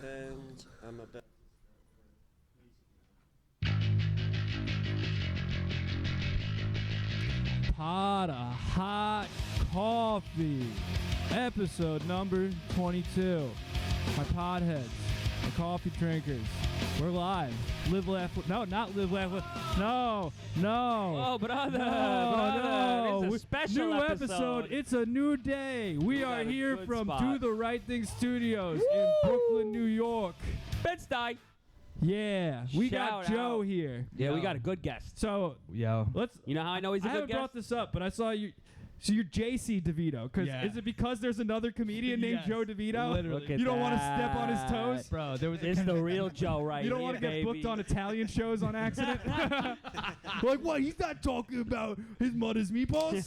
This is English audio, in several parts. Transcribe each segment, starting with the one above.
and I'm about. Pot of hot coffee, episode number 22. My podheads, my coffee drinkers, we're live. Live, laugh, no, not live, laugh. No. Oh, brother, No. It's a special new episode. It's a new day. We are here from Do the Right Thing Studios in Brooklyn, New York. Bed-Stuy. Yeah, we got Shout Joe out. here. Yeah, we got a good guest. So, Yo. let's. You know how I know he's a I good haven't brought guest? this up, but I saw you. So you're JC DeVito. Yeah. Is it because there's another comedian named Yes. Joe DeVito? Literally. Look at You don't want to that. step on his toes? Bro, there was It's the real Joe right You don't here, want to get baby. booked on Italian shows on accident? Like, what? He's not talking about his mother's meatballs?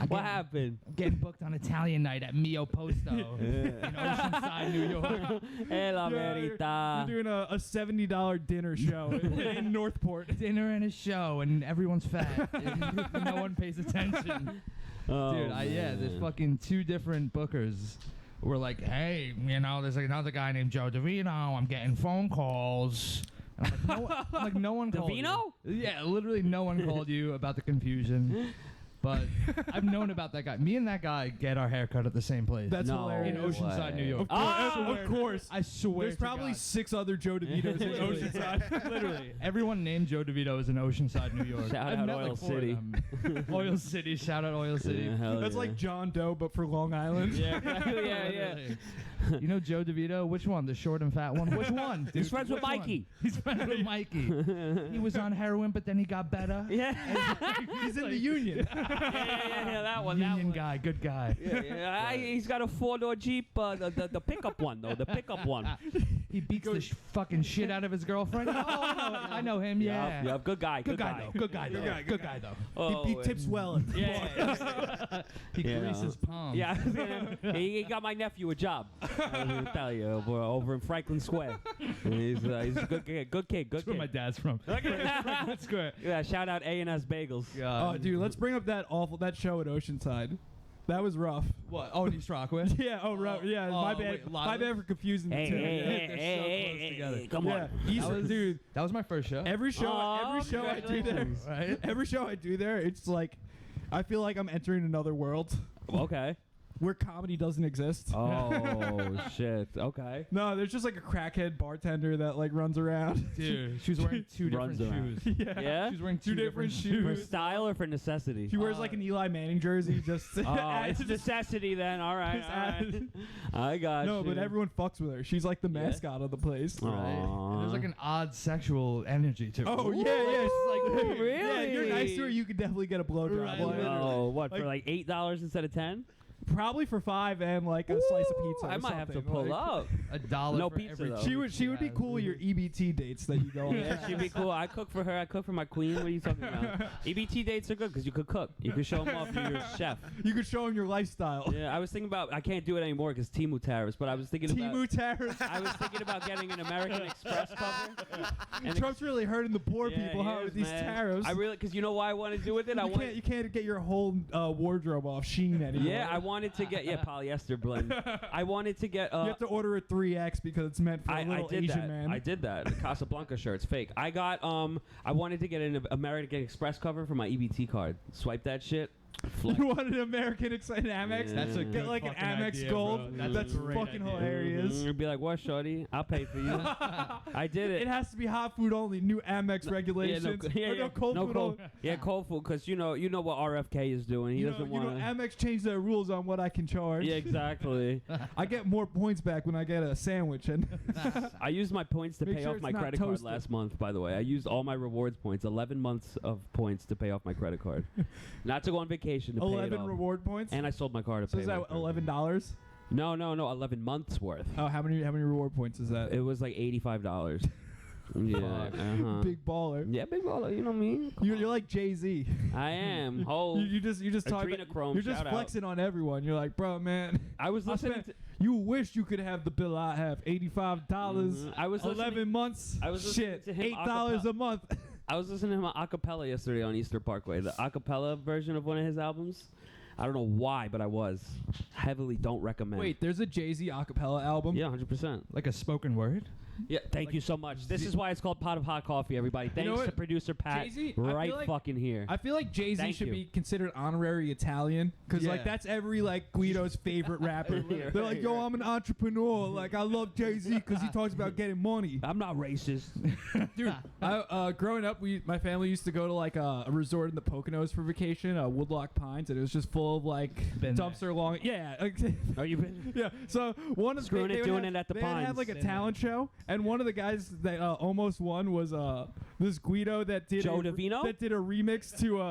What happened? getting booked on Italian night at Mio Posto in Oceanside, New York. Hey, la Yeah, you're verita. doing a $70 dinner show in Northport. Dinner and a show, and everyone's fat. And no one pays attention. Oh, Dude, there's man. fucking two different bookers. We're like, hey, there's another guy named Joe DeVito. I'm getting phone calls. And I'm like, no one called DeVito? you. Yeah, literally no one called you about the confusion. But I've known about that guy. Me and that guy get our hair cut at the same place. That's No hilarious. in Oceanside, way. New York. Of course. I swear There's to probably God. 6 other Joe DeVitos in Literally. Oceanside. Literally, everyone named Joe DeVito is in Oceanside, New York. Shout I've out met Oil like 4 of City. them. Oil City, shout out Oil City. Yeah, hell That's yeah. like John Doe, but for Long Island. Yeah, yeah. Literally. You know Joe DeVito? Which one? The short and fat one? Which one? Dude? He's friends with Which one? Mikey. He's friends with Mikey. He was on heroin, but then he got better. Yeah. He's in the union. Yeah, that one. Union that one. guy, good guy. Yeah, he's got a 4-door Jeep, the pickup one, though. The pickup one. He beats the fucking shit out of his girlfriend. Oh, I know him, yeah. Yep, good guy. Good guy, though. Good guy, though. Good guy, though. Oh, he tips well. Yeah. He Yeah. greases palms. Yeah, he got my nephew a job. I will tell you, over in Franklin Square. He's a good kid. Good kid. Good That's where my kid. dad's from. That's good. Yeah, shout out A&S Bagels. Oh, dude, let's bring up that show at Oceanside. That was rough. What? Oh, East Rockaway? Yeah, rough. Yeah, my bad. wait, My bad for confusing the Hey, two. hey, Yeah. hey, they're hey, so hey, close hey, together. hey, come Yeah, on. East, dude. That was my first show. Every show I do there, congratulations. Right? every show I do there, it's like I feel like I'm entering another world Okay. where comedy doesn't exist. Oh, shit. Okay. No, there's just like a crackhead bartender that like runs around. Dude, she was wearing two different Runs around. shoes. Yeah? She was wearing Two different For shoes. style or for necessity? She wears like an Eli Manning jersey. Just Oh, it's necessity then. All right. Just All right. I got no, you. but everyone fucks with her. She's like the mascot of the place. Aw. Right? And there's like an odd sexual energy to it. Oh yeah, yeah. She's like, Really? yeah, you're nice to her. You could definitely get a blowjob. Right, Like, Oh, what, Like- for like $8 instead of 10? probably for $5 and like a slice of pizza. I or might have to something. pull Like, up. $1 No for pizza, every though. She would be cool with your EBT dates that you go on. Yeah, she'd be cool. I cook for her. I cook for my queen. What are you talking about? EBT dates are good because you could cook. You could show them off you're a chef. You could show him your lifestyle. Yeah, I was thinking about. I can't do it anymore because Temu tariffs. But I was thinking about. Timu tariffs. I was thinking about getting an American Express cover. And Trump's really hurting the poor yeah, people he huh, is, with these man. tariffs. I really because you know why I want to do with it. you can't get your whole wardrobe off Shein anymore. Yeah, I wanted to get polyester blend. I wanted to get. you have to order a 3X because it's meant for a little I did Asian that. man. I did that. The Casablanca shirt's fake. I got I wanted to get an American Express cover for my EBT card. Swipe that shit. You want an American an Amex? Yeah. That's a Get good like an fucking Amex idea, Gold. bro. That's a great fucking idea. hilarious. You'd be like, what, shorty? I'll pay for you. I did it. It has to be hot food only. New Amex regulations. Or no, cold food only. Yeah, cold food, because you know what RFK is doing. He You doesn't know, want to. Amex changed their rules on what I can charge. Yeah, exactly. I get more points back when I get a sandwich. And I used my points to Make pay sure off it's my not credit card toasted. last month, by the way. I used all my rewards points, 11 months of points to pay off my credit card. Not to go on vacation, to pay it 11 off. reward points. And I sold my car to So pay is my that credit. $11? No, 11 months worth. Oh, how many reward points is that? It was like $85. Yeah. Uh-huh. Big baller. Yeah, big baller. You know me. Come You're like Jay-Z. on. I am. Whole. You just talk. Adrenochrome, You're just shout out. flexing on everyone. You're like, bro, man. I was listening to. You wish you could have the bill I have. $85. Mhm. I was 11 listening- months. I was listening shit. to him $8 a month. I was listening to him a cappella yesterday on Easter Parkway, the a cappella version of one of his albums. I don't know why, but I was. Heavily don't recommend. Wait, there's a Jay-Z acapella album? Yeah, 100%. Like a spoken word? Yeah, thank you so much. This is why it's called Pot of Hot Coffee, everybody. Thanks know to what? producer Pat Jay-Z, right fucking here. I feel like Jay-Z Thank should you. be considered honorary Italian because like Yeah. that's every like Guido's favorite rapper. They're like, yo, I'm an entrepreneur. Like I love Jay-Z because he talks about getting money. I'm not racist. Dude, growing up, my family used to go to like a resort in the Poconos for vacation, Woodlock Pines, and it was just full of like Been there. dumpster long. Yeah, Are you been? yeah. So one of Screwing they it, would doing have, it at the they would have Pines. like a Been talent show, and one of the guys that almost won was this Guido that did Joe DeVito? that did a remix to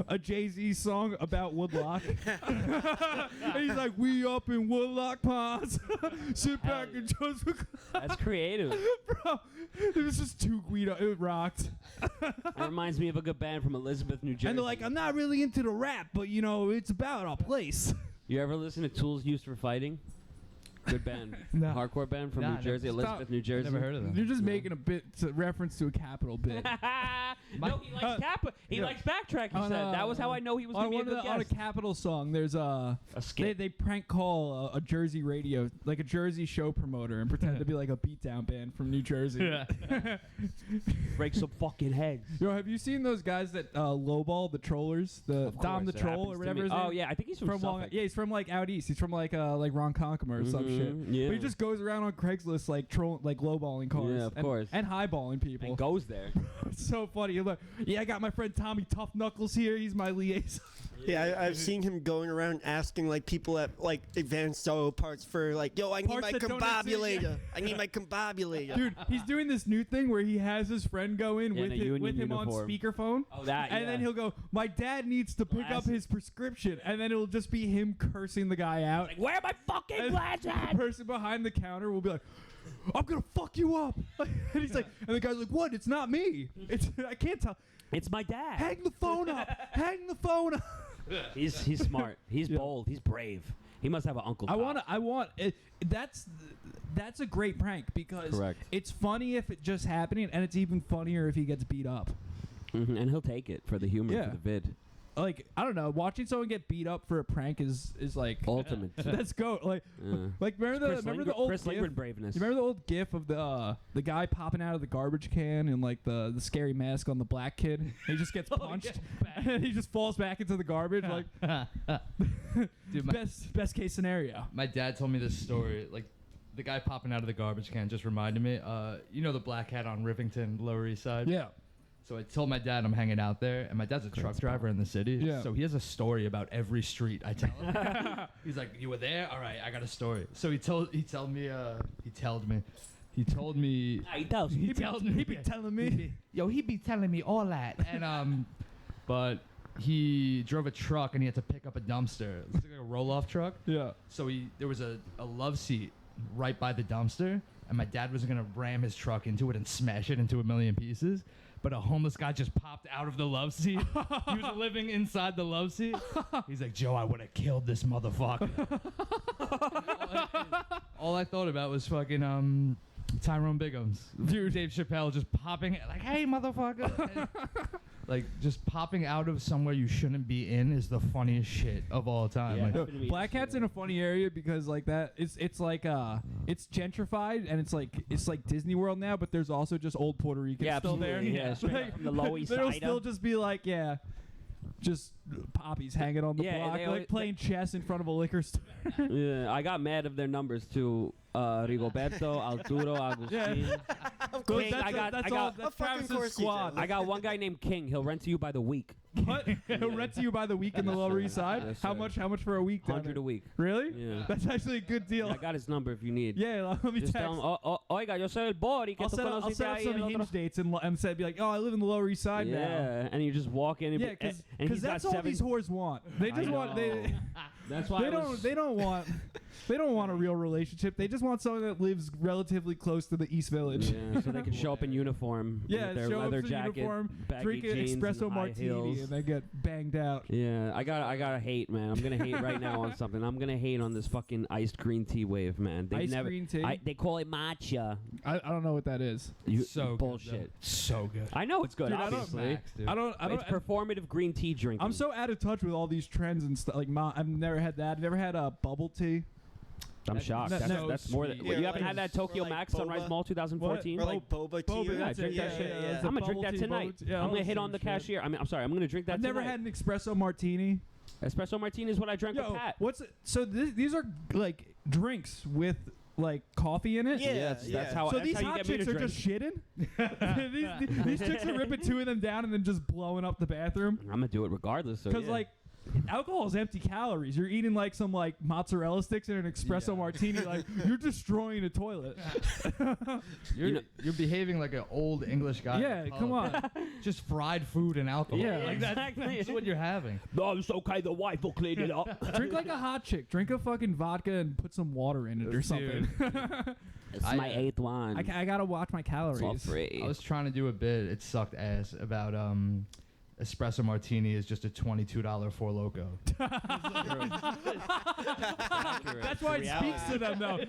a Jay-Z song about Woodlock. And he's like, we up in Woodlock Pines, sit back and just That's creative. bro. It was just too Guido. It rocked. That reminds me of a good band from Elizabeth, New Jersey. And they're like, I'm not really into the rap, but you know, it's about our place. You ever listen to Tools Used for Fighting? Good band. No. Hardcore band from Nah, New Jersey, never- Elizabeth, stop. New Jersey. Never heard of them. You're just making a bit reference to a capital bit. No, he likes he yeah. likes backtrack, he On, said. That was how I know he was going on to be a one good of the, on a guest. capital song. There's A skit. they prank call a Jersey radio, like a Jersey show promoter, and pretend to be like a beatdown band from New Jersey. Break some fucking heads. Yo, have you seen those guys that lowball the trollers, the Of Dom the course, it Troll or happens to whatever me. his Oh, name? yeah, I think he's from Long, Suffolk. yeah, he's from like out east. He's from like Ron Concomer or some shit. Yeah. But he just goes around on Craigslist like like lowballing cars. Yeah, of course. And highballing people. And goes there. It's so funny. You're like, yeah, I got my friend Tommy Tough Knuckles here. He's my liaison. Yeah, I've seen him going around asking like people at like advanced auto parts for like, yo, I need Parts my that don't combobulator. exist, I need my combobulator. Dude, he's doing this new thing where he has his friend go in In with, a union with him on uniform. speakerphone. Oh, that, And yeah. then he'll go, my dad needs to pick up Glasses. his prescription. And then it'll just be him cursing the guy out. Like, where are my fucking And glasses? the person behind the counter will be like, I'm going to fuck you up. And he's like, and the guy's like, what? It's not me. I can't tell. It's my dad. Hang the phone up. Hang the phone up. He's smart. He's bold. He's brave. He must have an uncle. I want it. That's a great prank because Correct. it's funny if it just happening, and it's even funnier if he gets beat up. And he'll take it for the humor, Yeah. for the vid. Like, I don't know, watching someone get beat up for a prank is like Ultimate. let's go. Yeah. Like remember the old Chris gif? Lindgren braveness. You remember the old gif of the guy popping out of the garbage can and like the scary mask on the black kid? He just gets punched and he just falls back into the garbage. Like Dude, best case scenario. my dad told me this story. Like, the guy popping out of the garbage can just reminded me. You know the black hat on Rivington, Lower East Side? Yeah. So I told my dad I'm hanging out there, and my dad's a truck driver in the city. Yeah. So he has a story about every street I tell him. He's like, "You were there? All right, I got a story." So he told me. He told me. He told me. He tells me. He be telling me. Yo, he be telling me all that. And but he drove a truck and he had to pick up a dumpster. It was like a roll-off truck. Yeah. So there was a love seat right by the dumpster, and my dad was gonna ram his truck into it and smash it into a million pieces. But a homeless guy just popped out of the love seat. He was living inside the love seat. He's like, Joe, I would have killed this motherfucker. all I thought about was fucking Tyrone Biggums. Dude, Dave Chappelle just popping like, hey, motherfucker. Like, just popping out of somewhere you shouldn't be in is the funniest shit of all time. Yeah. Like, Black Hat's in a funny area because like that it's like it's gentrified and it's like Disney World now, but there's also just old Puerto Ricans Yeah, still there. absolutely. Yeah, straight up from the Lower East There'll Side. still just be like just poppies hanging on the Yeah, block, they like always- playing chess in front of a liquor store. Yeah, I got mad of their numbers too. Rigoberto, Arturo, Agustin. King. I got- that's Of fucking Travis's course he squad. does. I got one guy named King. He'll rent to you by the week. What? He'll rent to you by the week in the Yes, Lower sir. East Side. Yes, How sir. much for a week? down 100 there? a week. Really? Yeah. That's actually a good deal. I got his number if you need. Yeah, let me Just text. tell him, oiga, yo soy el Bori que I'll tú set up conociste ahí some el otro. hinge dates and say, be like, oh, I live in the Lower East Side now. Yeah, and you just walk in. Yeah, and he's that's got all seven. these whores want. They just want know. That's why they don't want They don't want a real relationship. They just want someone that lives relatively close to the East Village. Yeah, so they can show up in uniform. Yeah, with their show leather up in jacket, uniform, baggy drink an jeans, espresso and high martini, heels. and they get banged out. Yeah, I gotta hate, man. I'm gonna hate right now on something. I'm gonna hate on this fucking iced green tea wave, man. They Iced never, green tea? they call it matcha. I don't know what that is. So bullshit. Good, so good. I know it's good, Dude, I don't- obviously. Max, dude. I don't. It's performative green tea drinking. I'm so out of touch with all these trends and stuff. Like, I've never had that. I've never had a bubble tea. I'm shocked. no, That's more than. sweet. You Yeah, haven't like- had that Tokyo or like Max Sunrise boba. Mall 2014? Or like boba tea. Boba, or- Yeah, that's drink it. that shit. It's I'm a gonna drink bubble that tea, tonight. bubble tea. Yeah, I'm gonna all hit the on the same shit. cashier. I'm sorry. I'm gonna drink that I've never tonight. had an espresso martini. Espresso Martini is what I drank with Yo, Pat. what's it? So these are like drinks with like coffee in it. Yeah, that's how. So that's these how you hot get me to chicks are drink. just shitting. these chicks are ripping two of them down and then just blowing up the bathroom. I'm gonna do it regardless. So Because yeah. like alcohol is empty calories. You're eating like some like mozzarella sticks in an espresso Yeah. martini. Like you're destroying a toilet. You're behaving like an old English guy. Yeah, in a come pub. on. Just fried food and alcohol. Yeah, like exactly. That's what you're having. No, it's okay. The wife will clean it up. Drink like a hot chick. Drink a fucking vodka and put some water in it or something. It's I- my 8th one. I gotta watch my It's all calories. free. I was trying to do a bit. It sucked ass about espresso martini is just a $22 Four Loko. That's why it speaks to them though.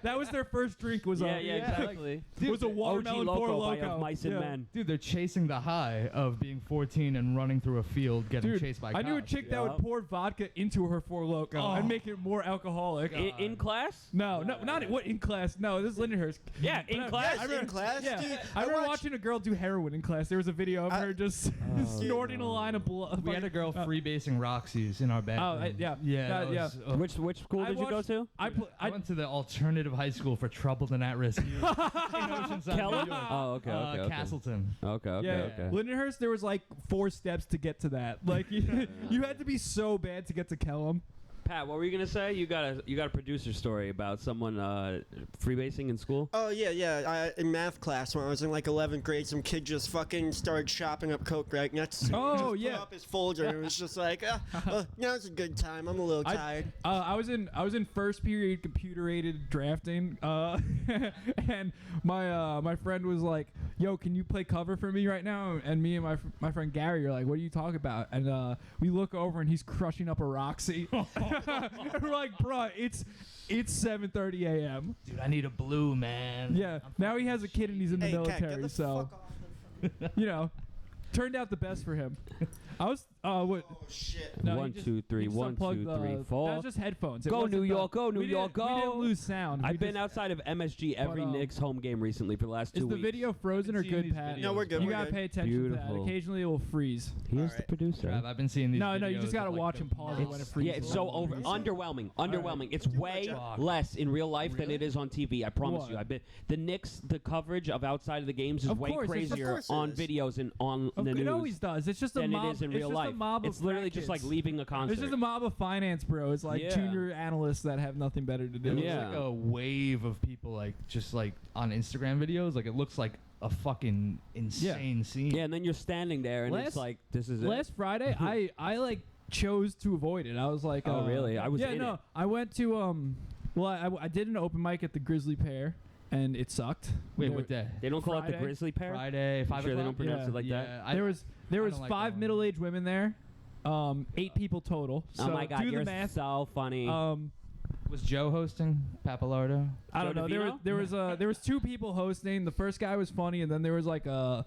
That was their first drink. Was yeah, a exactly. was a watermelon OG Four Loco by Loko. Of Mice and Yeah. Men. Dude, they're chasing the high of being 14 and running through a field getting Dude, chased by I knew a cops. chick that would Yup. pour vodka into her Four Loko Oh. and make it more alcoholic. In class? No, not what in class. No, this is Lindenhurst. Yeah, in But, class. Yes, I remember- in class, Yeah, dude. I remember watched- watching a girl do heroin in class. There was a video of her just snorting a line of blood. We had a girl freebasing Roxy's in our bathroom. yeah. Yeah. That- that yeah. was, Which school I did you go watched- to? I I went to the alternative high school for troubled and at-risk youth in Oceanside, Keller? New York. Oh, okay. Castleton. Okay. yeah. Lindenhurst, there was like 4 steps to get to that. Like you had to be so bad to get to Kellum. Pat, what were you gonna say? You got a producer story about someone freebasing in school? Oh yeah. In math class when I was in like 11th grade, some kid just fucking started chopping up coke right next to me. Oh, Just put yeah. up his folder and it was just like, now's a good time. I'm a little tired. I was in first period computer aided drafting, and my friend was like, "Yo, can you play cover for me right now?" And me and my friend Gary are like, "What are you talking about?" And we look over and he's crushing up a Roxy. And we're like, "Bruh, it's 7:30 a.m." Dude, I need a blue, man. Yeah. Now he has a kid and he's in the Hey, Kat, military, get the so fuck off you know, turned out the best for him. I was what? Oh shit. No, One, he just- two, three, he just 1, 2, unplugged 3, the- 4. That was just headphones. It Go wasn't New the- York, go New we York, didn't- We go. didn't lose sound. I've We been just- outside of MSG every But, Knicks home game recently for the last 2 Is the weeks. video frozen or I've been good, seeing Pat? these No, we're good. You we're gotta good. pay attention to Beautiful. that. Occasionally it will freeze. Here's All the right. producer. Trav, I've been seeing these No, you videos just gotta of, like, watch the and pause it when it It's, freezes. yeah, it's so underwhelming. Underwhelming. It's way job. less in real life than it is on TV. I promise What? you. I've been the Knicks. The coverage of outside of the games is Of way course, it's- of crazier course it on is. videos and on the It news always does. It's just a than mob. it is in real it's life. Just a mob of It's literally fat just like kids. leaving a concert. It's just a mob of finance bros, like Yeah. junior analysts that have nothing better to do. It looks Yeah. like a wave of people like just like on Instagram videos. Like it looks like a fucking insane scene. Yeah, and then you're standing there, and Last- it's like, this is it. Last Friday, I like chose to avoid it. I was like, Oh, really? I was yeah, in no. it. I went to well, I did an open mic at the Grizzly Pear, and it sucked. Wait, There- what day? They don't call it the Friday? Grizzly Pear? Friday, 5 Sure they o'clock? don't pronounce Yeah. it like yeah, that? There was I was don't like 5 going. middle-aged women there, 8 people total. Oh So my God, do you're the math. so funny. Was Joe hosting Pappalardo? I don't Joe know. DeVito? There was 2 people hosting. The first guy was funny, and then there was like a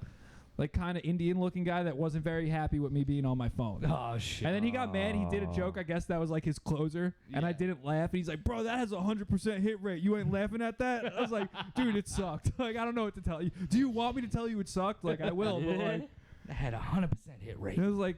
kind of Indian-looking guy that wasn't very happy with me being on my phone. Oh shit! And then he got mad. He did a joke. I guess that was like his closer, and I Yeah. didn't laugh. And he's like, "Bro, that has a 100% hit rate. You ain't laughing at that?" I was like, "Dude, it sucked. Like, I don't know what to tell you. Do you want me to tell you it sucked? Like, I will." But like, That had 100% hit rate. it was like,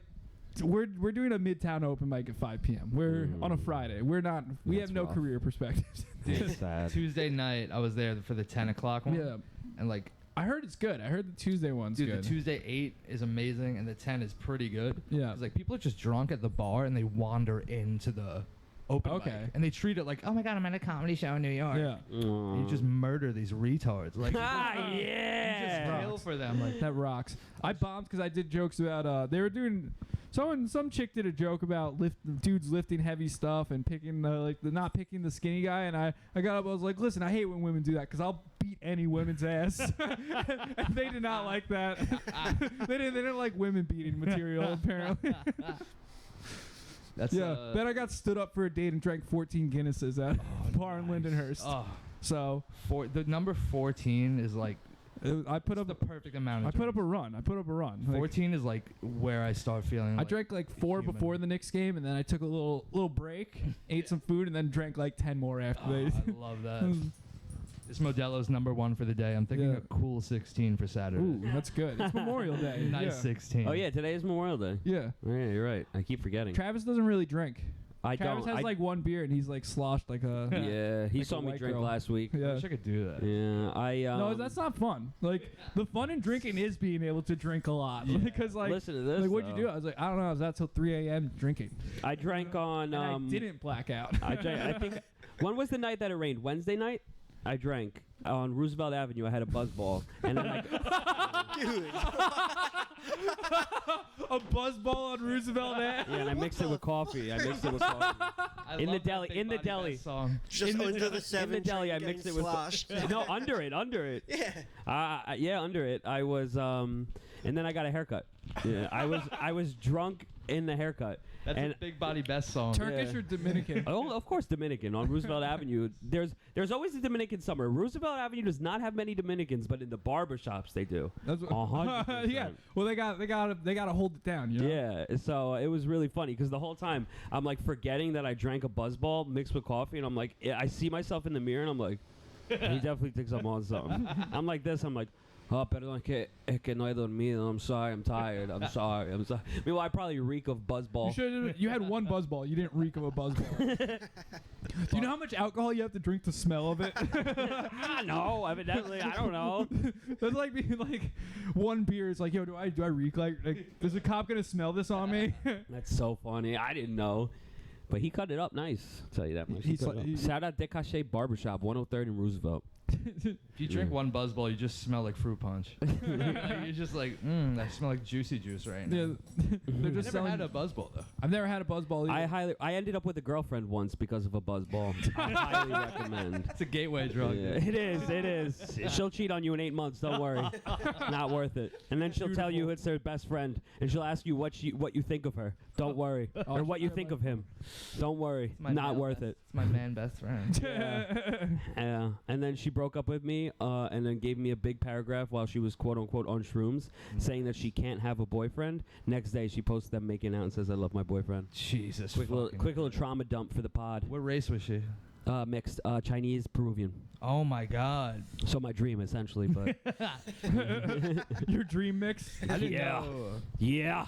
we're doing a Midtown open mic at 5 p.m. We're on a Friday. We're not. We That's have no rough. career perspectives. It's sad. Tuesday night, I was there for the 10 o'clock one. Yeah, And like, I heard it's good. I heard the Tuesday one's dude, good. the Tuesday 8 is amazing, and the 10 is pretty good. Yeah. It's like people are just drunk at the bar and they wander into the open Okay. mic, and they treat it like, oh my God, I'm at a comedy show in New York. Yeah, And you just murder these retards. Like, Ah, you yeah. just kill for them. Like, that rocks. I bombed because I did jokes about they were doing Some chick did a joke about dudes lifting heavy stuff and picking not picking the skinny guy, and I got up. I was like, listen, I hate when women do that because I'll beat any women's ass. And they did not like that. They didn't like women beating material apparently. That's Then I got stood up for a date and drank 14 Guinnesses at a bar in Lindenhurst. Oh, So the number 14 is like I put up the perfect amount. Of I put up a run. 14 is like where I start feeling. I drank like 4 human. before the Knicks game, and then I took a little break, ate some food, and then drank like 10 more after I they. love that. This Modelo's number 1 for the day. I'm thinking Yeah. a cool 16 for Saturday. Ooh, that's good. It's Memorial Day. Nice Yeah. 16. Oh yeah, today is Memorial Day. Yeah. Oh, yeah, you're right. I keep forgetting. Travis doesn't really drink. Travis don't. has like 1 beer, and he's like sloshed like a. Yeah, he like saw a me white drink girl. last week. I Yeah. wish I could do that. Yeah, No, that's not fun. Like the fun in drinking is being able to drink a lot. Yeah. Because like, Listen to this. like what'd you though. do? I was like, I don't know. I was out till 3 a.m. drinking. I drank on. And I didn't black out. I think. When was the night that it rained? Wednesday night. I drank on Roosevelt Avenue. I had a buzzball, and then Dude. A buzzball on Roosevelt Ave. and I mixed it with coffee. In the deli. In the deli. Song. Just under the 7 deli, I getting mixed it with- sloshed. No, under it. Yeah. Yeah, under it. I was and then I got a haircut. Yeah, I was drunk in the haircut. That's and a Big Body Best song. Turkish Yeah. or Dominican? Oh, of course, Dominican on Roosevelt Avenue. There's always a Dominican somewhere. Roosevelt Avenue does not have many Dominicans, but in the barbershops they do. That's what, 100%. yeah. Well, they got to hold it down. You know? Yeah, so it was really funny because the whole time I'm like forgetting that I drank a buzzball mixed with coffee, and I'm like, I see myself in the mirror, and I'm like, he definitely thinks I'm on something. I'm like this. I'm like, oh, perdón, es que no he dormido. I'm sorry. I'm tired. I'm sorry. Meanwhile, I probably reek of buzzball. You had 1 buzzball. You didn't reek of a buzzball. Do you know how much alcohol you have to drink to smell of it? No, evidently, I don't know. That's like being like 1 beer is like, yo, do I reek like is a cop gonna smell this on me? That's so funny. I didn't know. But he cut it up nice. I'll tell you that much. Shout out Decache Barbershop, 103rd in Roosevelt. If you drink 1 buzzball, you just smell like fruit punch. You're just like, I smell like juicy juice right now. Yeah, they're I've just never selling. had a buzzball though. I've never had a buzzball either. I ended up with a girlfriend once because of a buzzball. I highly recommend. It's a gateway drug. Yeah, it is. She'll cheat on you in 8 months. Don't worry. Not worth it. And then she'll tell you it's her best friend, and she'll ask you what you think of her. Don't worry. Or what you think of him. Don't worry. Not worth it. It's my man best friend. Yeah. And then she broke up with me, and then gave me a big paragraph while she was quote unquote on shrooms, saying that she can't have a boyfriend. Next day, she posts them making out and says, "I love my boyfriend." Jesus. Quick little trauma dump for the pod. What race was she? Mixed, Chinese, Peruvian. Oh my God. So my dream, essentially, but Your dream mix. I didn't Yeah. know. yeah.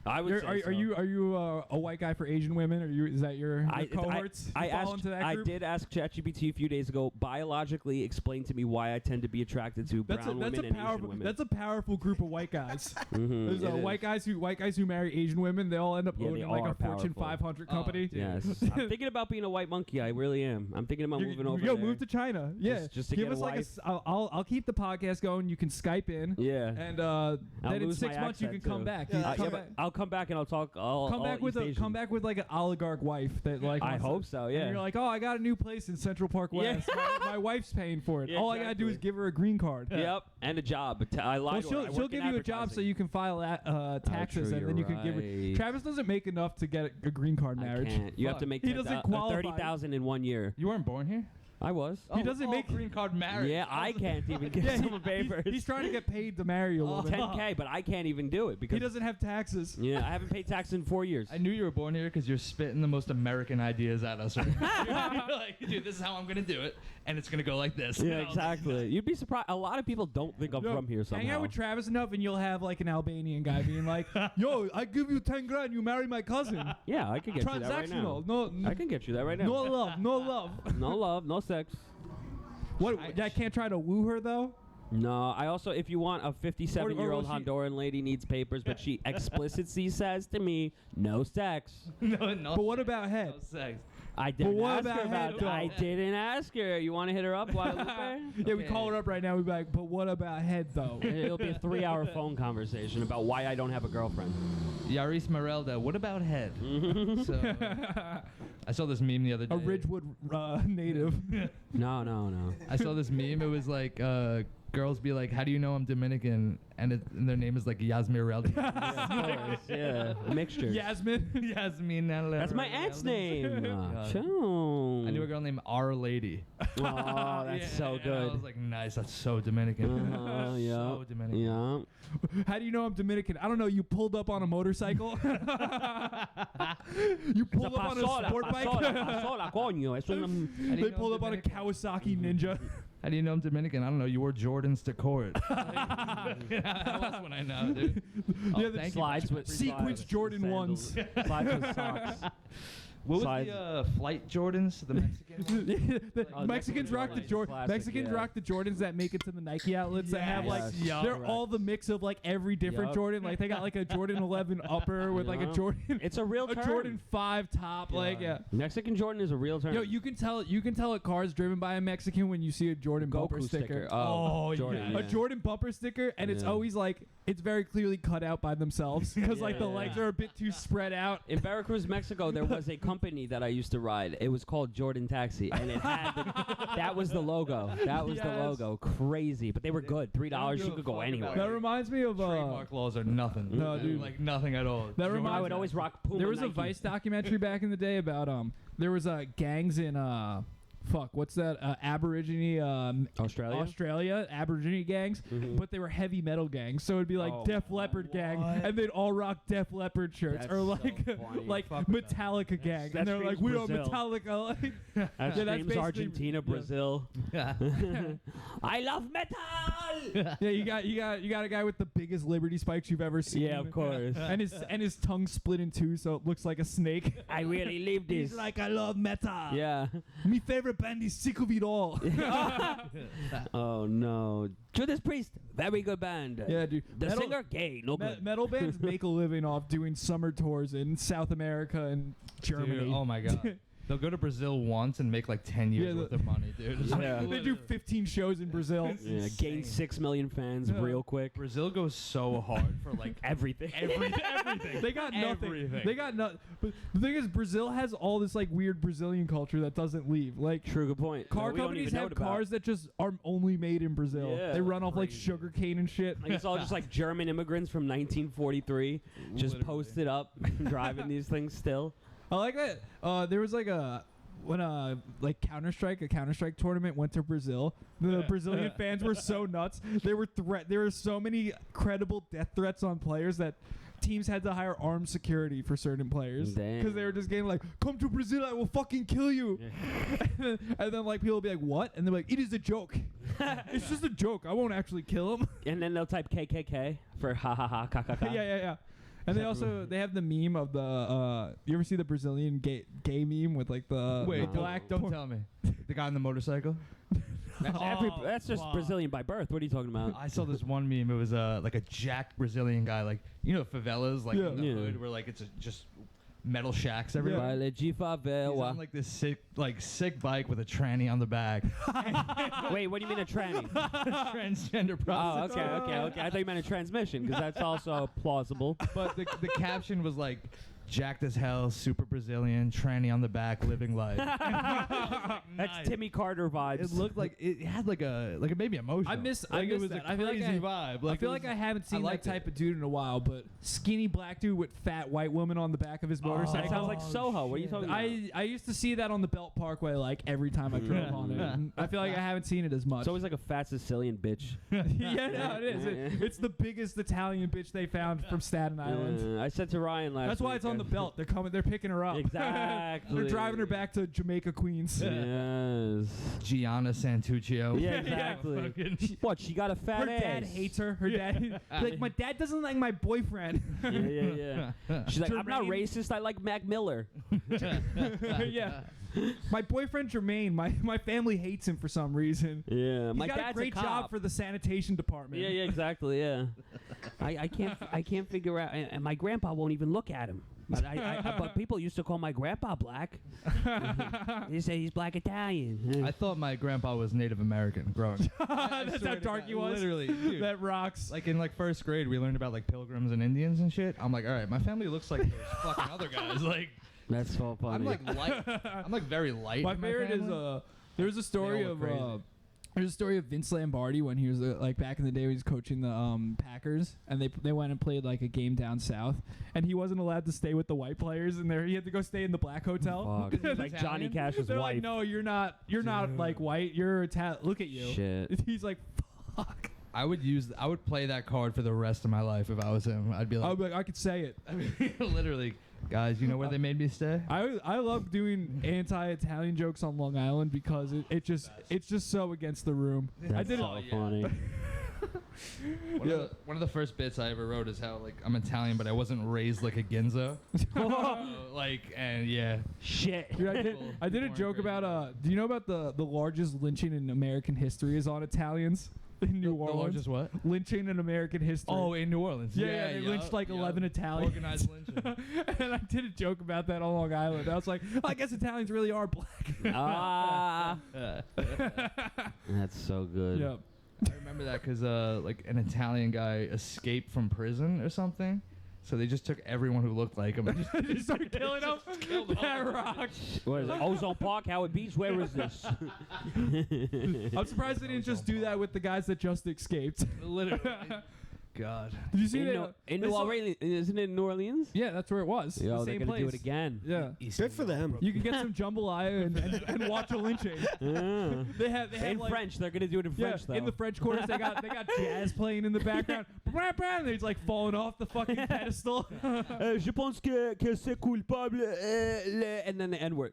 I would say Are so. you a white guy for Asian women? Is that your cohorts? I You fall asked. into that I group? did ask ChatGPT a few days ago. Biologically, explain to me why I tend to be attracted to brown women and Asian women. That's a powerful group of white guys. Mhm, There's it is. white guys who marry Asian women. They all end up Yeah, they owning like are a Fortune powerful. 500 Oh, company. dude. Yes, I'm thinking about being a white monkey. I really am. I'm thinking about moving over there. Move to China. Yeah, Just to give get us a like wife. I'll keep the podcast going. You can Skype in. Yeah. And then in lose 6 my months you can accent, come too. back. Yeah, You yeah, come but back. I'll come back and I'll talk. Come back with like an oligarch wife that like. I wants to- hope so. And Yeah. you're like, oh, I got a new place in Central Park Yeah. West. My wife's paying for it. Yeah, All I gotta do is exactly. give her a green card. Yep, and a job. But I lied to her. I she'll work in give you a job so advertising. you can file taxes, true, and then you you're can give her. right. Travis doesn't make enough to get a green card marriage. I can't. You have to Fuck. make He doesn't qualify. 30,000 in 1 year. You weren't born here? I was. He doesn't make green card marriage. Yeah, I can't even get Yeah, some papers. he's trying to get paid to marry you a little bit. 10K, but I can't even do it because He doesn't have taxes. Yeah, I haven't paid tax in 4 years. I knew you were born here because you're spitting the most American ideas at us. Right now. You're like, dude, this is how I'm gonna do it, and it's gonna go like this. Yeah, exactly. You'd be surprised. A lot of people don't think I'm Yo, from here somehow. Hang out with Travis enough, and you'll have like an Albanian guy being like, "Yo, I give you 10 grand, you marry my cousin." Yeah, I can get you that right now. No, I can get you that right now. no love, no love. No love, no sex. What? I can't try to woo her though. No, I also, if you want, a 57-year-old Or will she- Honduran lady needs papers, but she explicitly says to me, no sex. no. But what about head? No sex. I didn't what ask her about about head, that. I though? didn't ask her. You want to hit her up, Guadalupe? Yeah, we call her up right now. We be like, but what about head though? It'll be a 3-hour phone conversation about why I don't have a girlfriend. Yaris Merelda, what about head? So, I saw this meme the other day. A Ridgewood native. No. I saw this meme. It was like girls be like, "How do you know I'm Dominican?" And their name is like Yasmirelda. Yeah, of course. Yeah, mixture. Yasmin. Yasmin. That's my aunt's name. God. Chum. I knew a girl named Our Lady. Oh, that's so And good. I was like, nice. That's so Dominican. Yeah. So Dominican. Yeah. How do you know I'm Dominican? I don't know. You pulled up on a motorcycle. You pulled up on a sport bike. Pasola, coño. Es una... How do you They know pulled I'm up on a Dominican? Kawasaki Ninja. How do you know I'm Dominican? I don't know. You wore Jordans to court. How else would I know, dude? Yeah, the thank you. Slides with Sequence Jordan sandals. 1s. Slides with socks. What was Size. the flight Jordans? The Mexican? The Oh, Mexicans rock the Jordan. Classic, Mexicans yeah. rock the Jordans that make it to the Nike outlets that have like Yes. they're Correct. all the mix of like every different Yup. Jordan. Like they got like a Jordan 11 upper with like a Yeah. Jordan It's a real a term. Jordan 5 top. Like yeah. Mexican Jordan is a real term. Yo, you can tell a car is driven by a Mexican when you see a Jordan bumper Goku sticker. sticker. Oh, Jordan, A yeah. Jordan bumper sticker, and it's Yeah. always like it's very clearly cut out by themselves because like the Yeah. legs are a bit too spread out. In Veracruz, Mexico, there was a company that I used to ride. It was called Jordan Taxi, and it had that was the logo. That was the Yes. logo. Crazy, but they were good. $3, you give a could go fuck anywhere. about That reminds me of Trademark laws are nothing. No, dude. Like nothing at all. That I reminds would always rock Puma. There was a Nike. Vice documentary back in the day about there was gangs in what's that Aborigine Australia. Aborigine gangs, Mhm. but they were heavy metal gangs. So it'd be like Oh, Def Leppard gang, what? and they'd all rock Def Leppard shirts, That's or so like funny. like Fuck with that. Metallica gang, that and they're like, screams we are Brazil. Metallica. Like, That Yeah, that's screams basically- Argentina, yeah. Brazil. I love metal. yeah, you got a guy with the biggest Liberty spikes you've ever seen. Yeah, of course. And his tongue split in two, so it looks like a snake. I really live this. He's like, I love metal. Yeah. My favorite band is Sick of It All. Oh no. Judas Priest, very good band. Yeah, dude. The singer, gay, no good. Metal bands make a living off doing summer tours in South America and Germany. Dude, oh my god. They'll go to Brazil once and make like 10 years Yeah, worth of money, dude. It's Yeah. They do 15 shows in Brazil. Yeah, gain 6 million fans Yeah. real quick. Brazil goes so hard for like Everything. everything. They got nothing. Everything. They got nothing. But the thing is, Brazil has all this like weird Brazilian culture that doesn't leave. Like True, good point. car That we don't companies even know have about. cars that just are only made in Brazil. Yeah, they run off like crazy. sugar cane and shit. Like it's all just like German immigrants from 1943 just Literally. posted up driving these things still. I like that. There was like when like a Counter Strike tournament went to Brazil. The Brazilian fans were so nuts. There were so many credible death threats on players that teams had to hire armed security for certain players Damn. because they were just getting like, "Come to Brazil, I will fucking kill you." And then like people will be like, "What?" And they're like, "It is a joke. It's just a joke. I won't actually kill him." And then they'll type KKK for ha ha ha ka ka ka. yeah. And they have the meme of the you ever see the Brazilian gay meme with like the Wait, the black don't tell me. The guy on the motorcycle? That's just Brazilian by birth. What are you talking about? I saw this one meme. It was like a jacked Brazilian guy, like favelas, like in the Yeah. hood, where like it's just metal shacks everywhere. Baile de He's on favela. like this sick bike with a tranny on the back. Wait, what do you mean a tranny? Transgender Oh, prostitute. okay. I thought you meant a transmission because that's also plausible. But the caption was like, jacked as hell, super Brazilian, tranny on the back, living life. That's Timmy Carter vibes. It looked like it had like a maybe emotion. I miss that. I feel like I vibe. I feel like I haven't seen that liked it. type of dude in a while, but skinny black dude with fat white woman on the back of his motorcycle. That sounds like Soho. What are you talking about? I used to see that on the Belt Parkway like every time I drove on it. And I feel like I haven't seen it as much. It's always like a fat Sicilian bitch. yeah, no, it is. It's the biggest Italian bitch they found from Staten Island. I said to Ryan last That's why it's on the belt. They're picking her up. Exactly. They're driving her back to Jamaica, Queens. Yes. Gianna Santuccio. Yeah, exactly. What? She got a fat Her ass. dad hates her. Her dad, like, my dad doesn't like my boyfriend. Yeah. She's like, I'm not Jermaine- racist. I like Mac Miller. Yeah. My boyfriend Jermaine, my family hates him for some reason. Yeah, He's my got dad's a great cop. job for the sanitation department. Yeah, exactly. Yeah, I can't figure out, and my grandpa won't even look at him. But but people used to call my grandpa black. They say he's black Italian. I thought my grandpa was Native American growing up. That's how dark he was. Literally, dude. That rocks. Like in first grade, we learned about Pilgrims and Indians and shit. I'm like, all right, my family looks like those fucking other guys. Like, That's so funny. I'm light. I'm very light. My in favorite is family. there's a story They all of look crazy. there's a story of Vince Lombardi when he was back in the day when he was coaching the Packers, and they went and played a game down south, and he wasn't allowed to stay with the white players in there. He had to go stay in the black hotel. Fuck. He's Like Johnny Italian? Cash's They're wife. like, no, you're not white. You're Italian. Look at you. Shit. He's like, fuck. I would play that card for the rest of my life if I was him. I'd be like, I could say it. I mean, literally, guys, you know where they made me stay? I love doing anti-Italian jokes on Long Island because it's just so against the room. That's I did so it. funny. One of the first bits I ever wrote is how I'm Italian, but I wasn't raised like a Ginzo. And yeah, Shit. Dude, People I did a weren't joke great about about do you know about the largest lynching in American history is on Italians in New the Orleans? largest what? Lynching in American history. Oh, in New Orleans. yeah, they lynched 11 Italians. Organized lynching. And I did a joke about that on Long Island. I was like, I guess Italians really are black. Ah. That's so good. Yep. I remember that because an Italian guy escaped from prison or something. So they just took everyone who looked like him and Just started killing them. That rocks. What is it? Ozone Park, Howard Beach? Where is this? I'm surprised they didn't just do that with the guys that just escaped. literally. God. Did you see in that? New Orleans? Isn't it in New Orleans? Yeah, that's where it was. Yo, the they're same gonna place. do it again. Yeah. Good for them. You can get some jambalaya and watch a lynching. Yeah. They have In French, they're gonna do it in Yeah, French though. in the French quarters, they got jazz playing in the background. And he's like falling off the fucking pedestal. Je pense que c'est coupable, and then the N-word.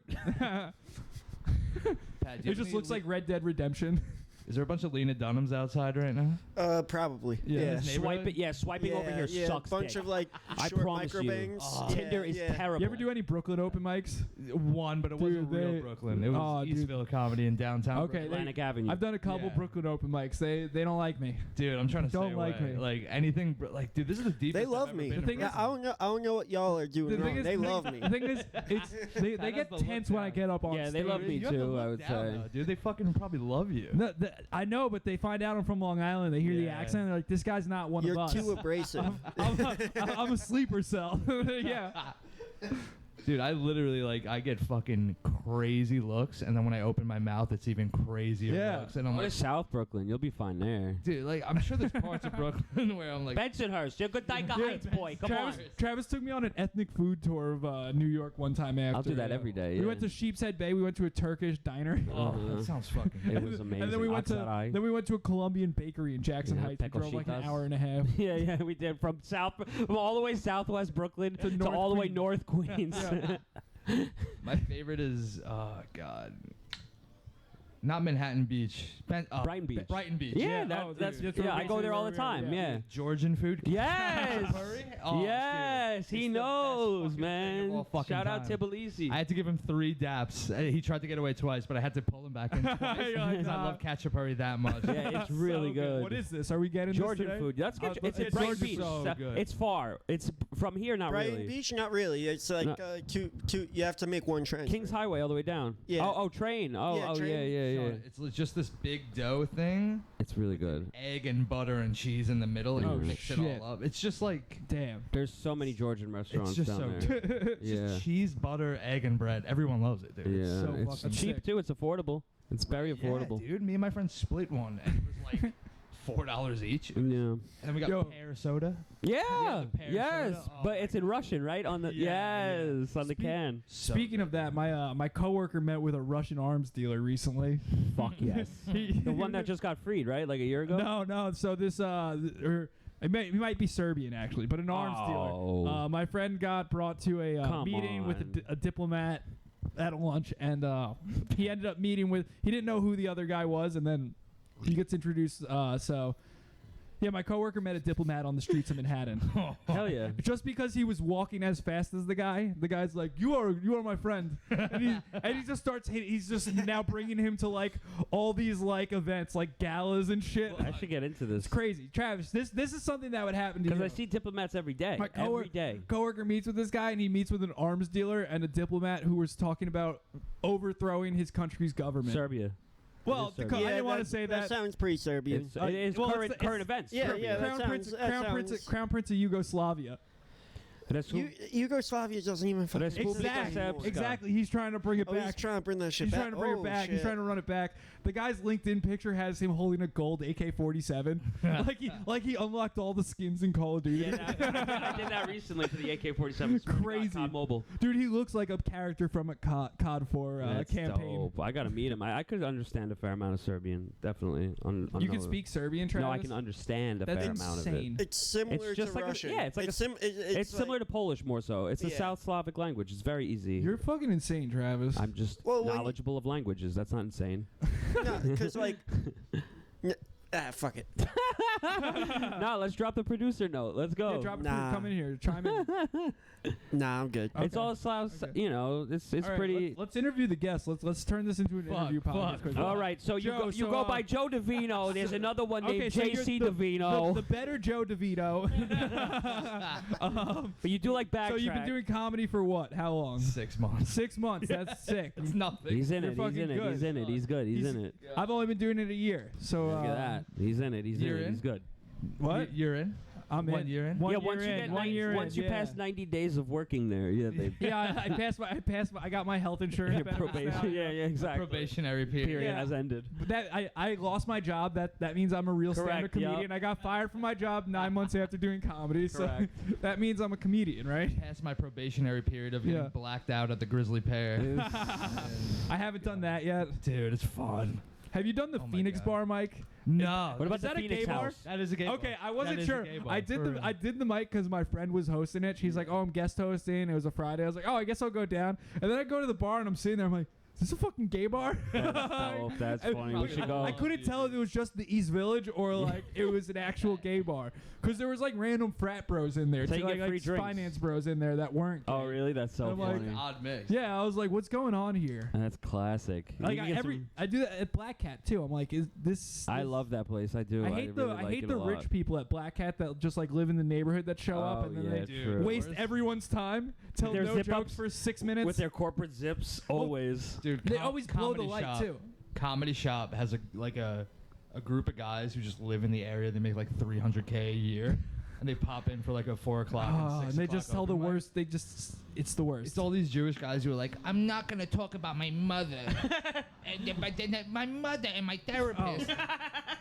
It just looks like Red Dead Redemption. Is there a bunch of Lena Dunhams outside right now? Probably. Yeah. Yeah. Swipe it, swiping over here sucks. Bunch dick. of like I short promise micro you. bangs. Tinder is terrible. You ever do any Brooklyn open mics? One, but it wasn't Dude, real Brooklyn. It was dude. Eastville comedy in downtown. Okay, Brooklyn. Atlantic Avenue. I've done a couple Yeah. Brooklyn open mics. They don't like me. Dude, I'm trying to Don't stay like away. me. Like anything, dude, this is the deepest. They I've love ever me. been The thing in is- Brooklyn. I don't know what y'all are doing wrong. They love me. The thing is, they That get has the tense look when I down. get up on Yeah, stage. they love me You have to too, look I would down, say. though, dude, they fucking probably love you. No, I know, but they find out I'm from Long Island. They hear the Yeah. accent. They're like, this guy's not one You're of us. too abrasive. I'm a sleeper cell. Yeah. Dude, I literally I get fucking crazy looks, and then when I open my mouth, it's even crazier Yeah. looks, and I'm Go to like, South Brooklyn. You'll be fine there. dude, I'm sure there's parts of Brooklyn where I'm like, Bensonhurst, you're good Dyke Heights boy. Come on. Travis took me on an ethnic food tour of New York one time after. I'll do that every day. We yeah. went to Sheep's Head Bay. We went to a Turkish diner. oh, that sounds fucking. It was amazing. And then we went to a Colombian bakery in Jackson Yeah, Heights. We drove like an Pecositas. hour and a half. Yeah, we did from all the way southwest Brooklyn to North all the way Queens. north Queens. Yeah. My favorite is God. Not Manhattan Beach. Brighton Beach. Brighton Beach. Yeah, Oh, that's dude. yeah. I go there all the Yeah, time. yeah. Yeah. Georgian food. Yes. Curry? Oh, Yes, dude. he It's the best knows, fucking thing of all man. fucking Shout out time. Tbilisi. I had to give him 3 daps. He tried to get away twice, but I had to pull him back in twice You're like, because I nah. love ketchup that much. Yeah, it's really So good. What is this? Are we getting Georgian this today? food. That's good. It's yeah, in Brighton Georgia's Beach. so good. It's far. It's from here, not Brighton really. Beach, not really. It's like No. two. You have to make one transfer. Kings Highway all the way down. Yeah. Oh, train. Oh, Yeah, oh, train. yeah. It's just this big dough thing, It's really good. egg and butter and cheese in the middle, and Oh, you mix shit. it all up. It's just like Damn. There's so many Georgian restaurants just down so there. good. It's Yeah. just cheese, butter, egg, and bread. Everyone loves it, dude. Yeah, It's so it's fucking cheap sick. too. It's affordable. It's very affordable. Yeah, dude. Me and my friend split one, and it was like $4 each. Yeah. And then we got Yo. pear soda. Yeah. the pear Yes. soda. Oh But my it's in Russian, right? On the Yeah, yes, on the can. Speaking of that, my coworker met with a Russian arms dealer recently. Fuck yes. The one that just got freed, right? Like a year ago. No. So this it might be Serbian actually, but an arms Oh. dealer. My friend got brought to a Come meeting with on. a diplomat at lunch, and he ended up meeting with. He didn't know who the other guy was, and then he gets introduced. So Yeah, my coworker met a diplomat on the streets of Manhattan. Hell yeah. Just because he was walking as fast as the guy's like, you are my friend, and he just starts hitting. He's just now bringing him to like all these like events, like galas and shit. I should get into this. It's crazy, Travis. This is something that would happen to you. Because I see diplomats every day. My Every day. coworker meets with this guy, and he meets with an arms dealer and a diplomat who was talking about overthrowing his country's government. Serbia. Well, It is I Serbia. didn't want to say That that. sounds pretty Serbian. It is well, current, it's- current events. Yeah, Serbia. yeah. Crown Prince of Yugoslavia. Yugoslavia doesn't even fucking Respublika exist anymore. Srpska. Exactly. He's trying to bring it Oh, back. he's trying to bring that shit He's back. trying to bring Oh, it back. He's shit. trying to run it back. The guy's LinkedIn picture has him holding a gold AK-47, like he unlocked all the skins in Call of Duty. Yeah, I did that recently for the AK-47. Crazy. COD Mobile. Dude, he looks like a character from a COD 4 That's campaign. dope. I gotta meet him. I could understand a fair amount of Serbian, definitely. You can speak Serbian, Travis? No, I can understand a That's fair amount of it. insane. It's similar It's just to like Russian. it's like it's like- similar to Polish more so. It's a Yeah. South Slavic language. It's very easy. You're fucking insane, Travis. I'm just Well, when you- knowledgeable of languages. That's not insane. No, because like, fuck it. No, let's drop the producer note. Let's go. Yeah, drop it. Nah. Come in here. Chime in. Nah, I'm good. It's Okay. all Slav. Okay. You know, it's All right, pretty. Let's interview the guest. Let's turn this into an interview podcast. quickly. All right, so you Joe, go so, by Joe DeVito. There's another one Okay, named so you're JC the- DeVito. The better Joe DeVito. But you do like backtrack. So you've been doing comedy for what? How long? 6 months. 6 months. That's sick. It's nothing. He's in You're it. He's fucking in it. good. He's in it. He's good. He's in it. I've only been doing it a year. So Look at that. He's in it. He's in You're it. in? He's good. What? You're in? I'm 1 in. year in? 1 Yeah, year once you in. get 1 year in. once you yeah. pass 90 days of working there, yeah, they Yeah, I passed. I got my health insurance. your benefits now. probation. Yeah, exactly. Probationary period. Period Yeah. has ended. But I lost my job. That means I'm a real stand-up Correct, comedian. yup. I got fired from my job 9 months after doing comedy. Correct. So that means I'm a comedian, right? Past my probationary period of Yeah. getting blacked out at the Grizzly Pear. I haven't done that yet. Dude, it's fun. Have you done the Oh my Phoenix God. bar, Mike? No. What about Is the that a Phoenix gay bar? house? That is a gay Okay, bar. I wasn't That is sure. a gay bar, I did for the real. I did the mic because my friend was hosting it. She's like, "Oh, I'm guest hosting." It was a Friday. I was like, "Oh, I guess I'll go down." And then I go to the bar and I'm sitting there. I'm like, "Is this a fucking gay bar?" That's dope. That's And funny. We should go. I couldn't tell if it was just the East Village or like it was an actual gay bar because there was like random frat bros in there, So too, you get like free drinks. finance bros in there that weren't. Oh, gay. really? That's so I'm like, funny. Odd mix. Yeah, I was like, "What's going on here?" That's classic. Like You can get I do that at Black Cat too. I'm like, "Is this?" I love that place. I do. I hate really I like hate it the a lot. rich people at Black Cat that just like live in the neighborhood that show up Oh, and then yeah, they Dude. true. waste everyone's time, tell Their no zip jokes ups for 6 minutes. with their corporate zips always. Dude, They always blow the Comedy light Shop- too. Comedy Shop has a group of guys who just live in the area. They make like $300K a year, and they pop in for like a 4 o'clock. Oh, and and 6 they o'clock just tell the open mic. worst. It's the worst. It's all these Jewish guys who are like, I'm not gonna talk about my mother, but then my mother and my therapist.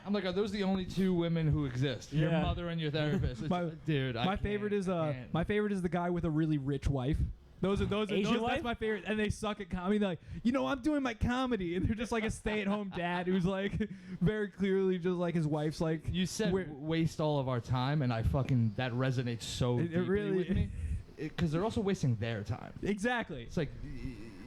I'm like, are those the only two women who exist? Your Yeah. mother and your therapist. It's- My- dude, I my can't, favorite is I can't. my favorite is the guy with a really rich wife. Those Asian that's wife? my favorite, and they suck at comedy. They're like, I'm doing my comedy, and they're just like a stay-at-home dad who's like very clearly just like his wife's like. You said we're- waste all of our time, and that resonates so It deeply really- with me. Because they're also wasting their time. Exactly. It's like,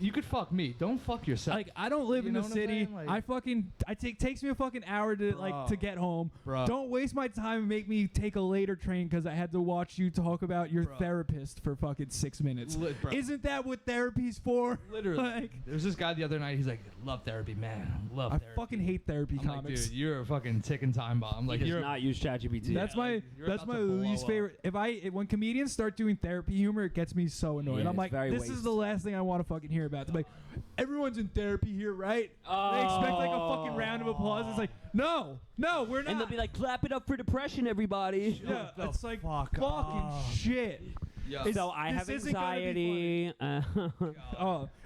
you could fuck me. Don't fuck yourself. Like I don't live You in know the what I'm city. saying? Like- Takes me a fucking hour to Bro. to get home. Bro. Don't waste my time and make me take a later train because I had to watch you talk about your Bro. therapist for fucking 6 minutes. Bro. Isn't that what therapy's for? Literally. Like, There's this guy the other night. He's like, love therapy, man. Love I therapy. fucking hate therapy I'm like, comics. dude, you're a fucking ticking time bomb. Like, He does you're not use ChatGPT. That's Yeah, my like, you're that's about my to blow least up. favorite. When comedians start doing therapy humor, it gets me so annoyed. Yeah, I'm it's like, very this waste. is the last thing I want to fucking hear about. They're like, everyone's in therapy here, right? They expect like a fucking round of applause. It's like, no, we're not. And they'll be like, clap it up for depression, everybody. yeah, the it's like fuck fucking up. shit. Yeah. It's- So I this have isn't gonna be anxiety.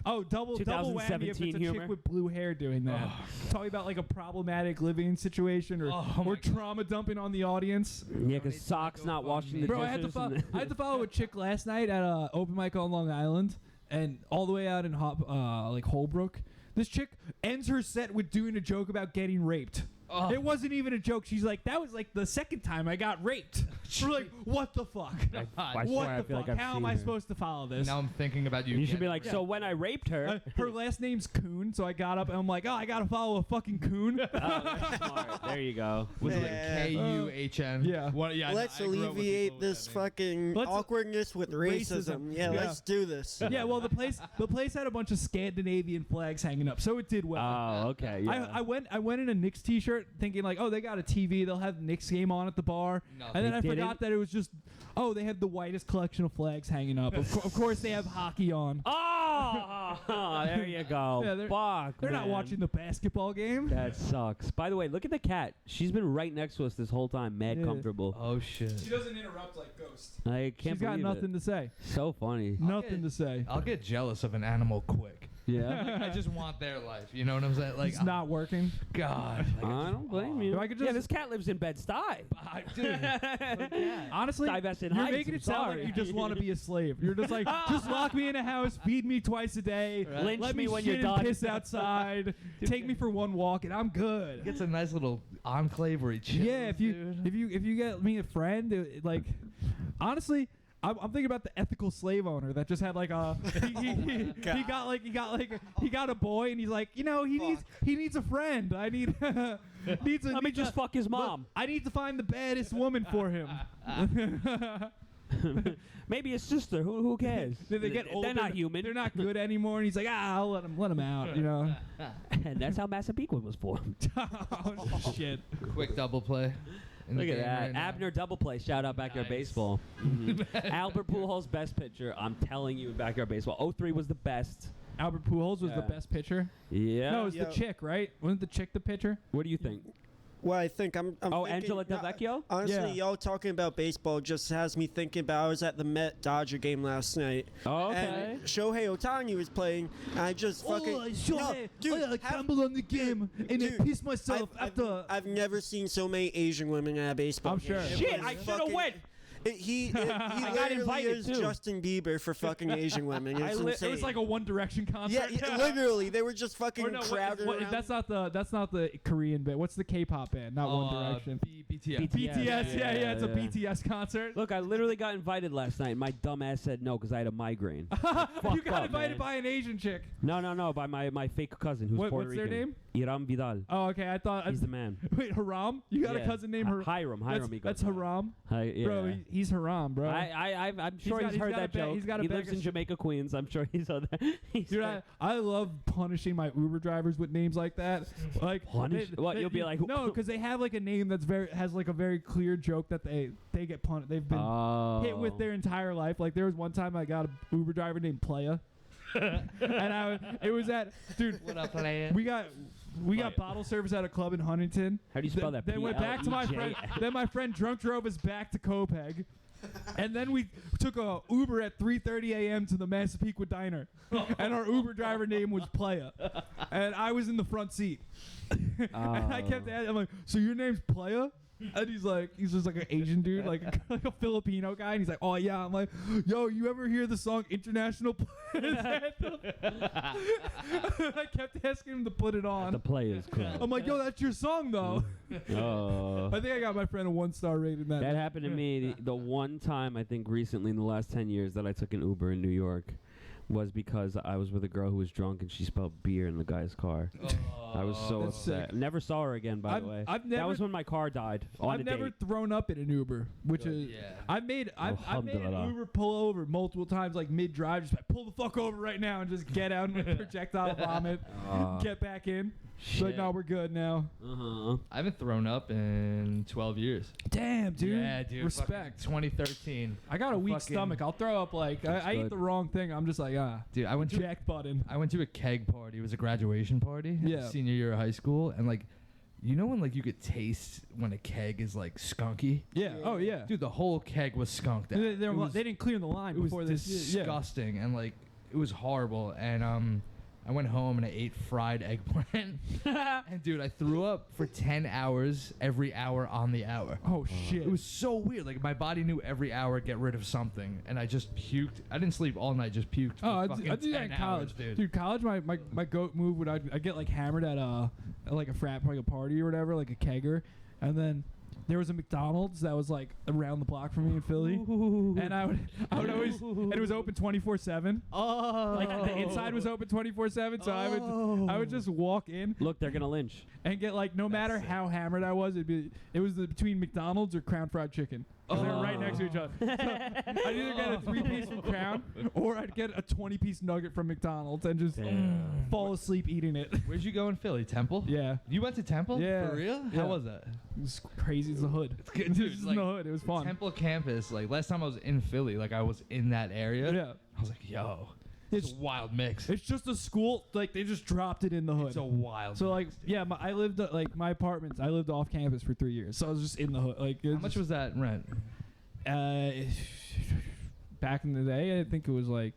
Double whammy if it's a 2017 chick humor. with blue hair doing that. Talking about like a problematic living situation or Oh my or trauma dumping on the audience. Yeah, because socks not washing the Bro, dishes. I had to follow a chick last night at a open mic on Long Island, and all the way out in like Holbrook. This chick ends her set with doing a joke about getting raped. Oh. It wasn't even a joke. She's like, that was like the second time I got raped. We're like, what the fuck? I What swear, I the feel fuck? like I've How am seen I her. supposed to follow this? Now I'm thinking about you. You should be getting like, raped. so when I raped her. Her last name's Coon, so I got up and I'm like, oh, I gotta follow a fucking Coon. Oh, that's smart. There you go. Was it like Yeah. K-U-H-N? Yeah. What, yeah. Let's I grew up with people alleviate with this that name. fucking Let's- awkwardness with racism. Yeah, Yeah. let's do this. Yeah, well, the place had a bunch of Scandinavian flags hanging up, so it did well. Oh, okay. Yeah. I went in a Knicks t-shirt thinking like, oh, they got a TV, they'll have the Knicks game on at the bar, No, and then they I forgot didn't? that it was just, oh, they have the whitest collection of flags hanging up. Of course, they have hockey on. Oh, there you go. Yeah, Fuck. They're not man. watching the basketball game. That sucks. By the way, look at the cat. She's been right next to us this whole time, mad Yeah. comfortable. Oh shit. doesn't interrupt like Ghost. I can't She's got believe nothing it. to say. So funny. Nothing to say. I'll get jealous of an animal quick. Yeah. Like, I just want their life. You know what I'm saying? Like, It's not working. God. Like, I don't blame you. If I could yeah, just- this cat lives in Bed-Stuy. dude. Honestly, Divest in you're Heights, making I'm it sound sorry. like you just want to be a slave. You're just like, just lock me in a house, feed me twice a day, Lynch let me me when shit you're and done. piss outside, take me for one walk, and I'm good. Gets a nice little enclave where he chills. Yeah, if dude. you get me a friend, like, honestly, I'm thinking about the ethical slave owner that just had like a he got a boy and he's like, you know, he needs a friend. I need needs a Let me just fuck his mom. I need to find the baddest woman for him. Maybe his sister. Who cares? They get older. They're not human. They're not good anymore. And he's like, I'll let him out. You know. And that's how Massapequa was formed. Oh shit. Quick double play. in the Look at game that. right now. Abner double play. Shout out Backyard Nice. Baseball. Mhm. Albert Pujols best pitcher. I'm telling you, Backyard Baseball. 03 was the best. Albert Pujols was the Yeah. best pitcher. Yeah. No, it was Yeah. the chick, right? Wasn't the chick the pitcher? What do you think? Well, I think I'm Oh, thinking, Angela Delvecchio? Honestly, Yeah. y'all talking about baseball just has me thinking about I was at the Met Dodger game last night. Oh, okay. And Shohei Ohtani was playing, and I just fucking... No, dude, have- on the game dude, pissed myself I've never seen so many Asian women at a baseball I'm game. sure. It Shit, was I shoulda fucking- went. He got literally invited, is too. Justin Bieber for fucking Asian women. It's It insane. was like a One Direction concert. yeah, literally, they were just fucking Or no, crowded around. that's not the Korean band. What's the K-pop band? Not One Direction. BTS. BTS. Yeah, it's a yeah. BTS concert. Look, I literally got invited last night. My dumb ass said no because I had a migraine. You fucked got up, invited man. by an Asian chick. No, by my fake cousin who's Puerto What's their Rican. name? Iram Vidal. Oh, okay. I thought. He's the man. Wait, Haram? You got a Yeah. cousin named Haram? Hiram. He goes That's by. Haram, Yeah. bro. He's Haram, bro. I'm sure got- he's heard got a that ba- joke. he's got a He bag lives of in sh- Jamaica, Queens. I'm sure he's on that. Dude, I love punishing my Uber drivers with names like that. Like Punish? What, you'll be like- no, because they have like a name that's has like a very clear joke that they get punished. They've been hit with their entire life. Like there was one time I got an Uber driver named Playa, and it was at dude. What up, player? We got bottle service at a club in Huntington. How do you spell that? Then went back to my PLEJ? friend. Then my friend drunk drove us back to Copeg. And then we took a Uber at 3:30 a.m. to the Massapequa Diner, and our Uber driver name was Playa, and I was in the front seat. And I kept asking, I'm like, "So your name's Playa?" And he's just like an Asian dude, like a Filipino guy, and he's like, "Oh yeah." I'm like, "Yo, you ever hear the song International Players Anthem?" I kept asking him to put it on. The Players Club. I'm like, "Yo, that's your song though." Oh. I think I got my friend a 1-star rating that. That happened to me the one time, I think, recently in the last 10 years that I took an Uber in New York was because I was with a girl who was drunk and she spelled beer in the guy's car. I was so That's upset. sick. Never saw her again, by the way. I've That never- was when my car died on I've a never date. thrown up in an Uber, which is Yeah. I've made an Alhamdulillah. Uber pull over multiple times, like mid drive, just like, pull the fuck over right now and just get out and projectile vomit, get back in. It's like, Shit. no, we're good now. Uh-huh. I haven't thrown up in 12 years. Damn, dude. Yeah, dude. Respect. fucking 2013. I got a weak fucking- stomach. I'll throw up like I eat good. the wrong thing. I'm just like Dude, I went to jack button. I went to a keg party. It was a graduation party. Yeah. Senior year of high school, and like, you know when like you could taste when a keg is like skunky. Yeah. Oh yeah. Dude, the whole keg was skunked out. They didn't clear the line It was before this. Yeah. disgusting, and like it was horrible. And I went home and I ate fried eggplant. And dude, I threw up for 10 hours every hour on the hour. Oh shit. It was so weird. Like my body knew every hour get rid of something, and I just puked. I didn't sleep all night. Just puked. For Oh, I fucking did that in 10 college, hours, dude. College, my goat move would I get like hammered at like a frat like a party or whatever, like a kegger, and then there was a McDonald's that was like around the block from me in Philly, and I would always, and it was open 24/7. Oh, Like the inside was open 24/7, so I would just walk in Look, they're gonna lynch. and get like no matter how hammered I was, it was between McDonald's or Crown Fried Chicken. 'Cause they were right next to each other. So I'd either get a 3-piece from Crown or I'd get a 20-piece nugget from McDonald's and just fall asleep eating it. Where'd you go in Philly? Temple? Yeah. You went to Temple? Yeah. For real? Yeah. How was that? It was crazy as the hood. It's good, dude. It's Like, in the hood. It was fun. Temple campus. Like last time I was in Philly, like I was in that area. Yeah. I was like, yo, it's a wild mix. It's just a school. Like they just dropped it in the hood. It's a wild. So like mix. yeah, I lived like my apartments. I lived off campus for 3 years, so I was just in the hood. Like How much was that rent? Back in the day, I think it was like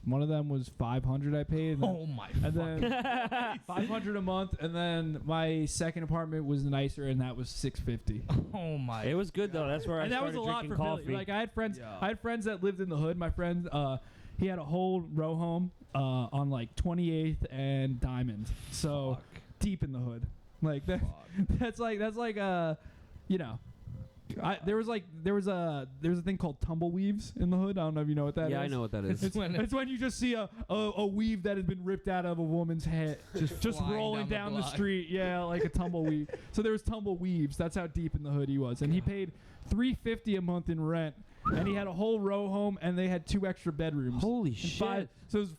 one of them was 500 I paid. And Oh my. and then 500 a month, and then my second apartment was nicer, and that was 650. Oh my. It was good though. That's where And I that was started a lot drinking for coffee. Philly. Like I had friends, Yeah. that lived in the hood. My friend, he had a whole row home on like 28th and Diamond, so Fuck. deep in the hood. Like that, Fuck. that's like you know. There was a thing called tumbleweaves in the hood. I don't know if you know what that is. Yeah, I know what that is. It's when It's when you just see a weave that has been ripped out of a woman's head, just flying rolling down down the the block. street. Yeah, like a tumbleweave. So there was tumbleweaves. That's how deep in the hood he was, and he paid $350 a month in rent, and he had a whole row home, and they had 2 extra bedrooms. Holy And shit! So it was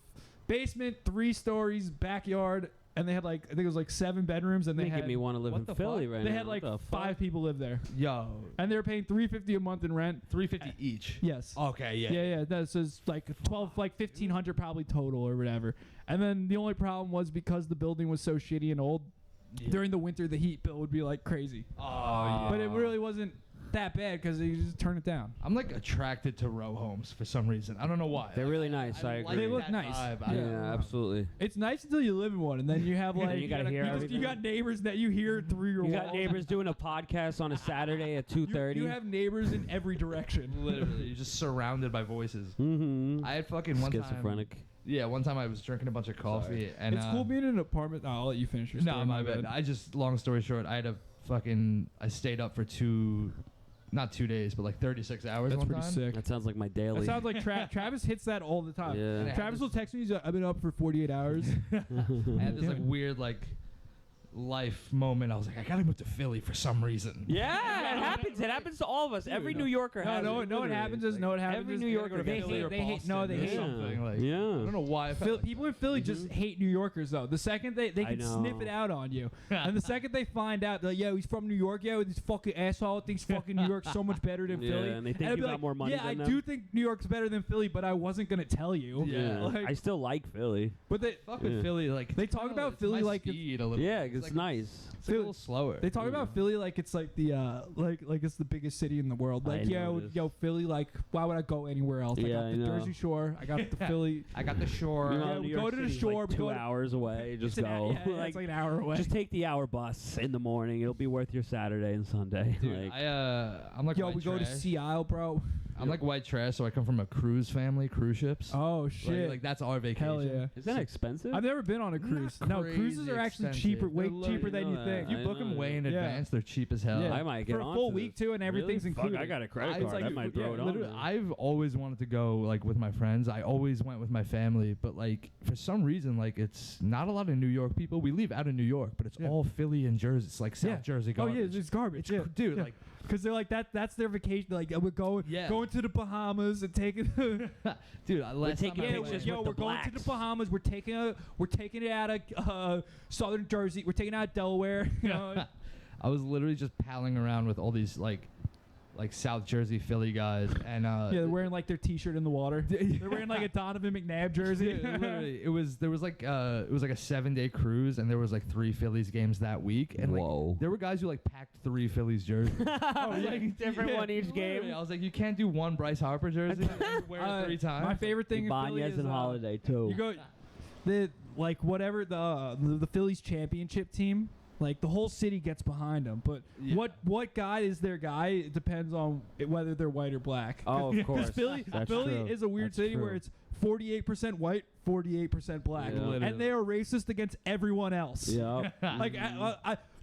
basement, 3 stories, backyard, and they had like I think it was like 7 bedrooms, and they Making had me want to live what in the Philly fuck? right they now. had like What the 5 fuck? people live there, Yo. and they were paying $350 a month in rent. $350 each. Yes. Okay. Yeah. Yeah, that's just like 12, like 1,500 probably total or whatever. And then the only problem was because the building was so shitty and old. Yeah. During the winter, the heat bill would be like crazy. Oh yeah. But it really wasn't that bad because you just turn it down. I'm like attracted to row homes for some reason. I don't know why. They're really nice. I like agree. They look that nice. vibe. I Yeah, don't know. absolutely. It's nice until you live in one, and then you have like you gotta hear you everything. got neighbors that you hear through your You walls. got neighbors doing a podcast on a Saturday at 2:30. You have neighbors in every direction. Literally, you're just surrounded by voices. Mm-hmm. I had fucking one time. Schizophrenic. Yeah, one time I was drinking a bunch of coffee and It's cool being in an apartment. Oh, I'll let you finish your story. No, my bad. I just long story short, I stayed up for not 2 days, but like 36 hours. That's one pretty time. sick. That sounds like my daily. That sounds like Travis hits that all the time. Yeah. And I Travis had will text me. He's like, I've been up for 48 hours. I had this like weird like life moment. I was like, I gotta move to Philly for some reason. Yeah, it happens. It happens to all of us. Every New Yorker has No, it. what happens is Every New Yorker they gets hate. it. They hate. No, they or hate. something. Like, Yeah. I don't know why. I felt People in Philly just hate New Yorkers though. The second they I can sniff know. it out on you, and the second they find out, they're like, yo, he's from New York, yo, this fucking asshole thinks fucking New York's so much better than Yeah, Philly. and they think I'd you be got like, more money Yeah, than I them. do think New York's better than Philly, but I wasn't gonna tell you. Yeah. Like, I still like Philly. but they fuck with Yeah. Philly. Like They talk kinda- about it's Philly my like it's- speed a little. Yeah, bit. it's like, nice. It's like a little slower. They talk about Philly like it's like the like it's the biggest city in the world. I Like know this. yo, Philly. Like why would I go anywhere else? I Yeah, got I the know. Jersey Shore. I got the Philly. I got the shore. Meanwhile, Yeah, New we York go to the City's shore, like we 2 go to- hours away. Just It's go. it's like an hour away. Just take the hour bus in the morning. It'll be worth your Saturday and Sunday. Dude, like, I'm like Yo, white we go to trash. Sea Isle, bro. I'm like white trash, so I come from a cruise family, cruise ships. Oh Like, shit! like that's our vacation. Hell yeah! is that expensive? I've never been on a cruise. No, crazy cruises are actually expensive. cheaper, way They're cheaper than you you know think. that. You I book them know. way in Yeah. advance. They're cheap as hell. Yeah. I might get For a on full to week this. too, and everything's Really? Fuck, included. I got a credit It's card. like- I might throw it on. literally, man. I've always wanted to go like with my friends. I always went with my family, but like for some reason, like it's not a lot of New York people. We leave out of New York, but it's Yeah. all Philly and Jersey. It's like South Yeah. Jersey Oh garbage. yeah, it's garbage. Yeah. Dude, Yeah. like Because they're like that's their vacation. Like we're going Yeah. going to the Bahamas and taking. dude, last taking time I Yeah, pictures went- yo, with we're the going to the blacks. Bahamas. We're taking it out of southern Jersey. We're taking it out of Delaware. You know? I was literally just palling around with all these like South Jersey Philly guys, and Yeah, they're wearing like their T-shirt in the water. They're wearing like a Donovan McNabb jersey. Yeah, literally, it was like a 7-day cruise, and there was like 3 Phillies games that week, and like Whoa. there were guys who like packed 3 Phillies jerseys. Oh, like different one each Literally, game. I was like, you can't do one Bryce Harper jersey and wear it 3 times. My favorite thing in Philly Ibanez is and Holiday too. you go like whatever the Phillies championship team. Like the whole city gets behind them, but Yeah. what guy is their guy? It depends on whether they're white or black. Oh, of course. Philly That's Philly true. is a weird That's city true. where it's 48% white, 48% black, Yeah. Literally. and they are racist against everyone else. Yeah. Like,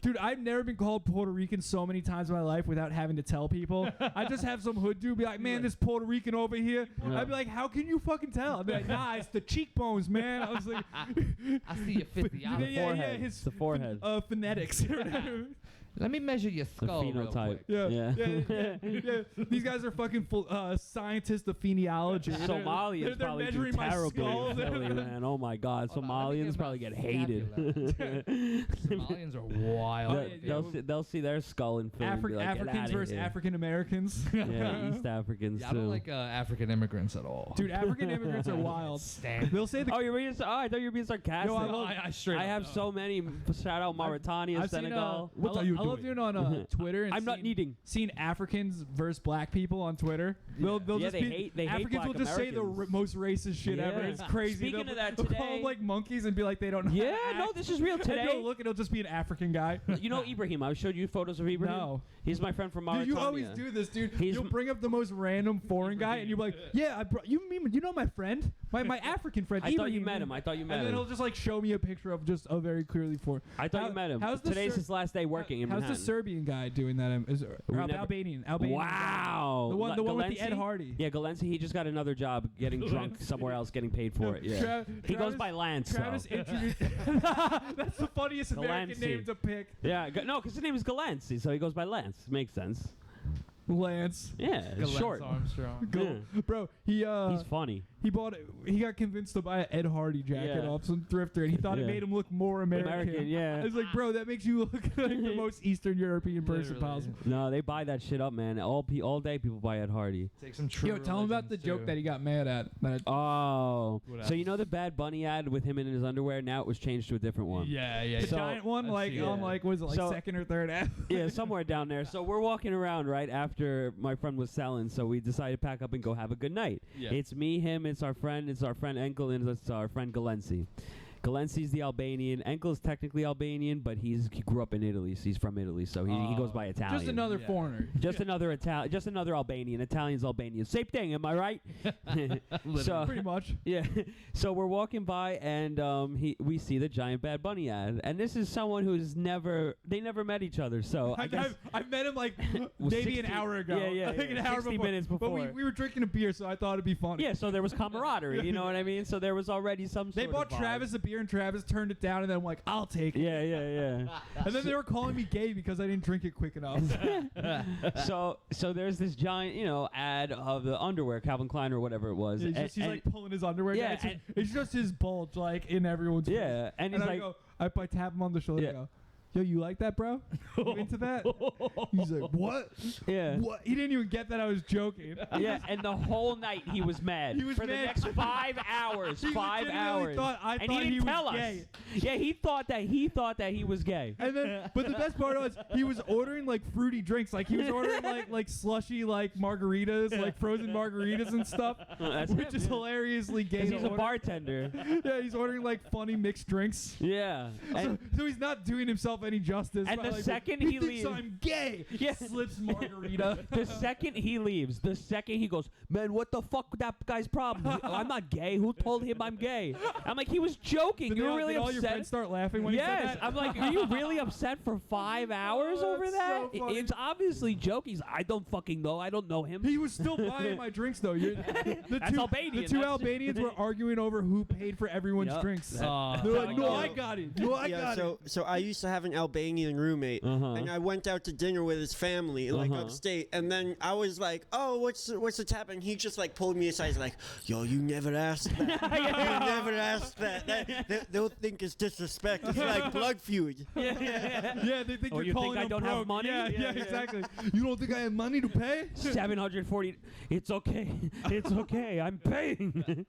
Dude, I've never been called Puerto Rican so many times in my life without having to tell people. I just have some hood dude be like, man, this Puerto Rican over here. Yeah. I'd be like, how can you fucking tell? I'd be like, nah, it's the cheekbones, man. I was like, I see your 50 yeah, out. forehead. his The forehead. Phonetics. Let me measure your The skull real phenotype. quick. Yeah. These guys are fucking scientists of pheniology. Somalians they're probably do measuring my terribly skull. in Philly, man. Oh my God, Oh, no, I think Somalians it's probably about get hated. Somalians are wild. They'll see their skull in Philly. and be like, "Get Africans outta versus here." African Americans. Yeah, East Africans Yeah, I too. don't like African immigrants at all. Dude, African immigrants are wild. Stand. They'll say the Oh, you're being? I thought you were being sarcastic. No, I love- I straight I up have know. so many. Shout out Mauritania, I've Senegal. Seen, I love doing on Twitter. And I'm not needing. Seeing Africans versus black people on Twitter. They'll Yeah, just they be, hate- they hate Africans black will just say the Americans. most racist shit ever. Yeah. It's crazy. Speaking They'll- of that, they'll call today- them like monkeys and be like they don't know. Yeah, how to no, act. this is real And today. you'll look and it'll just be an African guy. You know Ibrahim? I showed you photos of Ibrahim. No. He's my friend from Dude, Mauritania. you always do this, dude. He's You'll m- bring up the most random foreign guy, and you're like, "Yeah, you know my friend, my African friend." I thought you Ibrahim." met him. I thought you met And then him. he'll just like show me a picture of just a very clearly foreign. I thought you met him. How's the Today's his last day working in How's Manhattan. the Serbian guy doing that? We never- Albanian. Wow. The one with the Ed Galensi? Hardy. Yeah, Galensi, he just got another job getting drunk somewhere else, getting paid for it. Yeah. He goes by Lance. Travis though. introduced. That's the funniest American Galensi. name to pick. Yeah, no, because his name is Galensi, so he goes by Lance. Makes sense. Lance. Yeah, it's Galens short. Armstrong. Go, Yeah. bro. He He's funny. he got convinced to buy an Ed Hardy jacket Yeah. off some thrifter, and he thought it Yeah. made him look more American. Yeah. I was like, bro, that makes you look like the most Eastern European person Literally. possible. No, they buy that shit up, man. All day people buy Ed Hardy. Take some true Yo, tell him about the religions, joke too. that he got mad at. Oh. What So you know the Bad Bunny ad with him in his underwear? Now it was changed to a different one. Yeah, yeah. The So- giant one, I've like seen on it. like was it like So- second or third half? Yeah, somewhere down there. So we're walking around right after my friend was selling, so we decided to pack up and go have a good night. Yeah. It's me, him, it's our friend Enkel, and it's our friend Galensi. Galensi's the Albanian. Enkel's technically Albanian, but he grew up in Italy, so he's from Italy, so he goes by Italian. Just another Yeah. foreigner. Just another Albanian. Italian's Albanian. Same thing, am I right? So Pretty much. yeah. So we're walking by and we see the giant Bad Bunny ad, and this is someone who's never met each other. So I guess I've met him like Well, maybe 60 an hour ago. yeah, I think yeah, an hour 60 before. minutes But before. we were drinking a beer, so I thought it'd be funny. yeah. So there was camaraderie. You know what I mean? So there was already some. They sort bought of vibe. Travis a beer, and Travis turned it down, and then I'm like, I'll take it. Yeah, yeah, And then they were calling me gay because I didn't drink it quick enough. yeah. So there's this giant, ad of the underwear, Calvin Klein or whatever it was. He's like pulling his underwear Yeah, down. It's just his bulge, like in everyone's face. yeah, and And he's I like, go, I tap him on the shoulder Yeah. and go, yo, you like that, bro? You into that? He's like, what? yeah. What? He didn't even get that I was joking. Yeah, and the whole night he was mad. He was for the mad. next 5 hours. He 5 legitimately hours. thought I and thought he he didn't was tell us. gay. Yeah, he thought that he was gay. And then, but the best part was he was ordering like fruity drinks, like he was ordering like slushy like margaritas, like frozen margaritas and stuff, That's which him, is yeah. hilariously gay. 'Cause to he's a order. bartender. Yeah, he's ordering like funny mixed drinks. Yeah. And So he's not doing himself any justice. And by, the like, second he he thinks leaves- I'm gay. Yeah. Slips margarita. the second he leaves, the second he goes, man, what the fuck with that guy's problem? I'm not gay. Who told him I'm gay? I'm like, he was joking. Did You they were all- really did all your upset. friends start laughing when he said Yes, that? I'm like, are you really upset for 5 hours Oh, over that's that? so funny. It's obviously joking. He's, I don't fucking know. I don't know him. He was still buying my drinks though. That's Albanian. The two That's- Albanians were arguing over who paid for everyone's Yup. drinks. That- They're like, how no, it I goes. got it. No, I Yeah, got it. so I used to have an Albanian roommate, Uh-huh. and I went out to dinner with his family, like Uh-huh. upstate, and then I was like, "Oh, what's the tap?" And he just like pulled me aside, he's like, "Yo, you never asked that. You never asked that. They'll think it's disrespect. It's like blood feud." Yeah, they think Oh, you're you calling think I them don't have broke. money? Yeah, Yeah, yeah, yeah. exactly. You don't think I have money to pay? 740. It's okay. It's okay. I'm paying.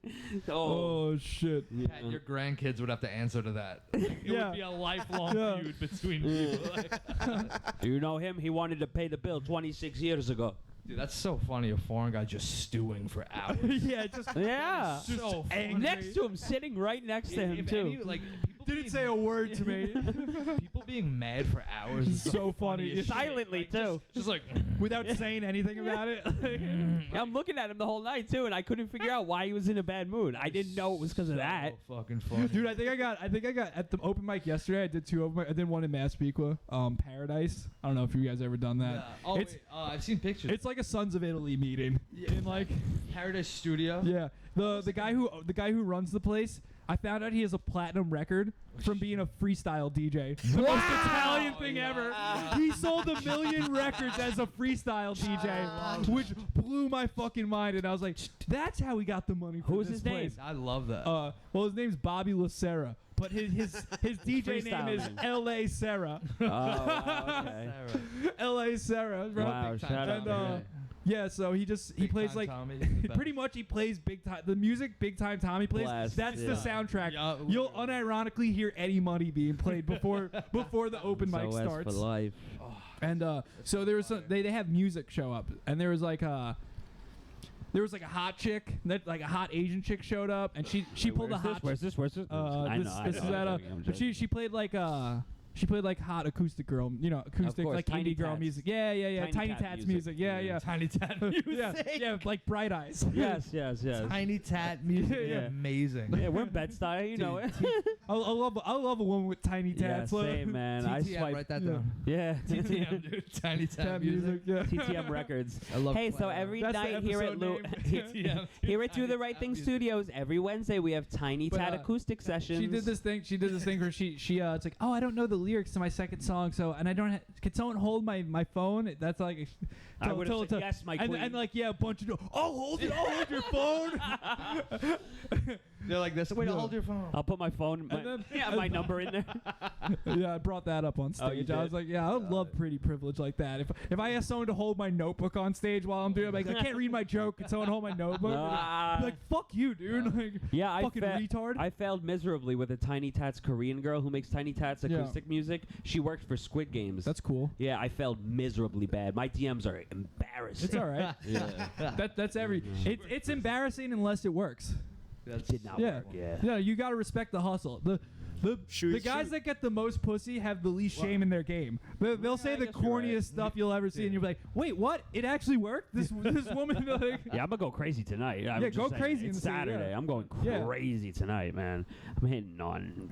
Oh shit. Pat, your grandkids would have to answer to that. It Yeah. would be a lifelong Yeah. feud between people. Do you know him? He wanted to pay the bill 26 years ago. Dude, that's so funny. A foreign guy just stewing for hours. Yeah, just Yeah. So angry. Next to him, sitting right next to him, If too. any, like, people didn't being- say a word to me. People being mad for hours. It's so funny. Funniest shit. Silently, too. Just like Without saying anything about it. I'm looking at him the whole night, too, and I couldn't figure out why he was in a bad mood. I didn't know it was because of that. So fucking funny. Dude, I think I got at the open mic yesterday. I did 2 open mic. I did one in Massapequa, Paradise. I don't know if you guys ever done that. Yeah. Oh, It's- wait, I've seen pictures. It's like a Sons of Italy meeting. Yeah. In like Paradise Studio. yeah, the guy who runs the place. I found out he has a platinum record from being a freestyle DJ. The most Italian thing ever. He sold 1 million records as a freestyle DJ, which blew my fucking mind. And I was like, that's how he got the money for Who's this his name? place. I love that. Well, his name's Bobby Lacera, but his DJ name Freestyle is name. L.A. Sarah. Oh, wow, okay. Sarah. L.A. Sarah, right? Wow, Big time shout out. And Tommy. yeah, so he Big plays Time like Tommy, the pretty best. much he plays big time the music Big Time Tommy plays. Blast, That's the yeah. soundtrack. Yeah, You'll unironically hear Eddie Money being played before the open mic SOS starts. for life. And so there was they have music show up, and there was like a hot chick that like a hot Asian chick showed up, and she pulled a hot. Where's this? This is at she played like hot acoustic girl, acoustic course, like Tiny indie girl Tats. music. Yeah. Tiny Tats music. Yeah. Tiny Tat music. yeah, like Bright Eyes. Yes. Tiny Tat music. Yeah. Amazing. Yeah, we're Bed-Stuy, you know it. I love a woman with tiny Yeah, tats. same, man. I TTM, swipe. write that Yeah. down. Yeah. TTM, dude. Tiny Tat Tat music. Yeah. TTM Records. I love Hey, so every That's the night here at episode name. here at Do the Right Thing Studios, every Wednesday we have Tiny But, Tat acoustic sessions. She did this thing where she it's like, oh, I don't know the lyrics to my second song, so and I don't can someone hold my phone? That's like I would have said yes, my queen. and like a bunch of I'll hold your phone. They're like this. Wait, Yeah. hold your phone. I'll put my phone, my number in there. Yeah, I brought that up on Oh, you stage. I was did? like, yeah, I would love pretty privilege like that. If I ask someone to hold my notebook on stage while I'm doing it, like I can't read my joke, can someone hold my notebook? Ah. I'm like, fuck you, dude. Like, Yeah, I fucking retard. I failed miserably with a Tiny Tats Korean girl who makes Tiny Tats Yeah. acoustic music. She worked for Squid Games. That's cool. Yeah, I failed miserably bad. My DMs are embarrassing. It's all right. Yeah. That's every. It's embarrassing unless it works. It did not Yeah. work. Yeah. Yeah, you gotta respect the hustle. The guys that get the most pussy have the least shame in their game. They'll say I the guess you're right. corniest stuff you'll ever see, and you'll be like, "Wait, what? It actually worked? This woman?" Like, Yeah, I'm gonna go crazy tonight. I'm Yeah, just go saying, crazy in It's the city, Saturday. yeah. I'm going Yeah. crazy tonight, man. I'm hitting on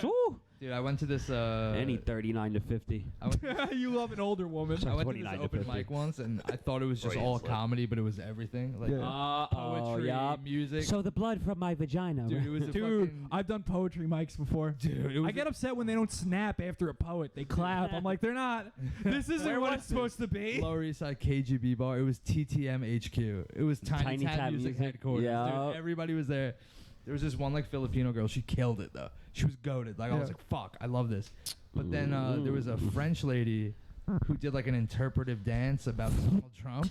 Woo! Dude, I went to this. Any 39 to 50. I went, you love an older woman. I went to 29 this to open 50. mic once, and I thought it was just Or all yes, like- comedy, but it was everything. Like Yeah. poetry, music. So the blood from my vagina. Dude, it was a Dude, fucking. I've done poetry mics before. Dude, it was I get upset when they don't snap after a poet. They clap. I'm like, they're not. This isn't Where what was it's supposed to be. Lower East Side KGB bar. It was TTM HQ. It was Tiny Tat Music headquarters. Yeah. Dude, everybody was there. There was this one like Filipino girl. She killed it though. She was goated. Like I was Yeah. like, fuck, I love this. But then there was a French lady who did like an interpretive dance about Donald Trump,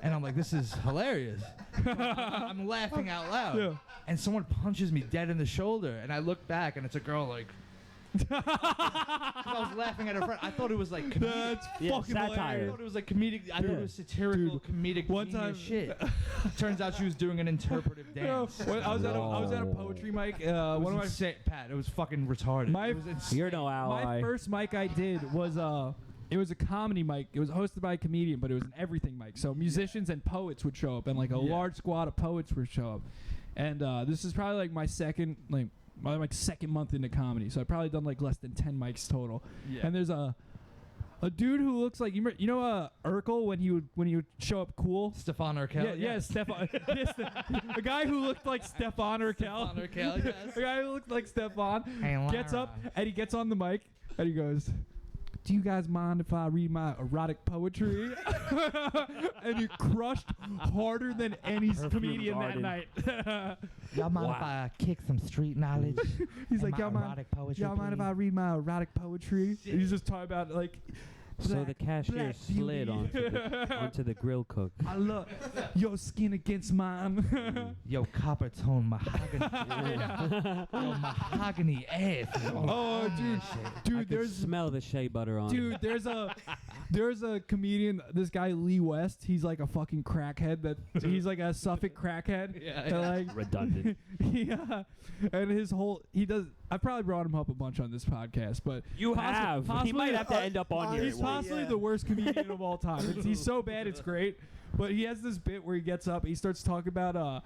and I'm like, this is hilarious. I'm laughing out loud, Yeah. and someone punches me dead in the shoulder, and I look back, and it's a girl like. 'Cause I was laughing at her friend. I thought it was like comedic. That's Yeah, fucking satire. I hilarious. thought it was like comedic. I thought Yeah. it was satirical, comedic. one genius time- shit. Turns out she was doing an interpretive Yeah, dance. when I was at a poetry mic. It One was of my insane, Pat. It was fucking retarded. My- it was insane. You're no ally. My first mic I did was it was a comedy mic. It was hosted by a comedian, but it was an everything mic. So musicians and poets would show up, and like a large squad of poets would show up. And this is probably like my second month into comedy. So I've probably done like less than 10 mics total. Yeah. And there's a dude who looks like you know Urkel when he would show up cool. Stefan Urkel. Yeah, Stefan. Yes, the guy who looked like Stefan Urkel. Stefan Urkel, yes. The guy who looked like Stefan Hey, gets Lara. up and he gets on the mic and he goes, "Do you guys mind if I read my erotic poetry?" And he crushed harder than any Perfume comedian Garden. that night. Y'all mind Wow. if I kick some street knowledge? He's and like, my "Y'all mind? erotic poetry, Y'all mind if I please?" read my erotic poetry?" And he's just talking about like. So black- the cashier black slid beauty. onto the grill cook. I love your skin against mine. Yo, copper tone mahogany. Yo, mahogany ass. Oh, dude, I dude, could there's smell the shea butter on. Dude, there's a comedian, this guy Lee West. He's like a fucking crackhead. He's like a Suffolk crackhead. Yeah, That, like, Redundant. yeah, and he does. I've probably brought him up a bunch on this podcast, but You have. possibly- He might have to end up on here. he's possibly the worst comedian of all time. He's so bad, it's great. But he has this bit where he gets up, he starts talking about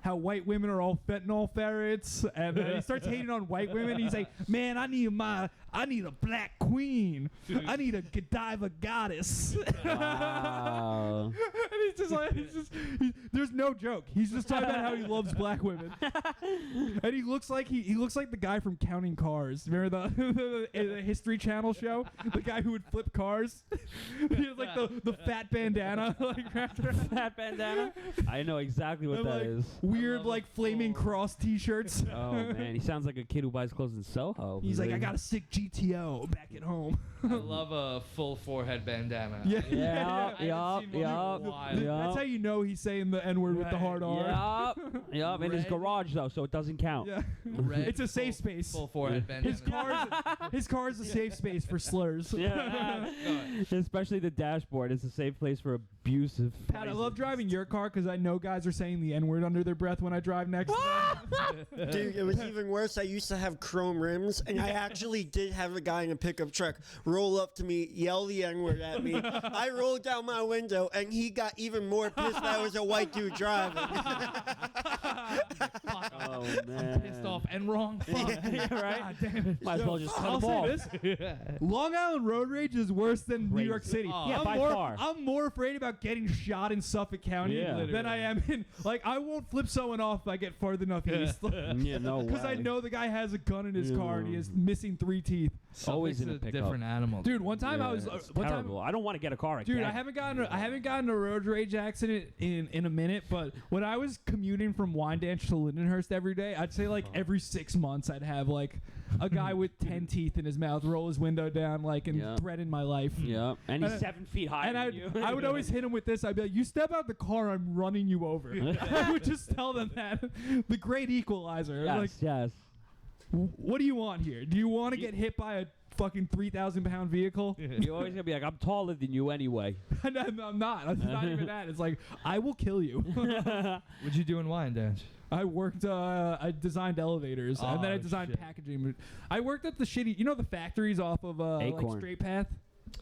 how white women are all fentanyl ferrets, and he starts hating on white women. He's like, man, I need a black queen. I need a Godiva goddess. Wow. And he's just like, there's no joke. He's just talking about how he loves black women. And he looks like he looks like the guy from Counting Cars. Remember the History Channel show? The guy who would flip cars. He has like the fat bandana, like wrapped around. Fat bandana. I know exactly what And, that like, is. Weird like flaming cross T-shirts. Oh man, he sounds like a kid who buys clothes in Soho. He's like, I Really. got a sick GTO back at home. I love a full forehead bandana. Yeah. Yup, I haven't yup, seen one in a yup, while. That's how you know he's saying the N-word with the hard R. Yup, yup. In his Red. garage though, so it doesn't count. Yeah. Red It's a safe full- space. Full forehead bandana. His car's a safe space for slurs. Yeah. Especially the dashboard. It's a safe place for abusive. Pat, I love driving your car because I know guys are saying the N-word under their breath when I drive next to them. Dude, it was even worse. I used to have chrome rims, and I actually did have a guy in a pickup truck roll up to me, yell the N-word at me. I rolled down my window, and he got even more pissed that I was a white dude driving. Oh man. Pissed off and wrong. Fuck. Yeah, right? God damn it. Might as well just cut I'll them off. say this. Long Island road rage is worse than New Crazy. York City. Oh. Yeah, by far. I'm more afraid about getting shot in Suffolk County Yeah. than I am in. Like, I won't flip someone off if I get far enough east. Yeah, no way. Because I know the guy has a gun in his car and he Yeah. is missing 3 teeth. Always in a Suffolk's pickup. different animal. Dude, one time I was it's one time, terrible. I don't want to get a car like dude, that. I haven't gotten a road rage accident in a minute, but when I was commuting from Wyandanch to Lindenhurst every day, I'd say like every 6 months I'd have like a guy with 10 teeth in his mouth roll his window down like and Yeah. threaten my life. Yeah, and he's And- 7 feet high. And than you. I would always hit him with this. I'd be like, "You step out the car, I'm running you over." I would just tell them that. The great equalizer. Yes, Like, yes. what do you want here? Do you want to get hit by a fucking 3,000-pound vehicle? You're always gonna be like, I'm taller than you anyway. And I'm not. It's not even that. It's like, I will kill you. What'd you do in Wyandanch? I worked, I designed elevators, and then I Oh, designed shit. packaging. I worked at the shitty, the factories off of like Acorn. Straight Path?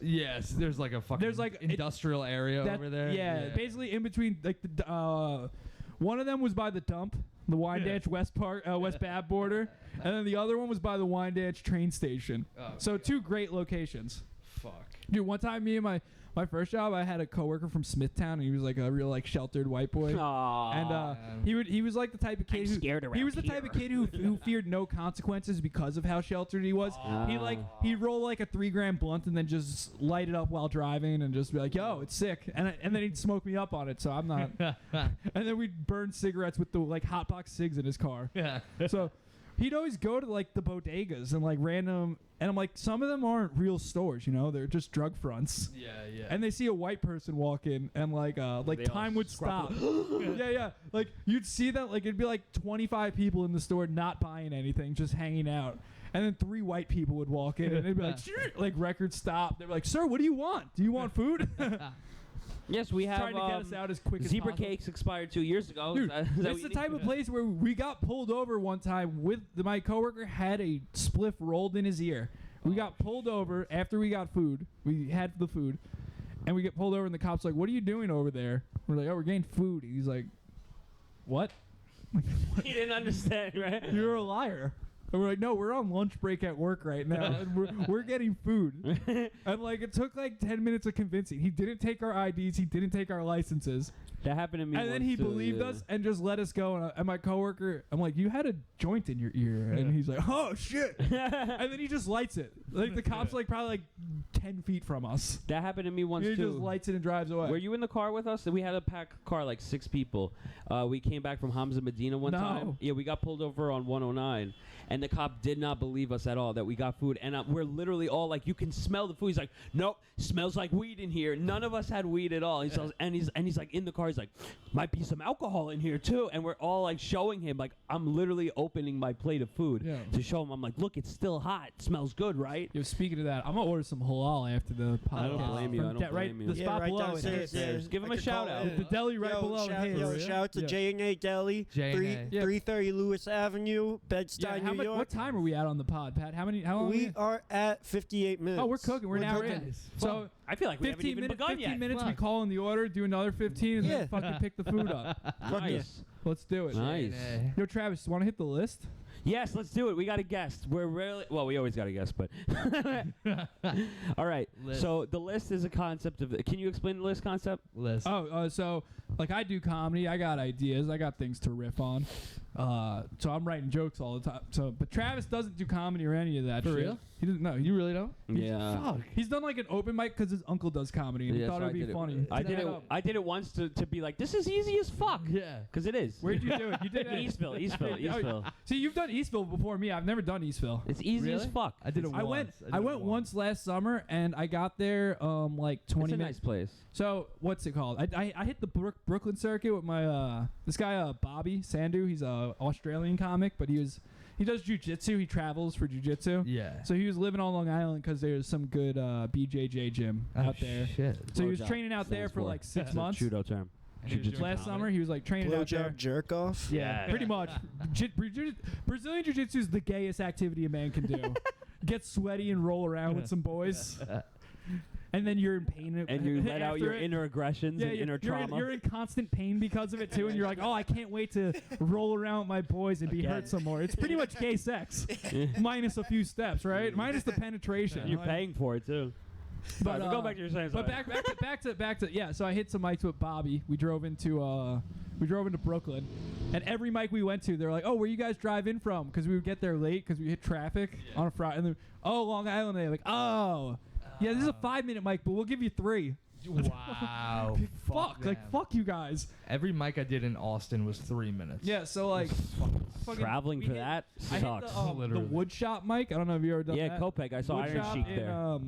Yes, there's like a fucking There's like industrial area That- over there. Yeah, basically in between, like, one of them was by the dump, the Wyandanch West Bab border, and then the other one was by the Wyandanch train station. Oh, So 2 great locations. fuck. Dude, one time me and my first job, I had a coworker from Smithtown, and he was like a real like sheltered white boy. Aww. And he was like the type of kid I'm who scared around he was the type of here. kid who feared no consequences because of how sheltered he was. He'd roll like a 3-gram blunt and then just light it up while driving and just be like, "Yo, it's sick," and then he'd smoke me up on it. So I'm not. And then we'd burn cigarettes with the like hot box cigs in his car. Yeah. So he'd always go to like the bodegas and like random, and I'm like, some of them aren't real stores, they're just drug fronts. Yeah, yeah. And they see a white person walk in, and like They all time would stop. scruffle. Yeah. Like you'd see that, like it'd be like 25 people in the store not buying anything, just hanging out. And then 3 white people would walk in, and they'd be like, like record stop. They'd be like, "Sir, what do you want? Do you want food?" Yes, we have Trying to get us out as quick as zebra possible. cakes expired 2 years ago. Dude, Is that it's the what you type need? of place where we got pulled over one time with my coworker had a spliff rolled in his ear. We got pulled over after we got food. We had the food, and we get pulled over, and the cop's like, "What are you doing over there?" We're like, "Oh, we're getting food." He's like, "What?" He didn't understand, right? You're a liar. And we're like, "No, we're on lunch break at work right now. And we're getting food." And like it took like 10 minutes of convincing. He didn't take our IDs. He didn't take our licenses. That happened to me. And then once he too, believed yeah. us and just let us go. And my coworker, I'm like, "You had a joint in your ear." And he's like, "Oh shit!" And then he just lights it. Like the cops, like probably like 10 feet from us. That happened to me once He too. just lights it and drives away. Were you in the car with us? We had a packed car, like 6 people. We came back from Hamza Medina one No. time. Yeah, we got pulled over on 109, and the cop did not believe us at all that we got food. And we're literally all like, "You can smell the food." He's like, "Nope, smells like weed in here." None of us had weed at all. He's like in the car. He's like, "Might be some alcohol in here too." And we're all like showing him, like I'm literally opening my plate of food Yeah. to show him. I'm like, "Look, it's still hot. It smells good, right?" Yo, speaking of that, I'm gonna order some halal after the podcast. I don't blame you. From I don't right, blame you. The spot right below. downstairs. it. Just give him I a could shout call out. it. The deli right below. Shout, Hayes. shout out to Yeah. J&A Deli, J&A. 330 Lewis Avenue, Bed-Stuy, Yeah, New how New York. What time are we at on the pod, Pat? How long? We are at 58 minutes. Oh, we're cooking. We're an hour cooking. in. So I feel like we haven't 15 even minutes. begun 15 yet. minutes. We Fuck. call in the order, do another 15, and Yeah. then fucking pick the food up. Nice. Let's do it. Nice. Yo, Travis, want to hit the list? Yes, let's do it. We got a guest. We're really we always got a guest, but all right. List. So the list is a concept of. Can you explain the list concept? List. So like I do comedy, I got ideas, I got things to riff on. So I'm writing jokes all the time. But Travis doesn't do comedy or any of that For shit. real? He doesn't. No, you really don't. Yeah. Fuck. He's done like an open mic because his uncle does comedy, and he Yeah, thought so it would be funny. I did it. I did it once to be like, this is easy as fuck. Yeah. Because it is. Where'd you do it? You did it. Eastville. See, you've done Eastville before me. I've never done Eastville. It's easy as Really? fuck. I did it I once. went once last summer, and I got there like 20 It's a minutes. nice place. So what's it called? I hit the Brooklyn circuit with my this guy Bobby Sandu. He's a Australian comic, but he does jujitsu. He travels for jujitsu. Yeah. So he was living on Long Island because there's some good BJJ gym out there. Shit. So he was Blowjob training out there stands for for. like 6 It's a months. judo term. Last summer he was like training out there. Blowjob jerk off. Yeah, pretty much. Brazilian jiu-jitsu is the gayest activity a man can do. Get sweaty and roll around with some boys. And then you're in pain. And you let out after your it. inner aggressions and inner trauma. You're in constant pain because of it too, and you're like, oh, I can't wait to roll around with my boys and be Again. hurt some more. It's pretty much gay sex, minus a few steps, right? Minus the penetration. You're Like, paying for it too. But Sorry, go back to your saying. But back to yeah. So I hit some mics with Bobby. We drove into Brooklyn, and every mic we went to, they're like, "Oh, where you guys drive in from?" Because we would get there late because we hit traffic on a Friday. And then, oh, Long Island. They're like, "Oh, yeah, this is a 5-minute mic, but we'll give you 3." Wow. Fuck you guys. Every mic I did in Austin was 3 minutes. Yeah, so like fucking Traveling we for hit- that I hit sucks. the Literally. wood shop mic. I don't know if you ever done Yeah, that. Kopek. I saw Wood Iron shop Sheik in, there.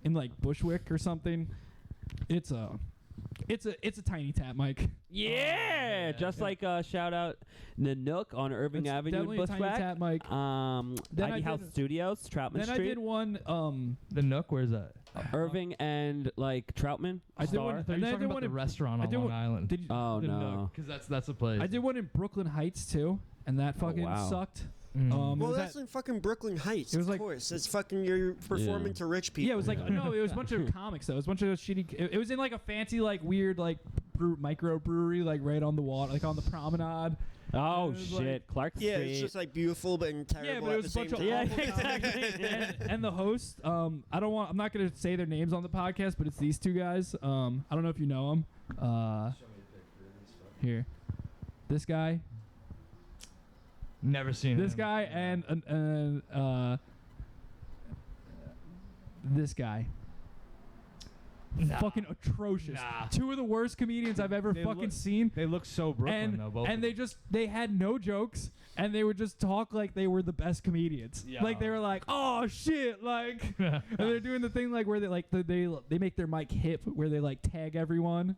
in like Bushwick or something. It's a tiny tap mic. Yeah, just like shout out the Nook on Irving It's Avenue in definitely a tiny Bushwick. tap mic. Ivy I House did- Studios, Troutman Then I Street. did one. The Nook, where's that? Irving and like Troutman. I did Star. one. I thought And you then I were talking did about one the in restaurant I on did Long one- Island. Did you, Oh The no. Nook, because that's a place. I did one in Brooklyn Heights too, and that fucking wow. sucked. Mm. it Well, was that's at- in fucking Brooklyn Heights. It was of like- course. It's fucking you're performing to rich people. Yeah, it was like no, it was a bunch of comics though. It was a bunch of shitty. It was in like a fancy, like weird, like micro brewery, like right on the water, like on the promenade. Oh It was like- shit, Clark Yeah, Street. it's just like beautiful but terrible Yeah, but it at was the a bunch same of time. awful exactly. and the host, I'm not gonna say their names on the podcast, but it's these two guys. I don't know if you know them. Here, this guy, Never seen this him. guy, and this guy. Nah. Fucking atrocious. Nah. 2 of the worst comedians I've ever They fucking look- seen. They look so Brooklyn though. Both. And they had no jokes, and they would just talk like they were the best comedians. Yeah. Like they were like, oh shit, like, and they're doing the thing like where they like they make their mic hip where they like tag everyone,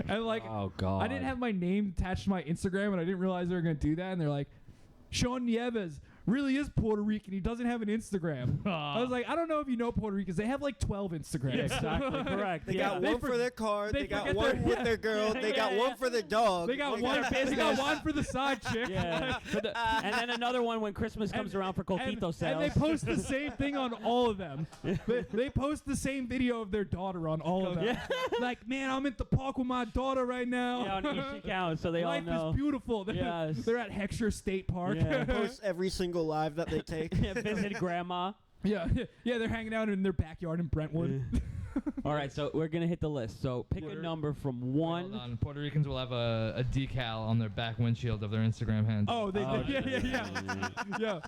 and like Oh god. I didn't have my name attached to my Instagram, and I didn't realize they were gonna do that, and they're like, Sean Nieves really is Puerto Rican. He doesn't have an Instagram. I was like, I don't know if you know Puerto Ricans. They have like 12 Instagrams. Yeah, exactly correct. They yeah. got They one for their car. they They got forget one their- with their girl. They got one for the dog. They got They one. got They got one for the side chick. Yeah. And then another one when Christmas comes around for Coquito sales. And they post the same thing on all of them. They post the same video of their daughter on all of them. Yeah. Like, man, I'm at the park with my daughter right now. yeah, on each account, so they Life all know. is beautiful. They're, Yes. they're at Heckscher State Park. Yeah. post every single live that they take. Yeah, visit grandma. yeah, they're hanging out in their backyard in Brentwood. All right, so we're gonna hit the list. So pick a number from Hold 1. on. Puerto Ricans will have a decal on their back windshield of their Instagram handle. Oh, they Oh, yeah. Yeah.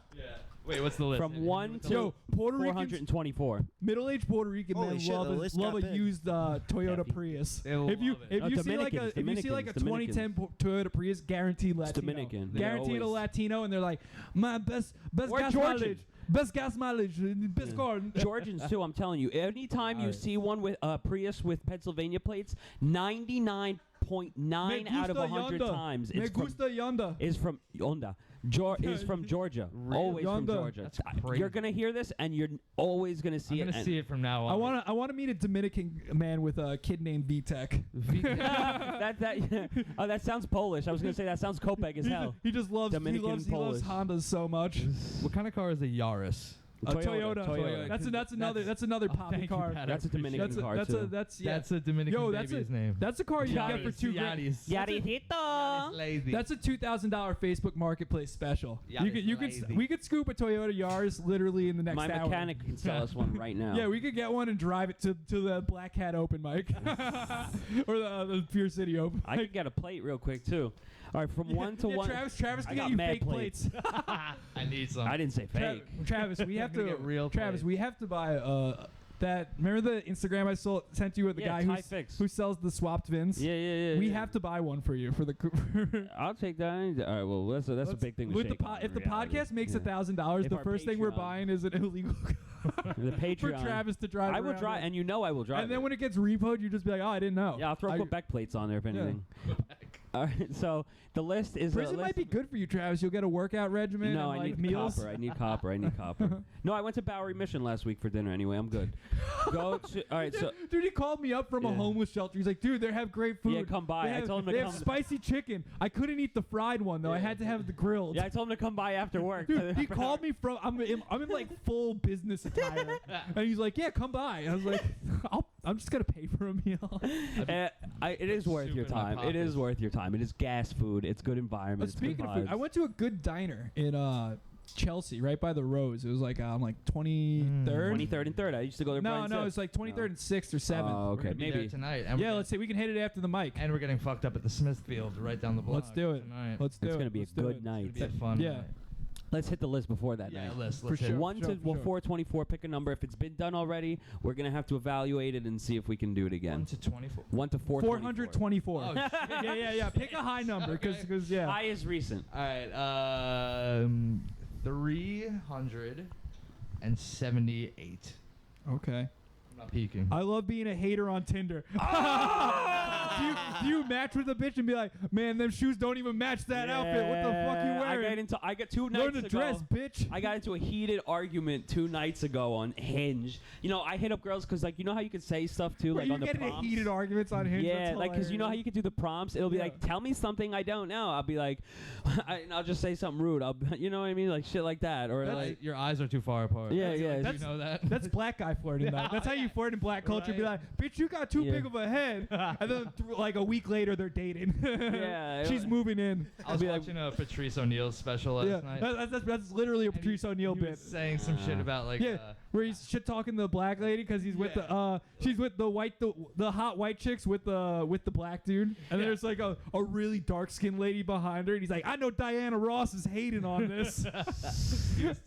Wait, what's the list? From 1 to Yo, Puerto Ricans, 424. middle-aged Puerto Rican Holy men shit, the love list love got a big. used Toyota Heavy. Prius. They love If you it. see like a Dominicans. 2010 Toyota Prius, guaranteed Latino. Dominican. They Guaranteed a always- Latino, and they're like, my best Or gas Georgian. mileage, best gas mileage, best car. Georgians too. I'm telling you. Anytime you see one with Prius with Pennsylvania plates, 99.9 out of 100 times Me it's from, gusta yonda. is from Honda. Is from Georgia. Always from Yonda. Georgia. That's crazy. You're gonna hear this, and you're always gonna see I'm it. gonna see it from now I on. want to meet a Dominican man with a kid named Vitek. that sounds Polish. I was gonna say that sounds Kopek as hell. He just loves Dominican he loves Polish. Hondas so much. What kind of car is a Yaris? A Toyota. That's another poppy thank you, car. Pat. That's a Dominican car too. That's a Dominican Yo, that's baby's a- name. That's a car you can get for Yaris. $2,000. Yarisito. Lazy. That's a $2,000 Facebook Marketplace special. Yeah, We could scoop a Toyota Yaris literally in the next My hour. mechanic can sell us one right now. Yeah, we could get one and drive it to the Black Hat open mic or the Pier City open. I could get a plate real quick too. All right, from one to one. Travis I can got get you mad fake plates. I need some. I didn't say fake. Travis, we have Gonna get real Travis, plates. we have to buy that. Remember the Instagram I sent you with the Yeah, guy Thai Fix. who sells the swapped vins? Yeah. We have to buy one for you for the. I'll take that. All right. Well, that's a big thing to with shake the on if in the reality. podcast makes Yeah. $1,000, If the our first thing we're Patreon- buying is an illegal The Patreon. for Travis to drive. I will around drive, with. and you know I will drive. And then it. when it gets repoed, you just be like, oh, I didn't know. Yeah, I'll throw I- Quebec plates on there if Yeah. anything. All right, so the list is. Prison might be good for you, Travis. You'll get a workout regimen. No, and, I like, need meals. copper. I need copper. No, I went to Bowery Mission last week for dinner. Anyway, I'm good. Go to. All right, so Dude, he called me up from a Yeah. homeless shelter. He's like, dude, they have great food. Yeah, come by. They I have, told him to they come. have spicy chicken. I couldn't eat the fried one though. I Yeah. had to have the grilled. yeah, I told him to come by after work. Dude, he called me from. I'm in like full business attire, and he's like, "Yeah, come by." I was like, "I'm just gonna pay for a meal." It is worth soup your in my time. It is pockets. worth your time. It is gas food. It's good environment. But It's good speaking of food, vibes. I went to a good diner in Chelsea, right by the Rose. It was like on like 23rd. 23rd and 3rd. I used to go there. No, it's like 23rd and 6th or 7th. Oh, We're okay, gonna be there maybe. tonight. And Yeah, we're let's see. We can hit it after the mic. and we're getting fucked up at the Smithfield right down the block. Let's do it. Tonight. Let's do it. It's gonna be a Let's do good it. night. It's gonna be a fun Yeah. night. Let's hit the list before that Yeah, night. let's For hit sure. it. 1 to for sure. 424. Pick a number. If it's been done already, we're gonna have to evaluate it and see if we can do it 1 again. to 24. 1 to 424. 424. Oh, shit. yeah. Pick a high number, because yeah. High is recent. All right. 378. Okay. I'm not peeking. I love being a hater on Tinder. do you match with a bitch and be like, man, them shoes don't even match that outfit. What the fuck you wearing? I got 2 nights Learn to ago. dress, bitch. I got into a heated argument 2 nights ago on Hinge. You know, I hit up girls because, like, you know how you could say stuff too, Wait, like you on the get into prompts. heated arguments on Hinge? Yeah, That's like, because you know how you could do the prompts. It'll be Yeah. like, tell me something I don't know. I'll be like, and I'll just say something rude. You know what I mean, like shit like that, or like, Your eyes are too far apart. yeah. You know that? That's black guy flirting. Though. That's how you flirt in black culture. Be Right. like, bitch, you got too Yeah. big of a head. And then like a week later, they're dating. Yeah, She's moving in. I was be like- watching a Patrice O'Neal special last Yeah, night. that's literally a and Patrice O'Neal he bit. was saying some shit about like Yeah, where he's shit talking the black lady because he's with the she's with the hot white chicks with the black dude, and Yeah. there's like a really dark skinned lady behind her, and he's like, I know Diana Ross is hating on this.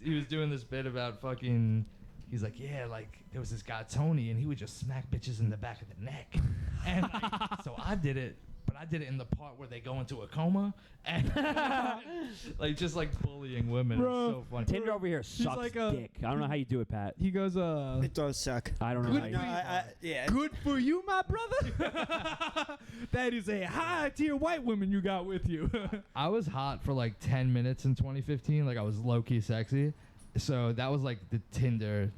he was doing this bit about fucking. He's like, yeah, like there was this guy Tony, and he would just smack bitches in the back of the neck, and like, so I did it. But I did it in the part where they go into a coma, and like just like bullying women. Bro. It's so funny. Tinder over here sucks like dick. I don't know how you do it, Pat. He goes, It does suck. I don't know Good how you No, yeah. good for you, my brother. That is a high tier white woman you got with you. I was hot for like 10 minutes in 2015. Like I was low key sexy. So that was like the Tinder.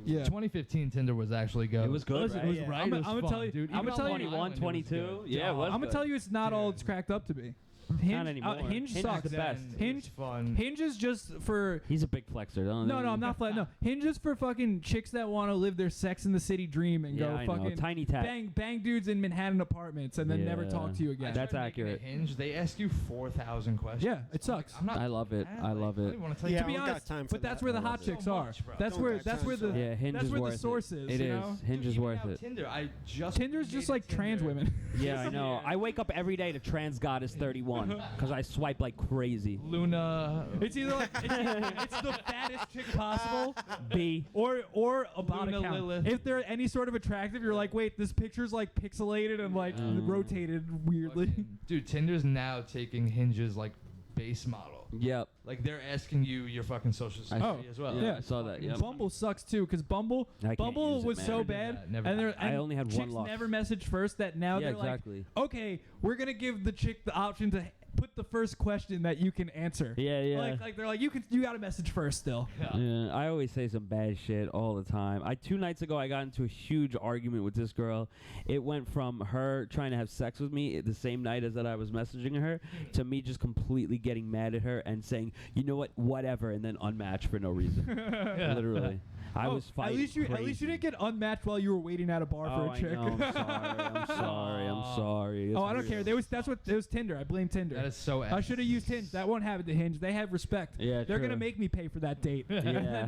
Yeah. 2015 Tinder was actually good. It was good, Listen, right? it was right. It I'm was gonna fun, tell you, dude. I'm Even gonna tell on you, Long 21, Island, it was 22. good. Yeah, it was I'm gonna good. tell you, it's not all it's cracked up to be. Not anymore. Hinge Hinge is sucks. the best. Hinge, fun. Hinge is just for. He's a big flexer. Don't No, I'm not flat. No, Hinge is for fucking chicks that want to live their Sex in the City dream and Yeah, go I know. fucking Tiny tat. bang dudes in Manhattan apartments and then never Yeah. talk to you again. That's Tried making a accurate. Hinge. They ask you 4,000 questions. Yeah, it sucks. I'm not. I love it. I love I it. don't even want to tell Yeah, you. To be I don't got honest, time for but that's that. where the I hot love chicks so are. much, bro. That's Don't where got that's time where for the that. Yeah, Hinge that's is where worth the source is. It you is. know? Hinge is Dude, worth even now it. Tinder. I just. Tinder's just made a like trans Tinder. women. Yeah, I know. I wake up every day to trans goddess 31 because I swipe like crazy. Luna. It's either like it's the fattest chick possible, B. or a body Luna count. Lilith. If they're any sort of attractive, you're like, wait, this picture's like pixelated and like rotated weirdly. Fucking- Dude, Tinder's now taking Hinge's like base model. Yep. Like they're asking you your fucking social security as well. Yeah, I saw that. Yep. Bumble sucks too, because I can't Bumble use it, was man. so Never did bad, that, never and did there I only had one chicks lock. never messaged first. That now Yeah, they're exactly. like, okay, we're gonna give the chick the option to put the first question that you can answer. Yeah. Like they're like, you got a message first still. Yeah, I always say some bad shit all the time. 2 nights ago, I got into a huge argument with this girl. It went from her trying to have sex with me the same night as that I was messaging her to me just completely getting mad at her and saying, you know what, whatever, and then unmatched for no reason. Literally. I was fighting. At least you didn't get unmatched while you were waiting at a bar for a chick. I'm sorry. I don't care. It was Tinder. I blame Tinder. That is so I should have used Hinge. That won't have it to Hinge. They have respect. Yeah, They're true. gonna make me pay for that date. Yeah.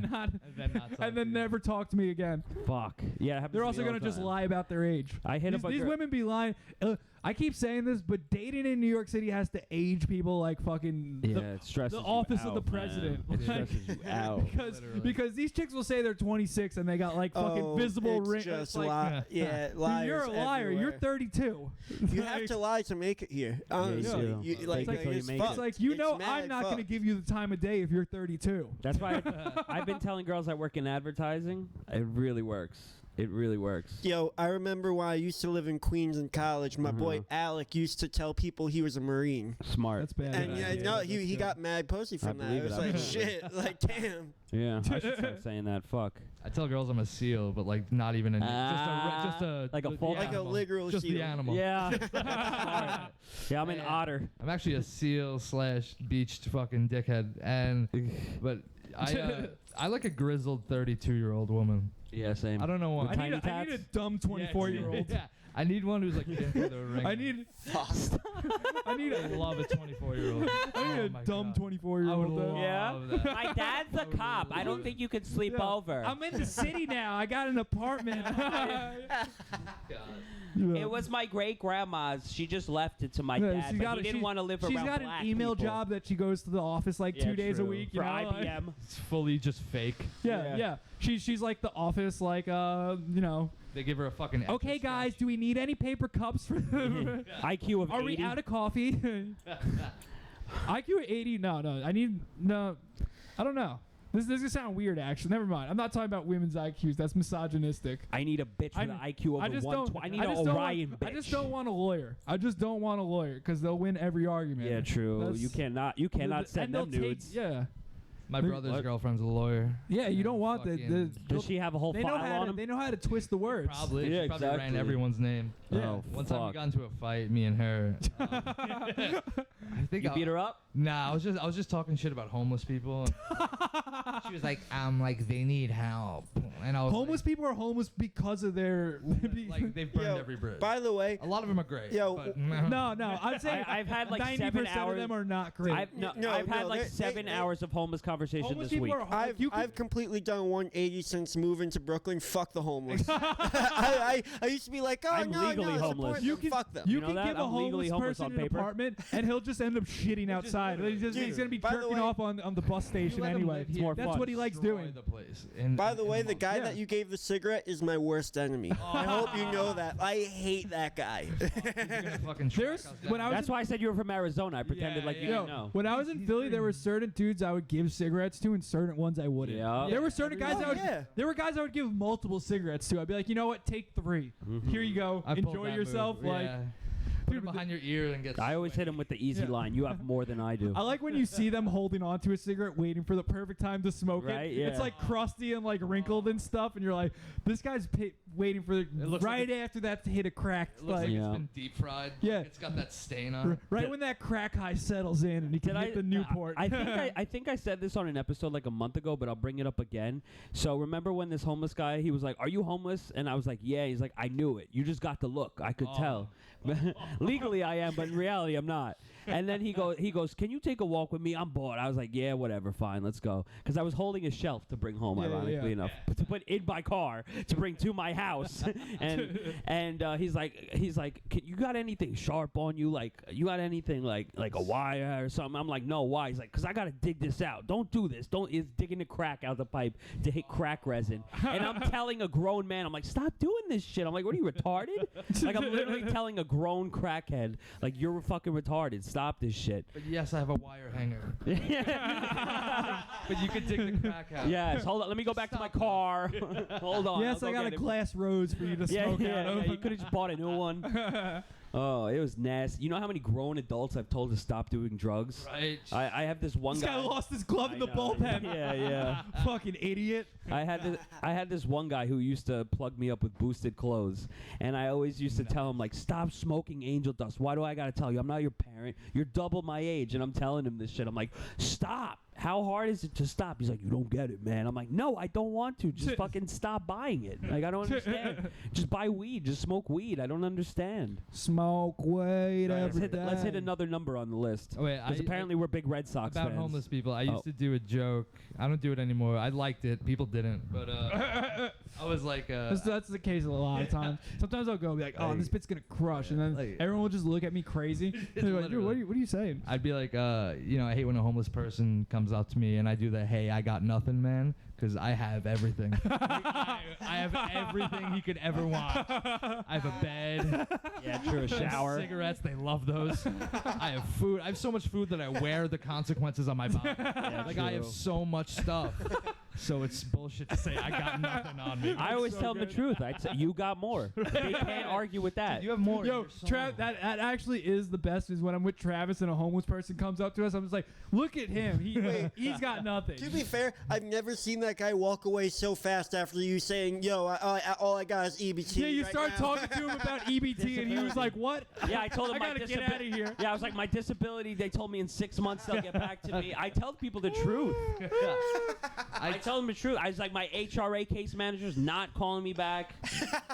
and then never talk to me again. Fuck. Yeah, it happens They're to also me all gonna the just time. lie about their age. I hit up a These girl- women be lying. I keep saying this, but dating in New York City has to age people like fucking Yeah, it stresses the you office out, of the president. man. It stresses you out. because these chicks will say they're 26 and they got like fucking visible it's rings. just Like, liars. you're a liar. You're everywhere. 32. You have to lie to make it here. Honestly, do. you, Fake like, it till you it's make it. fucked. It's like, you know, It's mad I'm not going to fucked. give you the time of day if you're 32. That's why I've been telling girls I work in advertising. It really works. It really works. Yo, I remember when I used to live in Queens in college. My boy Alec used to tell people he was a Marine. Smart. That's bad. And he got mad pussy from that. believe It was it, I like, believe it. shit, like, damn. Yeah, I should start saying that. Fuck. I tell girls I'm a seal, but like not even just a like a the full- Like a animal. literal just seal. the animal. Yeah. Yeah, I'm an otter. I'm actually a seal / beached fucking dickhead, but I like a grizzled 32-year-old woman. Yeah, same. I don't know why. Tiny I need a tats? dumb 24-year-old. Yeah, I need one who's like into the ring. I need I love a 24-year-old. a dumb 24-year-old. though. Yeah? That. My dad's a cop. I don't think you could sleep over. I'm in the city now. I got an apartment. It was my great grandma's. She just left it to my dad. But he didn't want to live around She's got black an email people. job that she goes to the office like 2 days a true. week. For you know? IBM. It's fully just fake. Yeah. She's like the office, like you know. They give her a fucking. Okay, guys, do we need any paper cups for the? IQ of Are 80. we out of coffee? IQ 80? No. I need no. I don't know. This is gonna sound weird, actually. Never mind. I'm not talking about women's IQs. That's misogynistic. I need a bitch with an IQ I over just 120. don't. I need I an just don't Orion want, bitch. I just don't want a lawyer. I just don't want a lawyer because they'll win every argument. Yeah, true. That's- You cannot send and them they'll nudes. Take, yeah. My brother's girlfriend's a lawyer. Yeah, you don't want the Does she have a whole they file know how on to, him? they know how to twist the words. Probably. Yeah, She probably exactly. ran everyone's name. Yeah. Oh, One time we fuck. got into a fight, me and her. I think You beat her up? Nah, I was just talking shit about homeless people. She was like, they need help, and I was Homeless people are homeless because of their. like they've burned Yo, every bridge. By the way, A lot of them are great. Yo, but no, I'd say I've had like 90% 7 of hours. them are not great. I've had like 7 hours of homeless conversation homeless this people week. are I've completely done 180 since moving to Brooklyn. Fuck the homeless. I used to be like, oh I'm no, legally no, homeless. support them. Fuck them. You know can that? give a I'm legally homeless homeless on person an paper. apartment, and he'll just end up shitting outside. He's Dude, gonna be by the jerking way- off on the bus station anyway. It's more That's fun. what he likes destroy doing. the place. And By the way, the guy Yeah. that you gave the cigarette is my worst enemy. I hope you know that. I hate that guy. There's when I was That's why I said you were from Arizona. I pretended like you Yo, didn't know. when I was in Philly, there were certain dudes I would give cigarettes to, and certain ones I wouldn't. Yeah. There were certain guys I would. yeah. There were guys I would give multiple cigarettes to. I'd be like, you know what? Take 3. Here you go. I pulled Enjoy that yourself. move. Like, Yeah. Put it behind your ear and get. I always hit him with the easy Yeah. line. You have more than I do. I like when you see them holding on to a cigarette, waiting for the perfect time to smoke Right, it. yeah. It's like crusty and like wrinkled and stuff, and you're like, this guy's waiting for looks right like after that to hit a crack. It looks like Yeah. it's been deep fried. Yeah. It's got that stain on it. Right when that crack high settles in and he can hit the Newport. I think I said this on an episode like a month ago, but I'll bring it up again. So remember when this homeless guy, he was like, "Are you homeless?" And I was like, "Yeah." He's like, "I knew it. You just got the look. I could tell." Legally, I am, but in reality, I'm not. And then he goes, "Can you take a walk with me? I'm bored." I was like, "Yeah, whatever, fine, let's go." Because I was holding a shelf to bring home, Yeah, ironically yeah. enough, to put in my car to bring to my house. and he's like, "You got anything sharp on you? Like, you got anything like a wire or something?" I'm like, "No, why?" He's like, "Cause I gotta dig this out. Don't do this. It's digging the crack out the pipe to hit crack resin." And I'm telling a grown man, I'm like, "Stop doing this shit." I'm like, "What are you, retarded?" Like, I'm literally telling a grown crackhead, like, "You're fucking retarded. Stop this shit." But yes, I have a wire hanger. But you can dig the crack out. Yes, hold on. Let me go back to my car. Hold on. yes, I'll I go got a get it. glass rose for you to Yeah, smoke yeah, out of. yeah. You could have just bought a new one. Oh, it was nasty. You know how many grown adults I've told to stop doing drugs? Right. I have this one This guy. guy lost his glove in I the know. bullpen. Yeah. Fucking idiot. I had this one guy who used to plug me up with boosted clothes, and I always used to tell him like, stop smoking angel dust. Why do I gotta tell you? I'm not your parent. You're double my age, and I'm telling him this shit. I'm like, stop. How hard is it to stop? He's like, you don't get it, man. I'm like, no, I don't want to. Just fucking stop buying it. Like, I don't understand. Just buy weed. Just smoke weed. I don't understand. Smoke weed Let's every day. hit another number on the list. Oh, wait, Because apparently we're big Red Sox about fans. homeless people. I used Oh. to do a joke. I don't do it anymore. I liked it. People didn't. But I was like, That's the case a lot of times. Sometimes I'll go and be like, oh, this bit's gonna crush, and then Like- everyone will just look at me crazy. They're like, dude, Literally. what are you saying? I'd be like, you know, I hate when a homeless person comes up to me and I do the, hey, I got nothing, man, because I have everything. I have everything he could ever want. I have a bed. Yeah, true. A I have shower. cigarettes. They love those. I have food. I have so much food that I wear the consequences on my body. Like, I have true. so much stuff. So it's bullshit to say I got nothing on me. I always tell them the truth. I'd say, you got more. They can't argue with that. You have more. Yo, You're so- that actually is the best. Is when I'm with Travis and a homeless person comes up to us. I'm just like, look at him. He's got nothing. To be fair, I've never seen that guy walk away so fast after you saying, "Yo, all I got is EBT." Yeah, you right start now." talking to him about EBT, and he was like, "What?" Yeah, I told him I my gotta get out of here. Yeah, I was like, my disability, they told me in 6 months they'll get back to me. I tell people the truth. I tell them the truth. I was like, my HRA case manager's not calling me back.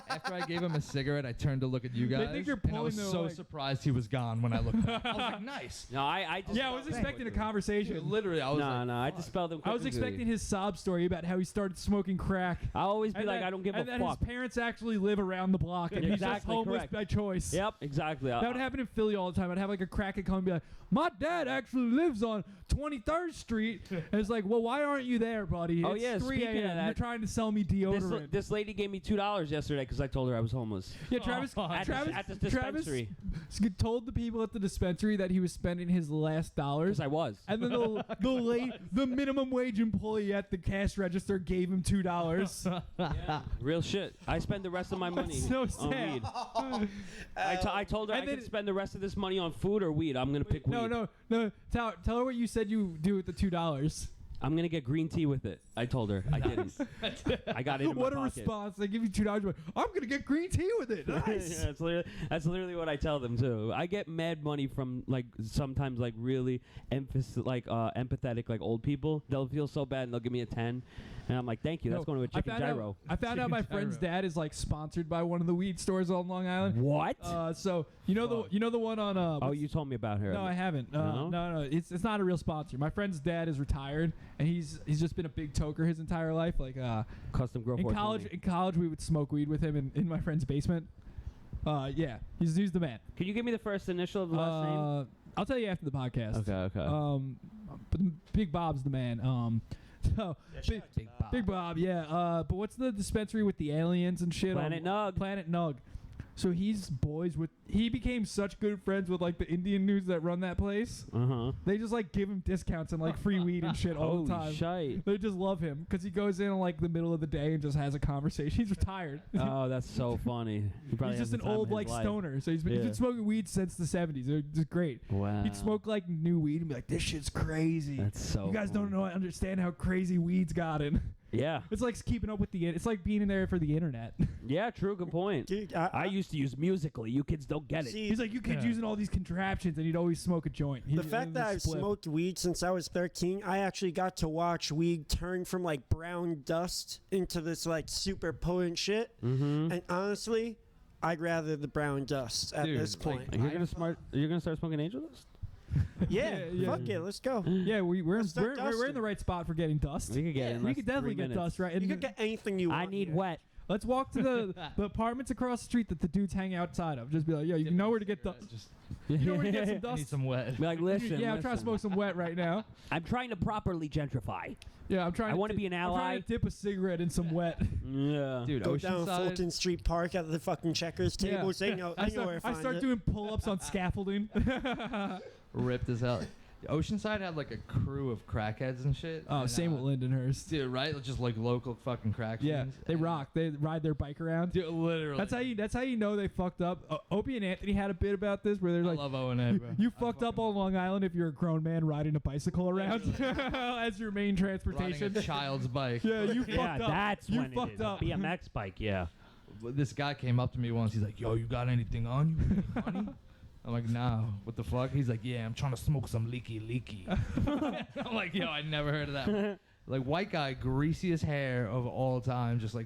After I gave him a cigarette, I turned to look at you guys. think you're and I pulling was their so leg. surprised he was gone when I looked back. I was like, nice. No, I just Yeah, I was expecting a conversation. Literally, I was like, No, I dispelled him I was quickly. expecting his sob story about how he started smoking crack. I'll always be And like, that- I don't give a and then fuck. his parents actually live around the block, and he's just Exactly homeless correct. by choice. Yep, exactly. That would happen in Philly all the time. I'd have like a crackhead come and be like, "My dad actually lives on 23rd Street." And it's like, "Well, why aren't you there, buddy? Oh, It's yeah, 3 speaking of a.m. that, You're trying to sell me deodorant." This lady gave me $2 yesterday because I told her I was homeless. Yeah, Travis. At the dispensary. Travis told the people at the dispensary that he was spending his last dollars. Because I was. And then the minimum wage employee at the cash register gave him $2. Real shit. I spend the rest of my money so on sad. weed. I told her And I then- could spend the rest of this money on food or weed. I'm going to pick weed. No. Tell her what you said you do with the $2. I'm going to get green tea with it. I told her. I didn't. I got it in What my a pocket. response! They give you $2. You're like, I'm gonna get green tea with it. Nice. Yeah, that's literally what I tell them too. I get mad money from like sometimes like really empathetic like old people. They'll feel so bad and they'll give me a 10, and I'm like, thank you. That's No, going to a chicken gyro. I found out my friend's dad is like sponsored by one of the weed stores on Long Island. What? So you know the one on Oh, you told me about her. No, I haven't. No? No. It's not a real sponsor. My friend's dad is retired, and he's just been a big toker his entire life. Like Custom Grove. in college, we would smoke weed with him in my friend's basement. Yeah, he's the man. Can you give me the first initial of the last name? I'll tell you after the podcast. Okay. But Big Bob's the man. So Big Bob, yeah. But what's the dispensary with the aliens and shit? Planet Nug. Planet Nug. So he became such good friends with like the Indian dudes that run that place. They just like give him discounts and like free weed and shit all the time. Holy shite. They just love him because he goes in like the middle of the day and just has a conversation. He's retired. Oh, that's so funny. He probably He's just has an the time old of his like life. stoner. So he's been smoking weed since the 70s. It's great. Wow. He'd smoke like new weed and be like, "This shit's crazy. That's so You guys funny. don't understand how crazy weed's gotten." Yeah. It's like keeping up with it's like being in there for the internet. Yeah, true. Good point. Dude, I used to use Musical.ly. You kids don't get it. See, He's like, "You kids using all these contraptions," and he'd always smoke a joint. the fact that I've smoked weed since I was 13, I actually got to watch weed turn from like brown dust into this like super potent shit. And honestly, I'd rather the brown dust at Dude, this like, point. You're gonna start smoking angel dust? yeah, yeah. fuck it, let's go. Yeah, we're Let's start in the dusting. right spot for getting dust. We could get in We less could than definitely 3 get minutes. dust right. And You could get anything you want. I need here. wet. let's walk to the apartments across the street that the dudes hang outside of. Just be like, "Yo, you know where to get dust. You know where to get some I need dust." some wet. Be like, listen. Yeah, I'm trying to smoke some wet right now. I'm trying to properly gentrify. Yeah, I'm trying. I wanna be an I'm ally. trying to dip a cigarette in some wet. Yeah. Dude, Go down Oceanside. Fulton Street Park at the fucking checkers Yeah. table. Say no, I know where to I find start it. doing pull-ups on scaffolding. Ripped as hell. Oceanside had like a crew of crackheads and shit. Oh, and, same with Lindenhurst. Dude, right? Just like local fucking crack Yeah, fiends. they And, rock. They ride their bike around. Dude, literally. That's how you know they fucked up. Opie and Anthony had a bit about this where they're I like, love O&A, bro. you fucked up on Long Island if you're a grown man riding a bicycle around as your main transportation. Riding a child's bike. Yeah, you fucked Yeah, up. that's you when fucked it is. up. A BMX bike, yeah. This guy came up to me once. He's like, "Yo, you got anything on you? Any money?" I'm like, "Nah." What the fuck? He's like, "Yeah, I'm trying to smoke some leaky." I'm like, "Yo, I never heard of that." Like white guy, greasiest hair of all time, just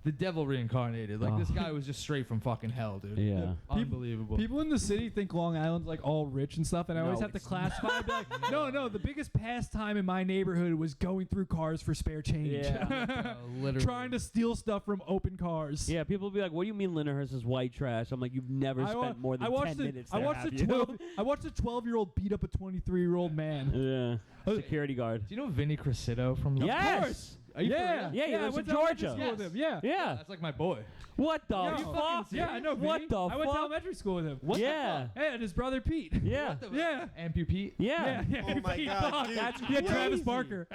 the devil reincarnated. Like this guy was just straight from fucking hell, dude. Yeah. Unbelievable. People in the city think Long Island's like all rich and stuff, and I always No, have to it's classify. Be like, no, the biggest pastime in my neighborhood was going through cars for spare change. Yeah. Literally. Trying to steal stuff from open cars. Yeah, people will be like, "What do you mean Lindenhurst is white trash?" I'm like, "You've never spent more than 10 minutes there, have you?" I watched a 12-year-old beat up a 23-year-old man. Yeah. Security guard. Do you know Vinny Cressito from? Yes. Are you for Yeah, real? Yeah, he I lives in went to elementary Georgia. school with him. Yeah. Yeah. That's like my boy. What the Yo, fuck? yeah, I know. What Vinny. the I went to fuck? elementary school with him. What the Yeah. fuck? Hey, and his brother Pete. Yeah. Yeah. Ampupete. Yeah. Oh my God, dude. That's Yeah, Travis crazy. Barker.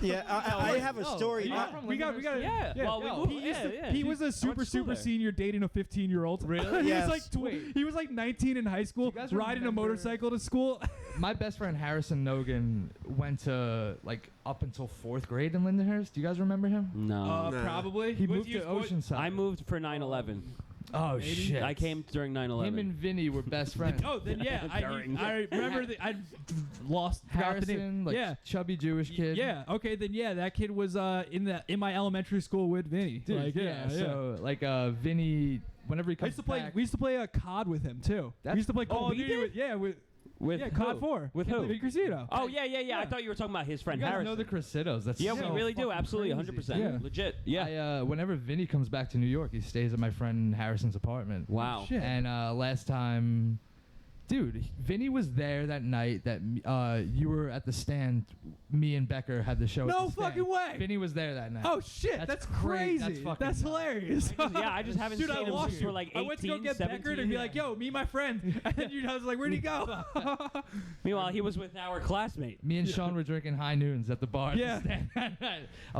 Yeah, I have a story. Are you I- from we got. Yeah. Well, Yo, we moved. Yeah. He was a I went to school there. senior dating a 15-year-old. Really? he Yes. was like he was like 19 in high school, Do you guys riding a remember- motorcycle to school. My best friend Harrison Nogan went to like up until 4th grade in Lindenhurst. Do you guys remember him? No. Nah. Probably. He moved to Oceanside. I moved for 9/11. Oh shit! I came during 9/11. Him and Vinny were best friends. Oh, then yeah, During. I remember I forgot the Harrison, name. like yeah. chubby Jewish kid. Yeah. Okay. Then yeah, that kid was in my elementary school with Vinny. Dude, Like, yeah. So like Vinny, whenever he I comes used to play. back, We used to play COD with him too. We used to play Call Oh, of we Duty. did? With, yeah. with COD who? 4. With who? Vinny Cressito. Oh yeah. I thought you were talking about his friend you guys Harrison. know the Cressitos. That's Yeah, so we really do. fucking Absolutely, crazy. 100%. Yeah. Legit. Yeah. Whenever Vinny comes back to New York, he stays at my friend Harrison's apartment. Wow. Shit. And last time, dude, Vinny was there that night that you were at the stand. Me and Becker had the show. No at the stand. fucking way. Vinny was there that night. Oh shit, That's that's crazy. crazy. That's fucking That's nuts. hilarious. Yeah, I just haven't Dude, I seen him lost since you. we're like 18, I went to go get 17. Becker and be like, "Yo, meet my friend," and then I was like, "Where'd he go?" Meanwhile, he was with our classmate. Me and Sean were drinking high noons at the bar. Yeah. At the stand that night. I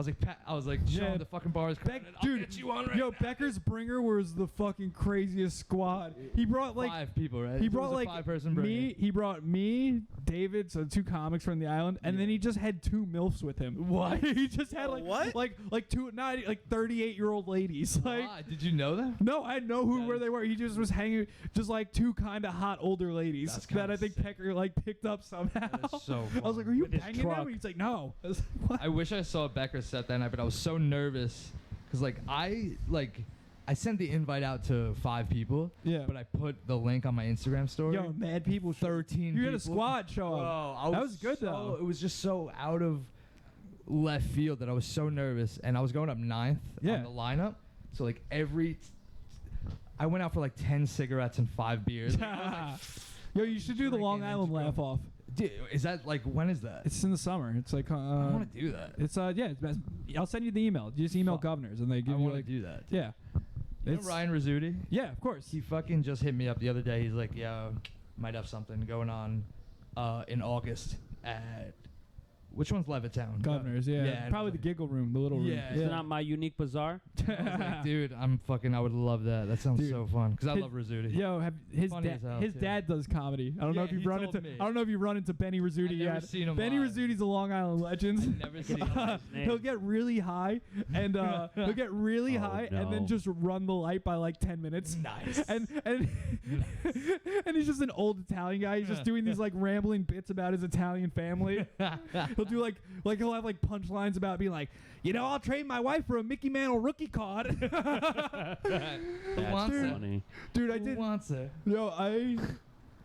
was like, Sean, Yeah. the fucking bar is crowded. I'll Dude, get you on right yo, now. Becker's bringer was the fucking craziest squad. He brought like 5 people, right? he It brought was a like 5-person me. He brought me, David, so 2 comics from the island, and then he just had 2 milfs with him. What? he just had like What? like 38-year-old ladies. Like Why? Did you know that? no, I know who That where is- they were. He just was hanging, just like 2 kind of hot older ladies That's that I kinda think sick. Pecker like picked up somehow. That is so I was like, "Are you With his banging truck. them?" He's like, "No." I was like, "What?" I wish I saw Becker set that night, but I was so nervous because I sent the invite out to 5 people. Yeah. But I put the link on my Instagram story. Yo, mad people. 13 You had a people. squad show up. Bro, That was good, so, though. It was just so out of left field that I was so nervous, and I was going up 9th Yeah. on the lineup. So like I went out for like 10 cigarettes and 5 beers. Yo, you should do the Drinking Long and Island just laugh off. Dude, is that like when is that? It's in the summer. It's like I want to do that. it's yeah. It's best. I'll send you the email. You just email Fuck. governors and they I give you want to like do that. yeah. You know It's- Ryan Rizzuti? Yeah, of course. He fucking just hit me up the other day. He's like, "Yeah, might have something going on in August at which one's Levittown? Governors, yeah. Yeah, Probably the giggle room, the little room. Yeah. Is it not my unique bazaar? I was like, dude, I would love that. That sounds Dude. so fun because I His- love Rizzuti. Yo, his Funny as hell, his too. dad does comedy. I don't know Yeah, if you've he run told into me. I don't know if you've run into Benny Rizzuti I've never yet. seen him Benny live. Rizzudi's a Long Island legend. I've never seen him. He'll get really high and he'll get really Oh, high and then no. just run the light by like 10 minutes. Nice. And and he's just an old Italian guy. He's just doing these like rambling bits about his Italian family. He'll do like he'll have like punchlines about being like, I'll trade my wife for a Mickey Mantle rookie card. Who wants it? Funny. Dude, I Who did. wants it?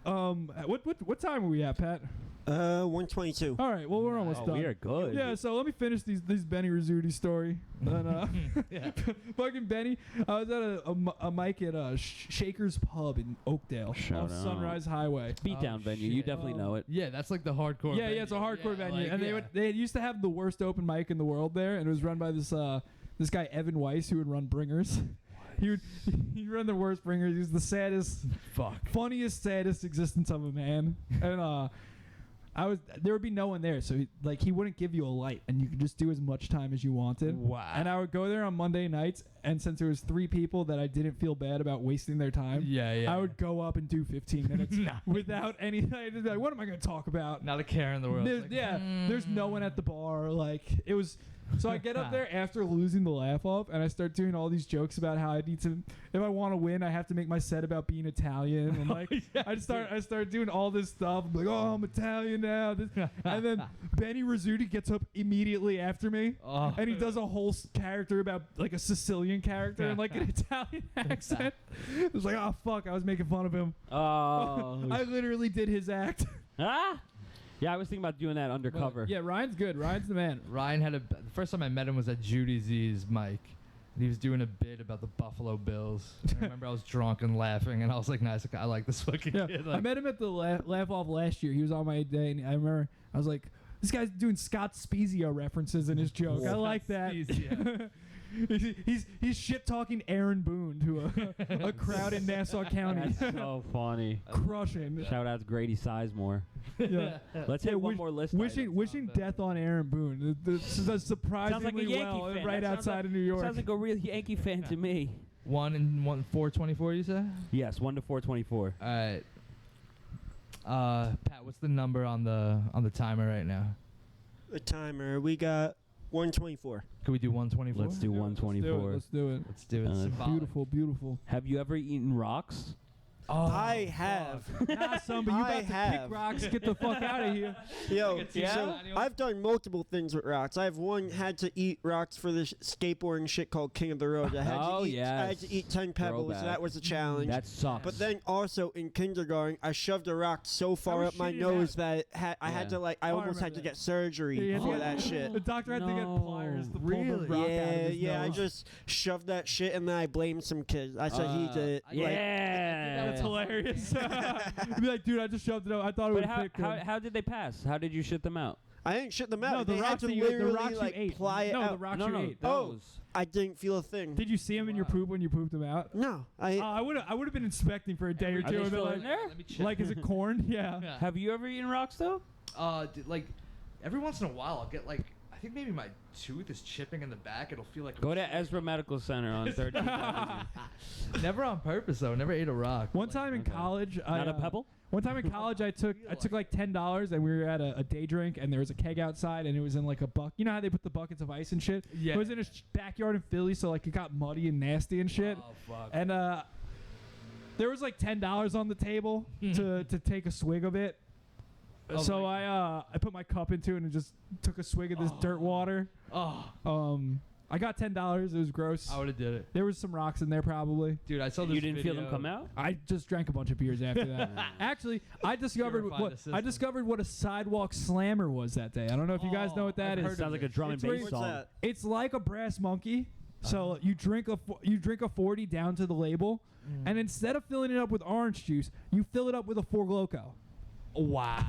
What time are we at, Pat? 122. All right, well we're almost Oh, done. we are good. Yeah, so let me finish these Benny Rizzuti story. And, fucking Benny, I was at a mic at Shaker's Pub in Oakdale Shout off out. Sunrise Highway. Beatdown Oh, venue. You shit. definitely know it. Yeah, that's like the hardcore. Yeah, venue. yeah, it's a hardcore venue, like, and yeah. they used to have the worst open mic in the world there, and it was run by this guy Evan Weiss who would run Bringers. He'd run the worst Bringers. He was the saddest, Fuck. funniest, saddest existence of a man. And there would be no one there, so he wouldn't give you a light, and you could just do as much time as you wanted. Wow. And I would go there on Monday nights, and since there was 3 people that I didn't feel bad about wasting their time, I would go up and do 15 minutes without any. I'd just be like, what am I going to talk about? Not a care in the world. There's no one at the bar. Like it was. So I get up there after losing the laugh off, and I start doing all these jokes about how I need to, if I want to win, I have to make my set about being Italian, and like I start doing all this stuff. I'm like, oh, I'm Italian now, and then Benny Rizzuti gets up immediately after me, and he does a whole character about like a Sicilian character and like an Italian accent. It was like, oh fuck, I was making fun of him. Oh. I literally did his act. Ah. Yeah, I was thinking about doing that undercover. Yeah, Ryan's good. Ryan's the man. Ryan had the first time I met him was at Judy Z's mic. And he was doing a bit about the Buffalo Bills. I remember I was drunk and laughing, and I was like, nice, I like this fucking kid. Like, I met him at the laugh off last year. He was on my day, and I remember I was like, this guy's doing Scott Spezia references in his joke. I like that. He's shit talking Aaron Boone to a crowd in Nassau County. That's so funny. Crushing. Shout out to Grady Sizemore. Yeah. Let's hit one more list. Wishing death on Aaron Boone. Does surprisingly well right outside of New York. Sounds like a real Yankee fan to me. 1 and 424, you said? Yes, 1 to 424. All right. Pat, what's the number on the timer right now? The timer, we got 124. Can we do 124? Let's do 124. Let's do it. Let's do it. Beautiful, beautiful. Have you ever eaten rocks? Oh, I have. Nah, son, but you about to pick rocks. Get the fuck out of here. Yo, Yeah? so I've done multiple things with rocks. I've had to eat rocks for this skateboarding shit called King of the Road. I had to eat 10 pebbles. Throwback. That was a challenge. That sucks. But then also in kindergarten, I shoved a rock so far up my nose that I had to I almost had to get surgery for that shit. The doctor had to get pliers to pull the rock out of his nose. I just shoved that shit and then I blamed some kid. I said he did it. Yeah. That's hilarious. Be like, dude, I just shoved it up. I thought it would fit good. How did they pass? How did you shit them out? I didn't shit them out. No, the they rocks had to that you literally ate. ply it No, out. the rocks you ate. Oh, I didn't feel a thing. Did you see him in your poop when you pooped them out? No, I would have been inspecting for a day or Are two. they And still like, in there? Let me check. like, is it corn? Yeah. Have you ever eaten rocks though? Like every once in a while I'll get like, I think maybe my tooth is chipping in the back. It'll feel like Go to Ezra Medical Center on 13th Avenue. Never on purpose though. Never ate a rock. One time in college, Not a pebble? One time in college, I took like $10 and we were at a day drink and there was a keg outside and it was in like a bucket. You know how they put the buckets of ice and shit? Yeah. It was in a backyard in Philly, so like it got muddy and nasty and shit. Oh fuck. And there was like $10 on the table to take a swig of it. Oh So I put my cup into it and just took a swig of this dirt water. I got $10. It was gross. I would have did it. There was some rocks in there probably. Dude, I saw this You didn't feel them video. come out? I just drank a bunch of beers after that. Actually, I discovered what a sidewalk slammer was that day. I don't know if you guys know what that I've is. heard Sounds like a drum and bass What's song. that? It's like a brass monkey. So you drink a 40 down to the label, and instead of filling it up with orange juice, you fill it up with a Four Loko. Wow.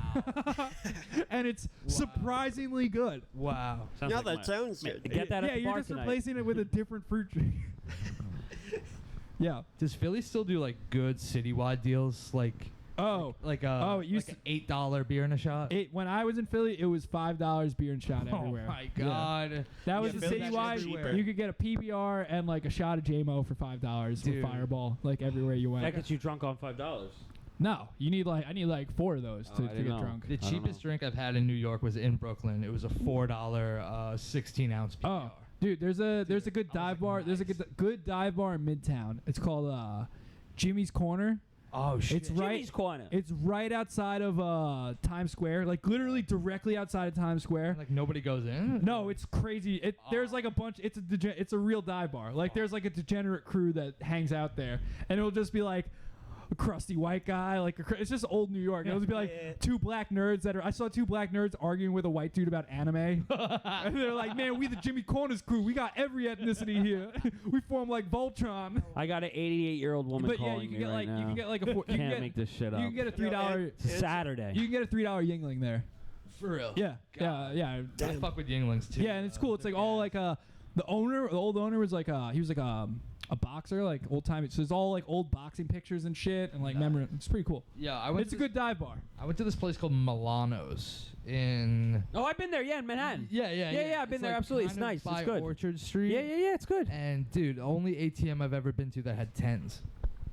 And it's surprisingly good. Wow. Sounds No, like that my- sounds good. Get that Yeah, at the you're bar just tonight. replacing it with a different fruit drink. Yeah. Does Philly still do like good citywide deals like It used like an $8 beer and a shot? When I was in Philly, it was $5 beer and shot everywhere. Oh my Yeah. god. That was Yeah, the Philly's actually citywide. cheaper. You could get a PBR and like a shot of JMO for $5 Dude. with Fireball, like everywhere you went. That gets you drunk on $5. No, I need like 4 of those to didn't get know. drunk. The don't cheapest drink I've had in New York was in Brooklyn. It was a $4 16-ounce PBR. Oh, dude, there's a good dive bar. There's a good dive bar in Midtown. It's called Jimmy's Corner. Oh shit. It's right. Jimmy's Corner. It's right outside of Times Square, like literally directly outside of Times Square. Like nobody goes in? No, it's crazy. There's like a bunch. It's a real dive bar. Like there's like a degenerate crew that hangs out there, and it'll just be like a crusty white guy. Like it's just old New York. It'll just be like 2 black nerds I saw 2 black nerds arguing with a white dude about anime, and they're like, "Man, we the Jimmy Corners crew. We got every ethnicity here. We form like Voltron." I got an 88-year-old woman But yeah, calling you can me get right like now. you can get like a four, you Can't can make get, this shit up. you can get a $3. It's Saturday. You can get a $3 Yingling there. For real? Yeah, yeah. I fuck with Yinglings too. Yeah, and it's cool. It's like all like the old owner was like he was like a boxer, like old time. So there's all like old boxing pictures and shit, and like Nice. memory. It's pretty cool. Yeah, I went. It's a good dive bar. I went to this place called Milano's in. Oh, I've been there. Yeah, in Manhattan. Yeah. Yeah, I've been there, absolutely. It's kind of nice. It's by good. Orchard Street. Yeah. It's good. And dude, only ATM I've ever been to that had 10s.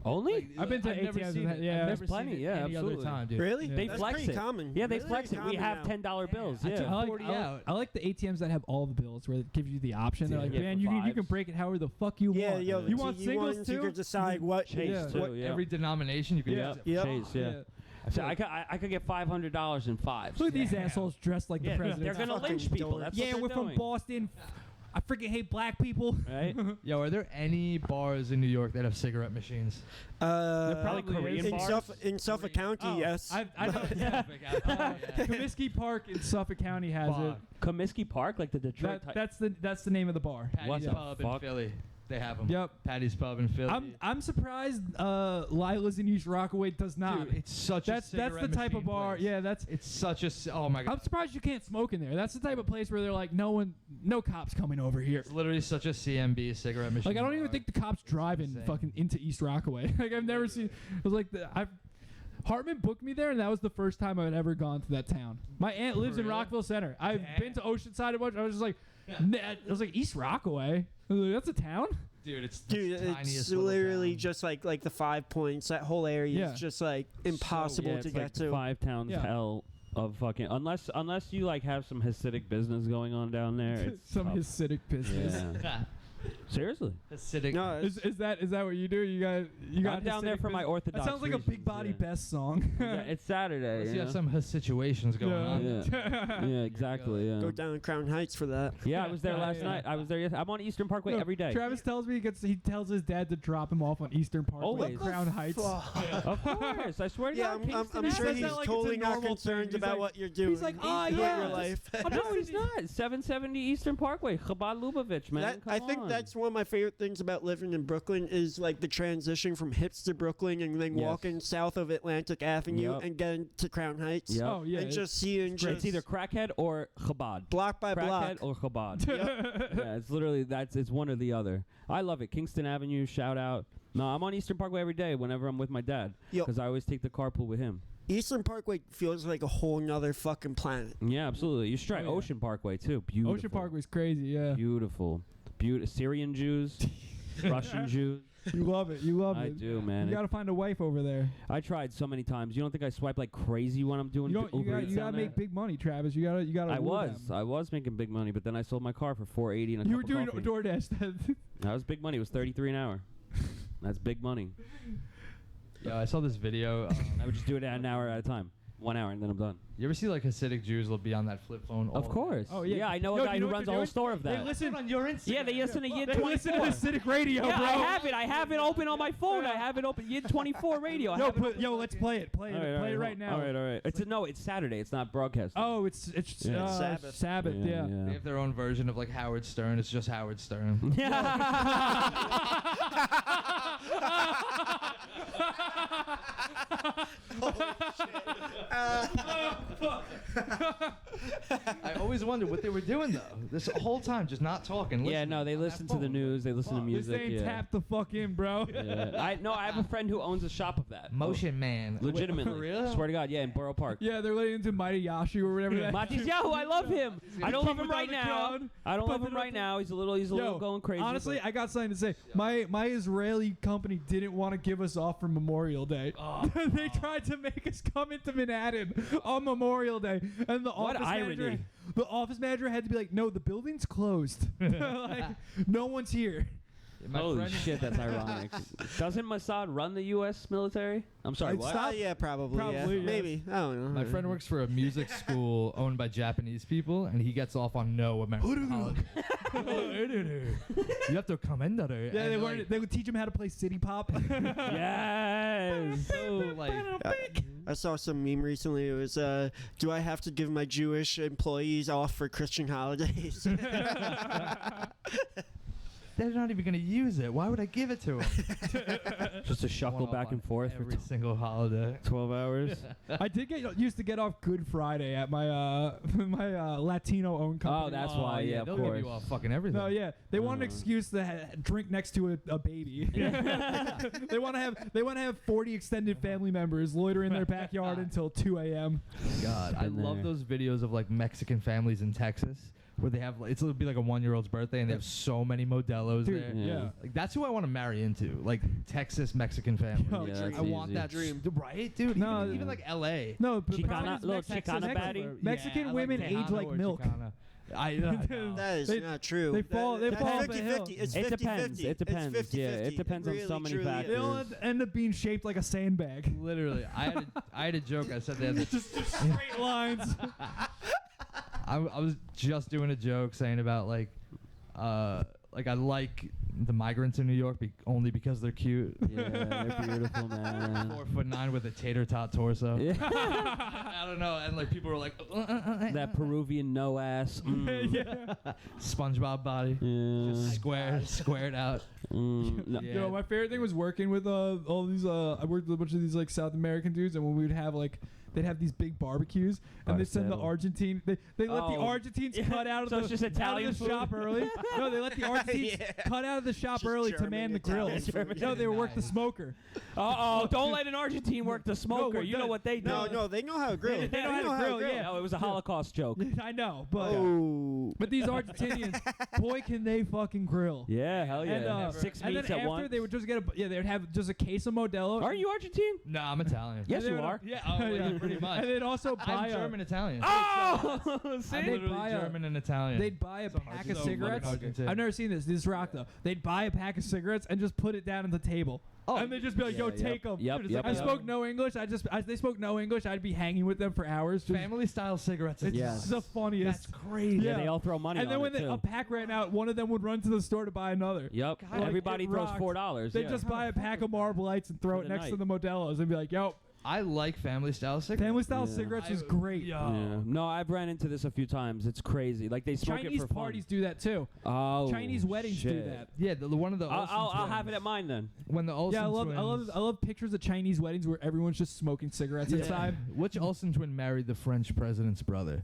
Only? I've been to I've never ATMs seen and it. yeah. I've There's never plenty, seen it yeah, any absolutely. other time, dude. Really? Yeah. They That's flex pretty it. common. Yeah, they Really flex it. We common have now. $10 bills. I Yeah. took I like, 40 out. I like the ATMs that have all the bills where it gives you the option. They're like, Yeah, man, for you can fives. break it however the fuck you Yeah, want. yo, You the want TU singles ones, too? You could decide what. Chase, Yeah. too, What, yeah. every denomination you can Yeah. use it. Yep. Chase, yeah. I could get $500 in fives. Look at these Damn. assholes dressed like Yeah, the president. they're gonna Fucking lynch people. dork. That's Yeah, what we're they're from doing. Boston. I freaking hate black people. Right? Yo, are there any bars in New York that have cigarette machines? They're probably Probably Korean is. bars. In Suffolk County, Oh, yes. I know. Comiskey Park in Suffolk County has it. Comiskey Park, like the Detroit. That's the name of the bar. What Patty's the Pub in fuck? Philly. They have them. Yep. Patty's Pub in Philly. I'm surprised Lila's in East Rockaway does not. Dude, it's such that's a the cigarette type of machine bar. place. Yeah, that's. It's such a. Oh my god. I'm surprised you can't smoke in there. That's the type of place where they're like, no cops coming over here. It's literally such a CMB cigarette machine. Like I don't even bar. think the cops driving insane. fucking into East Rockaway. Like I've never seen. It was like Hartman booked me there, and that was the first time I had ever gone to that town. My aunt lives in Really? Rockville Center. I've been to Oceanside a bunch. I was just like, I was like East Rockaway. I was like, that's a town. Dude, it's the Dude, tiniest it's little literally town. just like the 5 points. That whole area Yeah. is just like impossible Yeah, to it's get like to. 5 towns Yeah. hell of fucking unless you like have some Hasidic business going on down there. It's Some tough. Hasidic business. Yeah. Seriously. Acidic. No, Is that what you do? You got I'm down there Hasidic for my business? Orthodox That sounds like a Big reasons, Body yeah. Best song. Yeah, it's Saturday. Unless You you have know? some situations going on. Yeah, exactly. Yeah. go down Crown Heights for that. Yeah, I was there Yeah, last yeah. night. I was there. I'm on Eastern Parkway No, every day. Travis tells me he tells his dad to drop him off on Eastern Parkway, Always. Crown Heights. Of course, I swear to Yeah, God. I'm Kingston sure Avenue. he's that like it's totally a not normal concerned thing. He's about like- what you're doing. he's like, oh, Enjoy yeah. your life. No, he's not. 770 Eastern Parkway, Chabad Lubavitch, man. That, Come I think on. that's one of my favorite things about living in Brooklyn is like the transition from hipster Brooklyn and then Yes. walking south of Atlantic Avenue Yep. and getting to Crown Heights. Yep. Oh yeah, And just seeing It's just either crackhead or Chabad. block by block. Crackhead or Chabad. Yep. Yeah, it's literally it's one or the other. I love it. Kingston Avenue, shout out. No, I'm on Eastern Parkway every day whenever I'm with my dad Yo. because I always take the carpool with him. Eastern Parkway feels like a whole nother fucking planet. Yeah, absolutely. You should try Oh, yeah. Ocean Parkway too. Beautiful. Ocean Parkway's crazy. Yeah, Beautiful. Syrian Jews, Russian Jews. you love it. You love I it. do, man. You gotta find a wife over there. I tried so many times. You don't think I swipe like crazy when I'm doing You Uber Eats gotta down there? make big money, Travis. You gotta. I woo was them. making big money, but then I sold my car for $4.80 and a You were cup doing of coffee. DoorDash. That was big money. It was $33 an hour. That's big money. Yo, I saw this video. I would just do it at an hour at a time. 1 hour, and then I'm done. You ever see like Hasidic Jews will be on that flip phone? all Of course. Oh, yeah. I know No, a guy you know who what runs a they're whole doing? store of They that. listen on your Instagram. Yeah, they listen to Yid They 24. listen to Hasidic radio, Yeah, bro. I have it open on my phone. I have it open. Yid 24 radio. I Yo, have it open. let's play it. Play it right now. All right. It's Saturday. It's not broadcast. Oh, it's Yeah. Sabbath. Sabbath. Yeah. They have their own version of like Howard Stern. It's just Howard Stern. I always wondered what they were doing though. This whole time, just not talking. Yeah, listening no, they on that listen to the phone. news. They listen to This music. ain't Yeah. tap the fuck in, bro. Yeah. I have a friend who owns a shop of that. Motion Man. Legitimately. For real? Swear to God, yeah, in Borough Park. Yeah, they're related to Mighty Yashi or whatever. that Matis Yahoo, I love him. I don't love him Put right him on the now. crowd. I don't love Put him him right on now. He's a little going crazy. Honestly, but- I got something to say. My Israeli company didn't want to give us off for Memorial Day. They tried to make us come into Manhattan on Memorial Day, and the What office manager had to be like, "No, the building's closed. Like, no one's here." My Holy friend- shit, that's ironic. Doesn't Mossad run the U.S. military? I'm sorry, I'd what? stop- Yeah, probably. Probably, yeah. yes. Maybe. I don't know. My friend works for a music school owned by Japanese people, and he gets off on no American holiday. You have to come in there. Yeah, and, they would teach him how to play City Pop. Yes. so, like, I saw some meme recently. It was, do I have to give my Jewish employees off for Christian holidays? they're not even gonna use it. Why would I give it to them? Just a shuckle back and forth for every single holiday. 12 hours. I did used to get off Good Friday at my my Latino-owned company. Oh, that's why. Yeah, of they'll course. give you off fucking everything. No, yeah, they want an excuse to drink next to a baby. they want to have 40 extended family members loiter in their backyard until 2 a.m. God, I Been love there. those videos of like Mexican families in Texas where they have it'll be like a 1-year-old's birthday and they have so many Modelos Dude, there. yeah. Like that's who I want to marry into, like Texas Mexican family. Yo, Yeah, dream. that's I want easy. that Dream. Right, dude. No, even like L.A. No, but the Chicana- problem is little Mexican- Chicana baddie? Mexican Yeah, I women like age Tejano like or milk. Chicana. I know. That is They- not true. they fall- they That's fall off a 50-50. hill. It's It 50-50. depends. It depends. It's 50-50. Yeah, it depends on so really, many truly is. factors. They'll end up being shaped like a sandbag. Literally, I had a joke. I said that Just straight lines. I was just doing a joke saying about like I like the migrants in New York only because they're cute. Yeah, they're beautiful, man. 4'9" with a tater tot torso. Yeah. I don't know, and like people were like, That Peruvian no ass. Yeah. SpongeBob body, Yeah. squared out. No. Yeah. Yo, my favorite thing was working with all these. I worked with a bunch of these like South American dudes, and when we would have like. They'd have these big barbecues, and they send the Barcelo. Argentine. They let the Oh. Argentines Yeah. cut out of So the, it's just out of Italian the food? shop early. No, they let the Argentines Yeah. cut out of the shop Just early to German, man the Italian grills. food. No, they would work the Nice. smoker. Uh-oh, don't let an Argentine work the smoker. well, You know what they do. No, they know how to grill. They know how to grill, yeah. No, it was a Holocaust joke. I know, but Oh. but these Argentinians, boy, can they fucking grill. Yeah, hell yeah. And, 6 and meats then at after once. they would just get they'd have just a case of Modelo. Are you Argentine? No, I'm Italian. Yes, And they you would- are. Yeah, yeah, pretty much. And they'd also buy I'm German Italian. Oh, And see? they'd Literally buy a- German and Italian. They'd buy a So pack much of so cigarettes. fucking Argentine. I've never seen this. This is rock though. They'd buy a pack of cigarettes and just put it down on the table. Oh, and they'd just be like, "Yo, yeah, take them." yep, yep, I yep. spoke no English. They spoke no English. I'd be hanging with them for hours. Just, family style cigarettes. it's Yes. the funniest. That's crazy. Yeah, they all throw money And then on when it, too. a pack ran out, one of them would run to the store to buy another. Yep. God, Everybody it throws rocked. $4. They'd yeah. just buy a pack of Marble Lights and throw For it the next to night. the Modelos and be like, "Yo, I like family style cigarettes. family style Yeah. cigarettes is great." Yeah. No, I've ran into this a few times. It's crazy. Like they smoke Chinese it for parties fun. do that too. Oh, Chinese weddings do shit. that. Yeah, the one of the Olsen I'll have it twins. at mine then. When the Olsen Yeah, twins. I love pictures of Chinese weddings where everyone's just smoking cigarettes inside. Which Olsen twin married the French president's brother?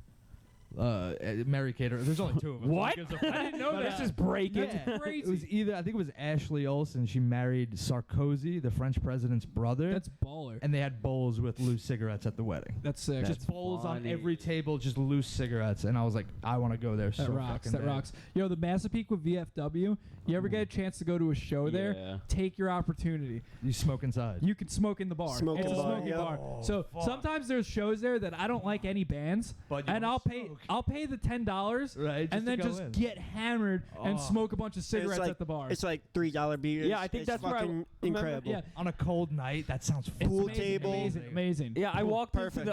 Mary Kate. There's only two of them. What? I didn't know This that. is breaking. That's crazy. It was either I think it was Ashley Olsen. She married Sarkozy, the French president's brother, That's baller. and they had bowls with loose cigarettes at the wedding. That's sick. That's Just bowls on funny. every table, just loose cigarettes, and I was like, I want to go there. That so rocks. fucking That bad. rocks. Yo, the Massapequa VFW. You ever get a chance to go to a show there? Yeah. Take your opportunity. You smoke inside. You can smoke in the bar. Smoke it's in a the bar, smoking yep. bar. Oh, So fuck. sometimes there's shows there that I don't like any bands, But you and wanna I'll pay the $10, Right, just and then to go just in. get hammered and Oh. smoke a bunch of cigarettes like, at the bar. It's like $3 beers. Yeah, I think It's that's where I fucking remember- incredible. yeah. On a cold night, that sounds It's pool amazing, table. Amazing. Yeah, I walked Perfect.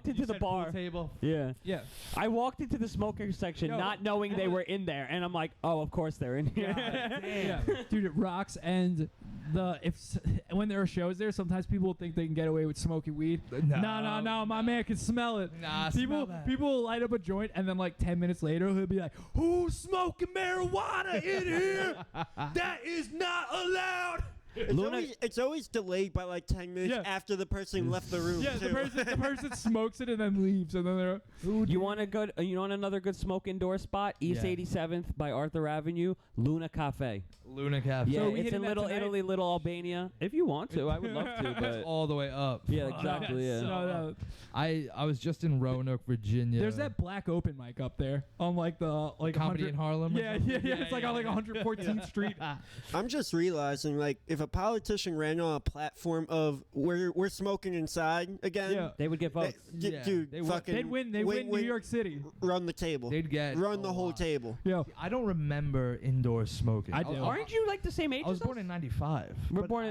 into the bar. Table. Yeah. Yeah. I walked into the smoking section Yo. not knowing they were in there, and I'm like, oh, of course they're in here. Yeah, dude, it rocks. And when there are shows there, sometimes people think they can get away with smoking weed. No, my man can smell it. Nah, people smell that. people will light up a joint, and then like 10 minutes later, he'll be like, "Who's smoking marijuana in here? That is not allowed." It's always delayed by like 10 minutes Yeah. after the person left the room. Yeah, the too. person smokes it and then leaves, and then they're You want another good smoke indoor spot? East Yeah. 87th by Arthur Avenue, Luna Cafe. Luna Cafe. Yeah, So we it's hitting in that Little tonight? Italy, Little Albania. If you want to, I would love to, but all the way up. yeah, exactly. Yeah. No. I was just in Roanoke, Virginia. There's that black open mic up there on like the Comedy 100 in Harlem. or Yeah, something? It's like on like 114th Street. I'm just realizing, like, if a politician ran on a platform of we're smoking inside again, Yeah. They would get they- votes. Yeah, dude, they would. fucking They'd win. They win New York City. Run the table. They'd get Run a the whole lot. table. Yo, I don't remember indoor smoking. I do. Aren't you like the same age I was as born us? in '95.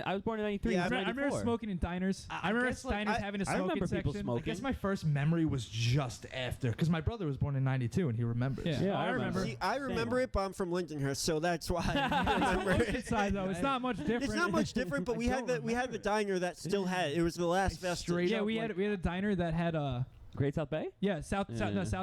I was born in 93. Yeah, he's I remember 94. smoking in diners. I remember guess, like, diners having a I smoking remember people section. smoking. I guess my first memory was just after, because my brother was born in '92 and he remembers. Yeah, Yeah, I I remember. remember. See, I remember it, but I'm from Lindenhurst, so that's why I remember Opposite it. side though, it's not much different. It's not much different, but I we had don't the diner that still had it. It was the last Like, vestige. straight Yeah, up, we had a diner that had Great South Bay? Yeah, South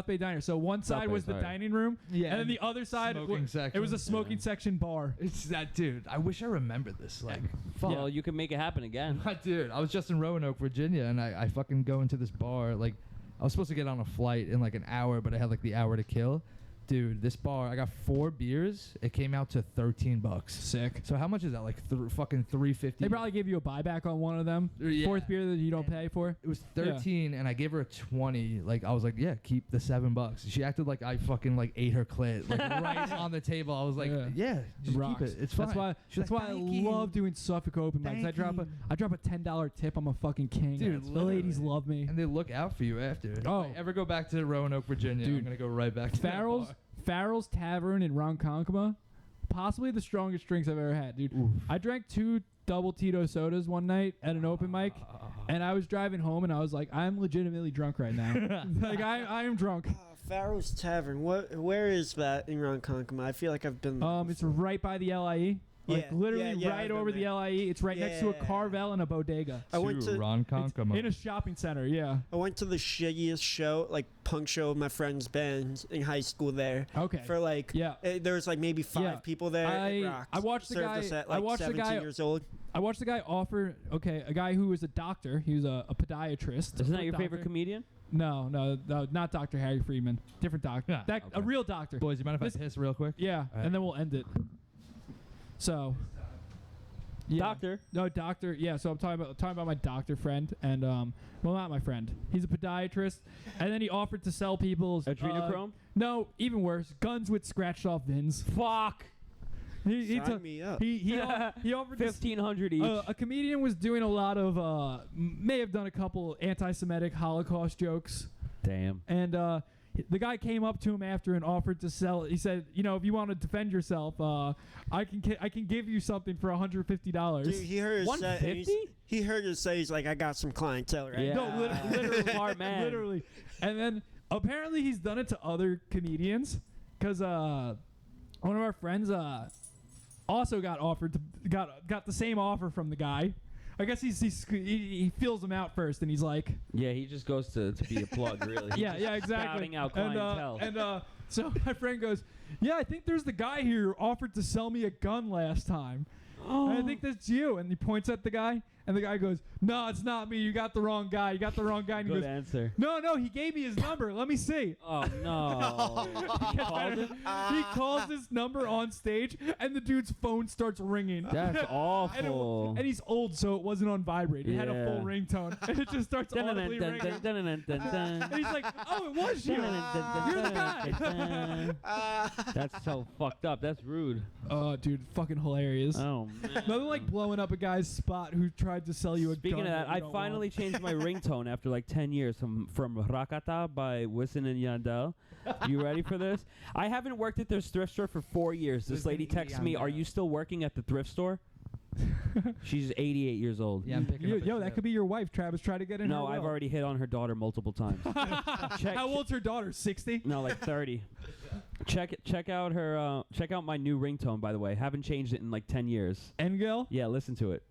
Bay Diner. So one South side Bay, was the sorry. dining room, Yeah, and then the other side smoking section. it was a smoking section bar. It's that dude. I wish I remembered this. Like, fuck. Well, you can make it happen again. Dude, I was just in Roanoke, Virginia, and I fucking go into this bar. Like, I was supposed to get on a flight in like an hour, but I had like the hour to kill. Dude, this bar, I got 4 beers. It came out to $13. Sick. So how much is that? Like fucking $3.50. They probably gave you a buyback on one of them. Yeah. Fourth beer that you don't pay for. It was 13, and I gave her a 20. Like, I was like, yeah, keep the $7. She acted like I fucking like ate her clit, like right on the table. I was like, yeah, just Rocks. keep it. It's fine. That's why I love doing Suffolk open mics. I drop a $10 tip. I'm a fucking king. Dude, the ladies love me. And they look out for you after. Oh. If I ever go back to Roanoke, Virginia, Dude. I'm gonna go right back to that bar. Farrell's Tavern in Ronkonkoma, possibly the strongest drinks I've ever had, dude. Oof. I drank 2 double Tito sodas one night at an open mic, and I was driving home, and I was like, I'm legitimately drunk right now. Like, I am drunk. Farrell's Tavern. Where is that in Ronkonkoma? I feel like I've been there. It's right by the LIE. Like, Yeah, literally yeah, right I've been over the there. LIE. It's right next to a Yeah. Carvel and a bodega. I went to Ronkonkoma. In a shopping center, yeah. I went to the shittiest show, like punk show of my friend's band in high school there. Okay. For like, Yeah. there was like maybe 5 Yeah. people there. It rocked. I watched the Served guy. us at, I like, watched the 17 guy. years old. I watched the guy offer. Okay, a guy who was a doctor. He was a podiatrist. Isn't a that your doctor. favorite comedian? No, not Dr. Harry Friedman. Different doctor. Yeah. A Okay. real doctor. Boys, you mind if I piss real quick? Yeah, All right. and then we'll end it. So. Yeah. Doctor. No, doctor. Yeah, so I'm talking about my doctor friend, and well, not my friend. He's a podiatrist, and then he offered to sell people's Adrenochrome? No, even worse, guns with scratched off VINs. Fuck. He Sign me up. he offered to 1,500 each. a comedian was doing a lot of may have done a couple anti-Semitic Holocaust jokes, Damn. and the guy came up to him after and offered to sell it. He said, if you want to defend yourself, I can give you something for $150. Dude, he heard us say, 150? he heard us say, he's like, I got some clientele right Yeah. No, literally, Smart man. literally. And then apparently he's done it to other comedians, because one of our friends also got got the same offer from the guy. I guess he feels him out first, and he's like, Yeah, he just goes to be a plug, really. He's yeah, just yeah, exactly. Scouting out clientele. And so my friend goes, yeah, I think there's the guy here who offered to sell me a gun last time. And I think that's you. And he points at the guy, and the guy goes, no, it's not me. You got the wrong guy. You got the wrong guy. And he Good goes, answer. no, he gave me his number. Let me see. Oh, no. He called him? He calls his number on stage, and the dude's phone starts ringing. That's awful. And he's old, so it wasn't on vibrate. It had a full Yeah. ringtone, and it just starts audibly ringing. And he's like, oh, it was you. You're the guy. That's so fucked up. That's rude. Oh, dude, fucking hilarious. Oh, man. Nothing like blowing up a guy's spot who tried to sell you a Speaking gun. of that, you I don't finally want. changed my ringtone after like 10 years from Rakata by Wisin and Yandel. You ready for this? I haven't worked at this thrift store for 4 years. This Wisin lady texts me, Yandel. are you still working at the thrift store? She's 88 years old. Yeah, I'm picking up Yo, that could be your wife, Travis. Try to get in. No, her I've will. already hit on her daughter multiple times. How old's her daughter? 60. No, like 30. Check out her. Check out my new ringtone, by the way. Haven't changed it in like 10 years. Engel. Yeah, listen to it.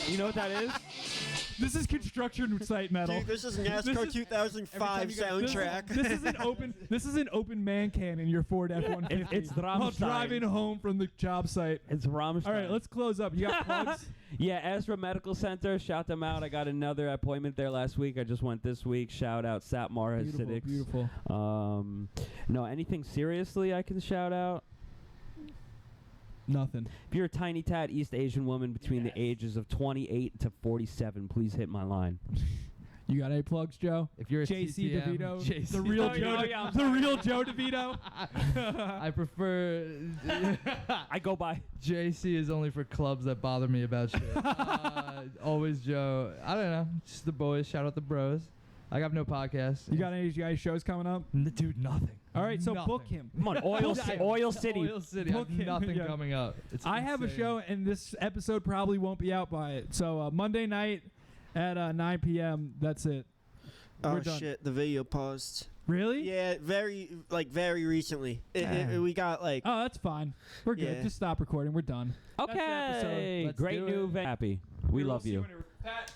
You know what that is? This is construction site metal. Dude, this is NASCAR 2005 soundtrack. This is an open man can in your Ford F-150. It's while Rammstein. driving home from the job site. It's Rammstein. All right, let's close up. You got plugs? Yeah, Ezra Medical Center. Shout them out. I got another appointment there last week. I just went this week. Shout out Satmar Hasidics. Beautiful. No, anything seriously I can shout out? Nothing. If you're a tiny tat East Asian woman between the ages of 28 to 47, please hit my line. You got any plugs, Joe? If you're a JC TTM, DeVito, JC the real Oh, Joe, yeah, I'm the real Joe DeVito. I prefer I go by. JC is only for clubs that bother me about shit. Always Joe. I don't know. Just the boys. Shout out the bros. I got no podcast. You got any guys shows coming up? Dude, nothing. All right, so Nothing. book him. Come on, Oil City. Oil City. I Book have him, nothing yeah. coming up. It's I have a insane. show, and this episode probably won't be out by it. So Monday night at 9 p.m. That's it. Oh We're done. shit, the video paused. Really? Yeah, very recently. We got like Oh, that's fine. We're good. Yeah. Just stop recording. We're done. That's the episode. Okay. Let's Great do new it. Happy. We love you. Pat.